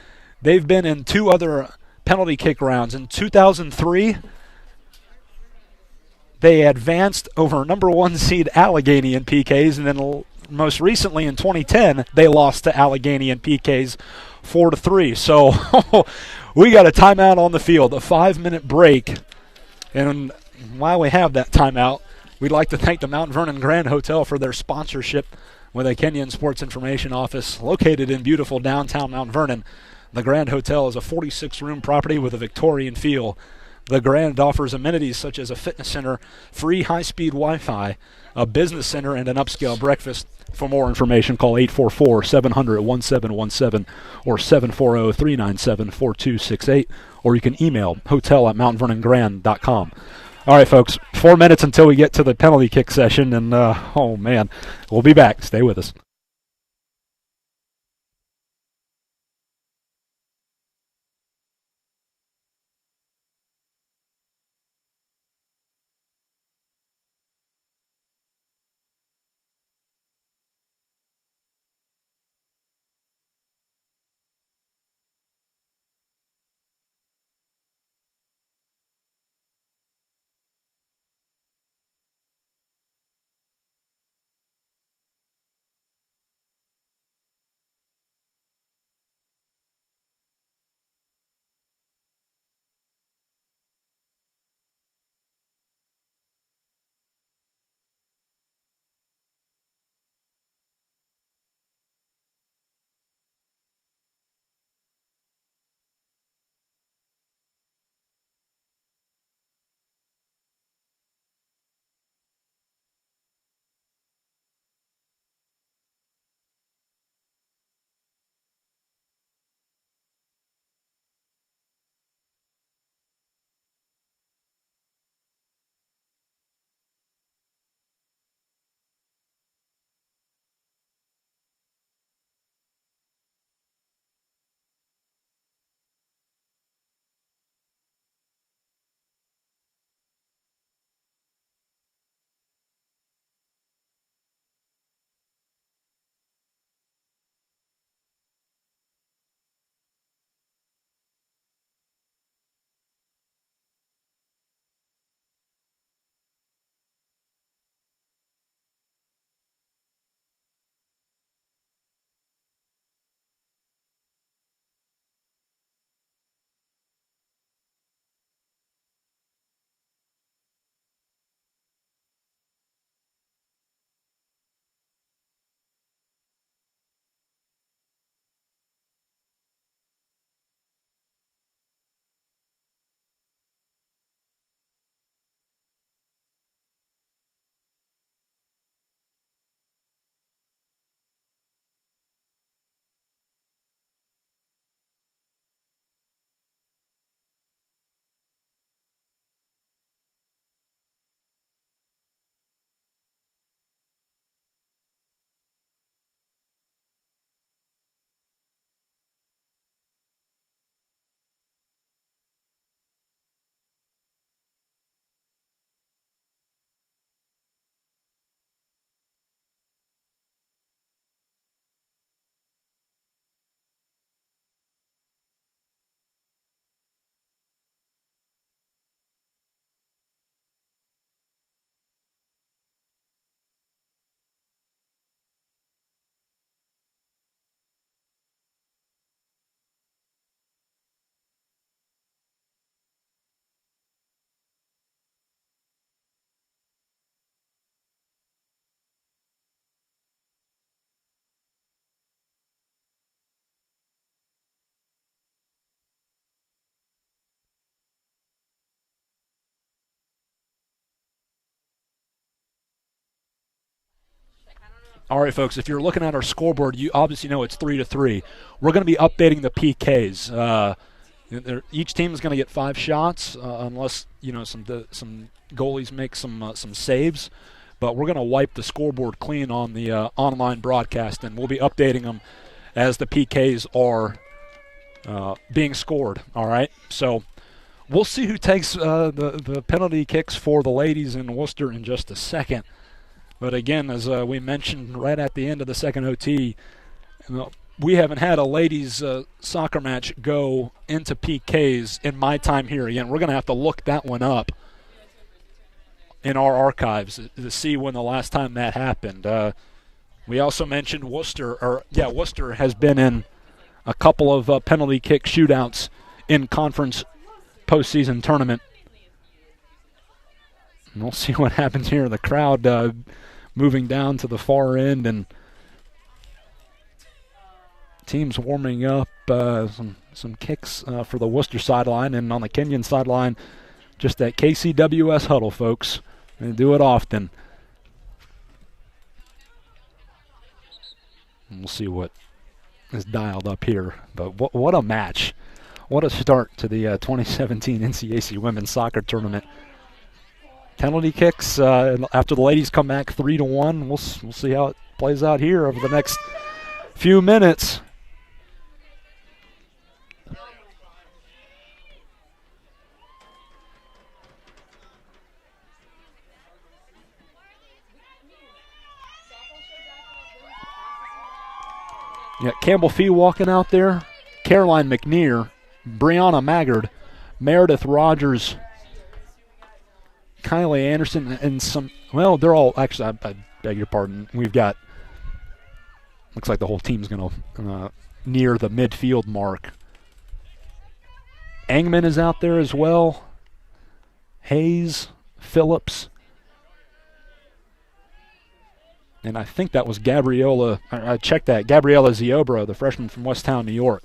they've been in 2 other penalty kick rounds. In 2003, they advanced over number 1 seed Allegheny in PKs, and then most recently in 2010, they lost to Allegheny in PKs 4-3. So we got a timeout on the field, a 5-minute break. And while we have that timeout, we'd like to thank the Mount Vernon Grand Hotel for their sponsorship with a Kenyon Sports Information Office located in beautiful downtown Mount Vernon. The Grand Hotel is a 46-room property with a Victorian feel. The Grand offers amenities such as a fitness center, free high-speed Wi-Fi, a business center, and an upscale breakfast. For more information, call 844-700-1717 or 740-397-4268, or you can email hotel@mountVernonGrand.com. All right, folks, 4 minutes until we get to the penalty kick session, and, oh, man, we'll be back. Stay with us. All right, folks, if you're looking at our scoreboard, you obviously know it's 3-3. We're going to be updating the PKs. Each team is going to get 5 shots, unless some goalies make some saves. But we're going to wipe the scoreboard clean on the online broadcast, and we'll be updating them as the PKs are being scored. All right, so we'll see who takes the penalty kicks for the ladies in Wooster in just a second. But again, as we mentioned right at the end of the second OT, we haven't had a ladies soccer match go into PKs in my time here. Again, we're going to have to look that one up in our archives to see when the last time that happened. We also mentioned Wooster has been in a couple of penalty kick shootouts in conference postseason tournament. And we'll see what happens here. The crowd moving down to the far end, and teams warming up. Some kicks for the Wooster sideline, and on the Kenyon sideline, just that KCWS huddle, folks. They do it often. And we'll see what is dialed up here. But what a match. What a start to the 2017 NCAC Women's Soccer Tournament. Penalty kicks after the ladies come back 3-1. We'll see how it plays out here over the next few minutes. Yeah, Campbell Fee walking out there, Caroline McNear, Brianna Maggard, Meredith Rogers, Kylie Anderson, and they're all, actually, I beg your pardon, we've got, looks like the whole team's going to near the midfield mark. Engman is out there as well, Hayes, Phillips, and I think that was Gabriella Ziobra, the freshman from Westtown, New York.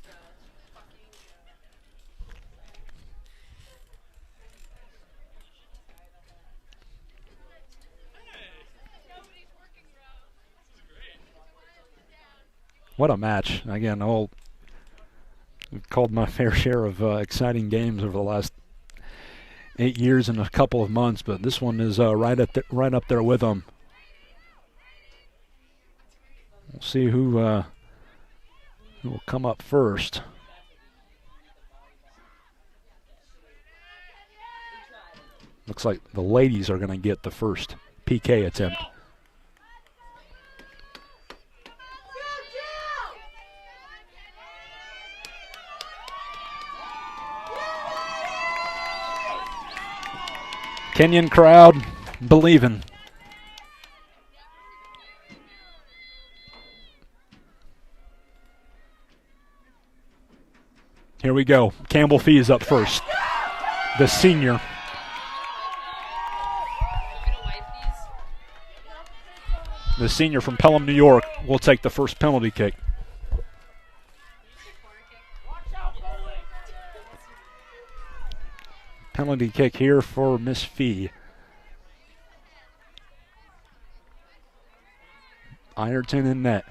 What a match. Again, we've called my fair share of exciting games over the last 8 years and a couple of months, but this one is right up there with them. We'll see who will come up first. Looks like the ladies are going to get the first PK attempt. Kenyon crowd believing. Here we go. Campbell Fee is up first. The senior. The senior from Pelham, New York, will take the first penalty kick. Penalty kick here for Miss Fee. Ireton in net.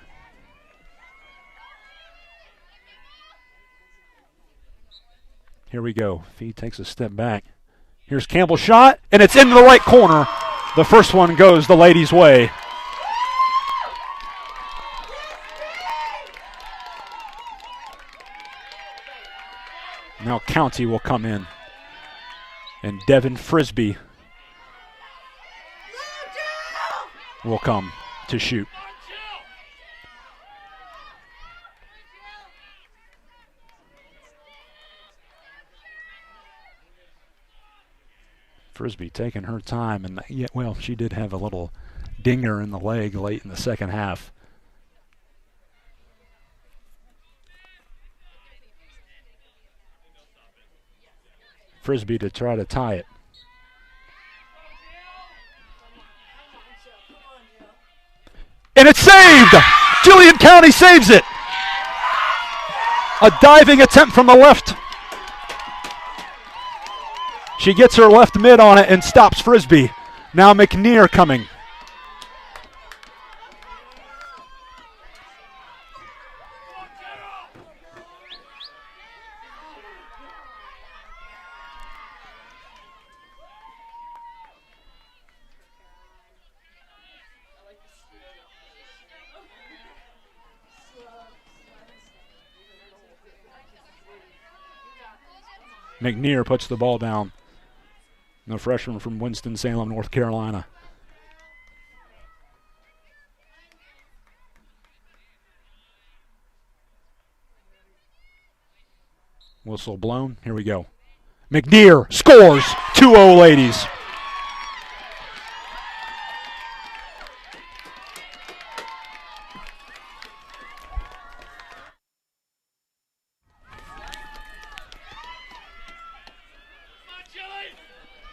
Here we go. Fee takes a step back. Here's Campbell's shot, and it's into the right corner. The first one goes the ladies' way. Now County will come in. And Devin Frisbee will come to shoot. Frisbee taking her time, and she did have a little dinger in the leg late in the second half. Frisbee to try to tie it. And it's saved! Julian County saves it! A diving attempt from the left. She gets her left mid on it and stops Frisbee. Now McNear coming. McNear puts the ball down. The freshman from Winston-Salem, North Carolina. Whistle blown. Here we go. McNear scores. 2-0 ladies.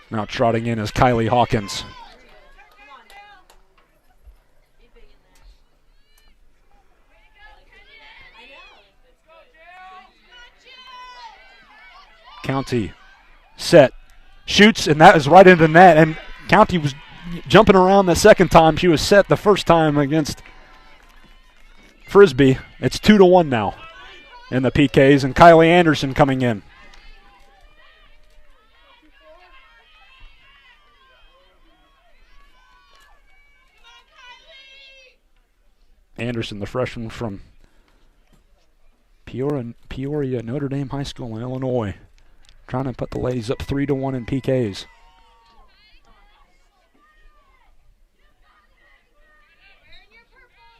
Now trotting in is Kylie Hawkins. County set, shoots, and that is right into the net. And County was jumping around the second time. She was set the first time against Frisbee. It's 2-1 now in the PKs, and Kylie Anderson coming in. Anderson, the freshman from Peoria Notre Dame High School in Illinois, trying to put the ladies up 3-1 in PKs.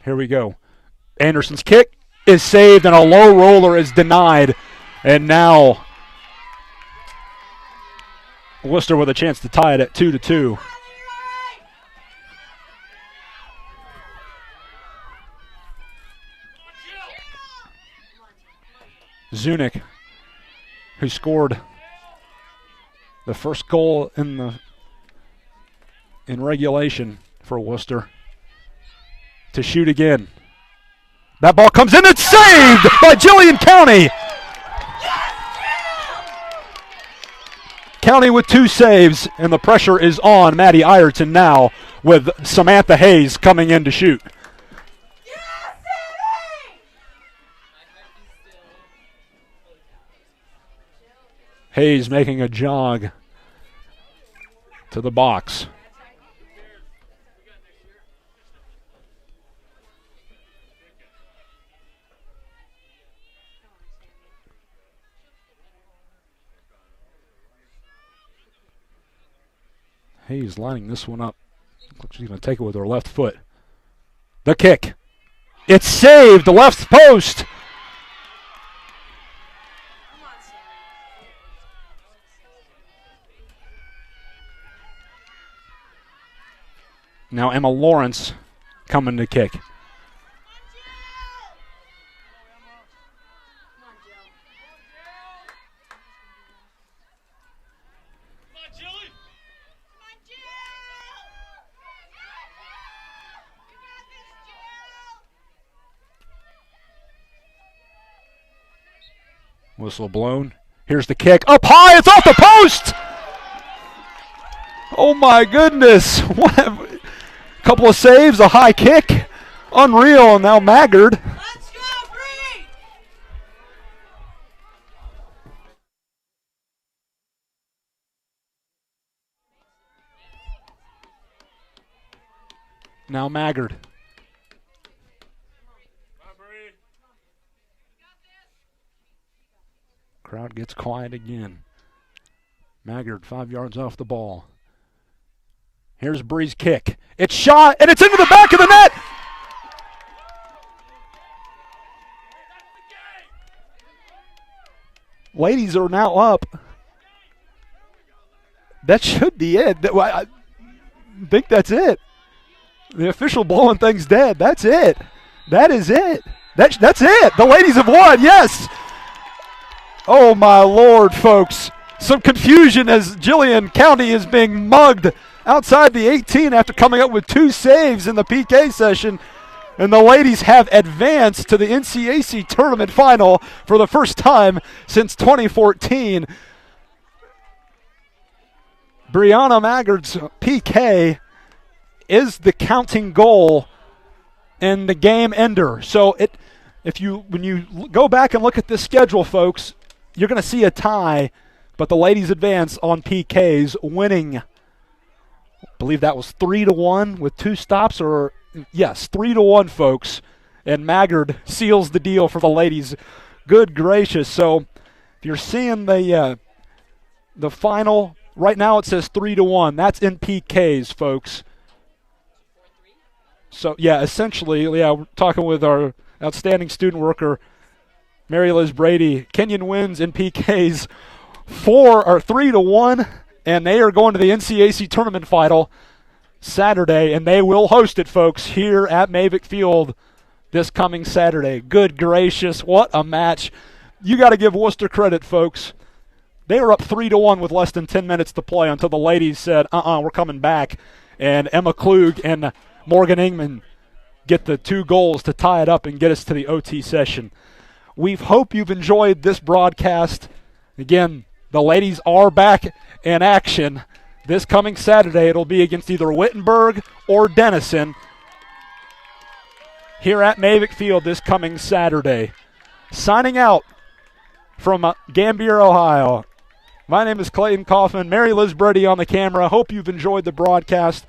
Here we go. Anderson's kick is saved, and a low roller is denied. And now Wooster with a chance to tie it at 2-2. Zunick, who scored the first goal in regulation for Wooster, to shoot again. That ball comes in, it's saved by Jillian County. County with 2 saves, and the pressure is on Maddie Ireton now with Samantha Hayes coming in to shoot. Hayes making a jog to the box. Hayes lining this one up. Looks like she's going to take it with her left foot. The kick. It's saved, the left post. Now Emma Lawrence coming to kick. Whistle blown. Here's the kick. Up high, it's off the post! Oh my goodness. What a couple of saves, a high kick. Unreal, and now Maggard. Let's go, Bree! Now Maggard. Crowd gets quiet again. Maggard 5 yards off the ball. Here's Bree's kick. It's shot, and it's into the back of the net! Ladies are now up. That should be it. I think that's it. The official blowing things dead. That's it. That is it. That's it. The ladies have won, yes! Oh, my Lord, folks. Some confusion as Jillian County is being mugged outside the 18 after coming up with 2 saves in the PK session. And the ladies have advanced to the NCAC Tournament final for the first time since 2014. Brianna Maggard's PK is the counting goal and the game ender. So when you go back and look at this schedule, folks, you're going to see a tie, but the ladies advance on PKs, winning. I believe that was 3-1 with 2 stops, or yes, 3-1, folks. And Maggard seals the deal for the ladies. Good gracious! So if you're seeing the The final, right now it says 3-1. That's in PKs, folks. So, yeah, essentially, we're talking with our outstanding student worker, Mary Liz Brady. Kenyon wins in PKs 3-1, and they are going to the NCAC Tournament final Saturday, and they will host it, folks, here at Mavic Field this coming Saturday. Good gracious, what a match. You got to give Wooster credit, folks. They were up 3-1 with less than 10 minutes to play until the ladies said, we're coming back. And Emma Klug and Morgan Ingman get the 2 goals to tie it up and get us to the OT session. We hope you've enjoyed this broadcast. Again, the ladies are back in action this coming Saturday. It'll be against either Wittenberg or Denison here at Mavic Field this coming Saturday. Signing out from Gambier, Ohio. My name is Clayton Kaufman. Mary Liz Brady on the camera. Hope you've enjoyed the broadcast.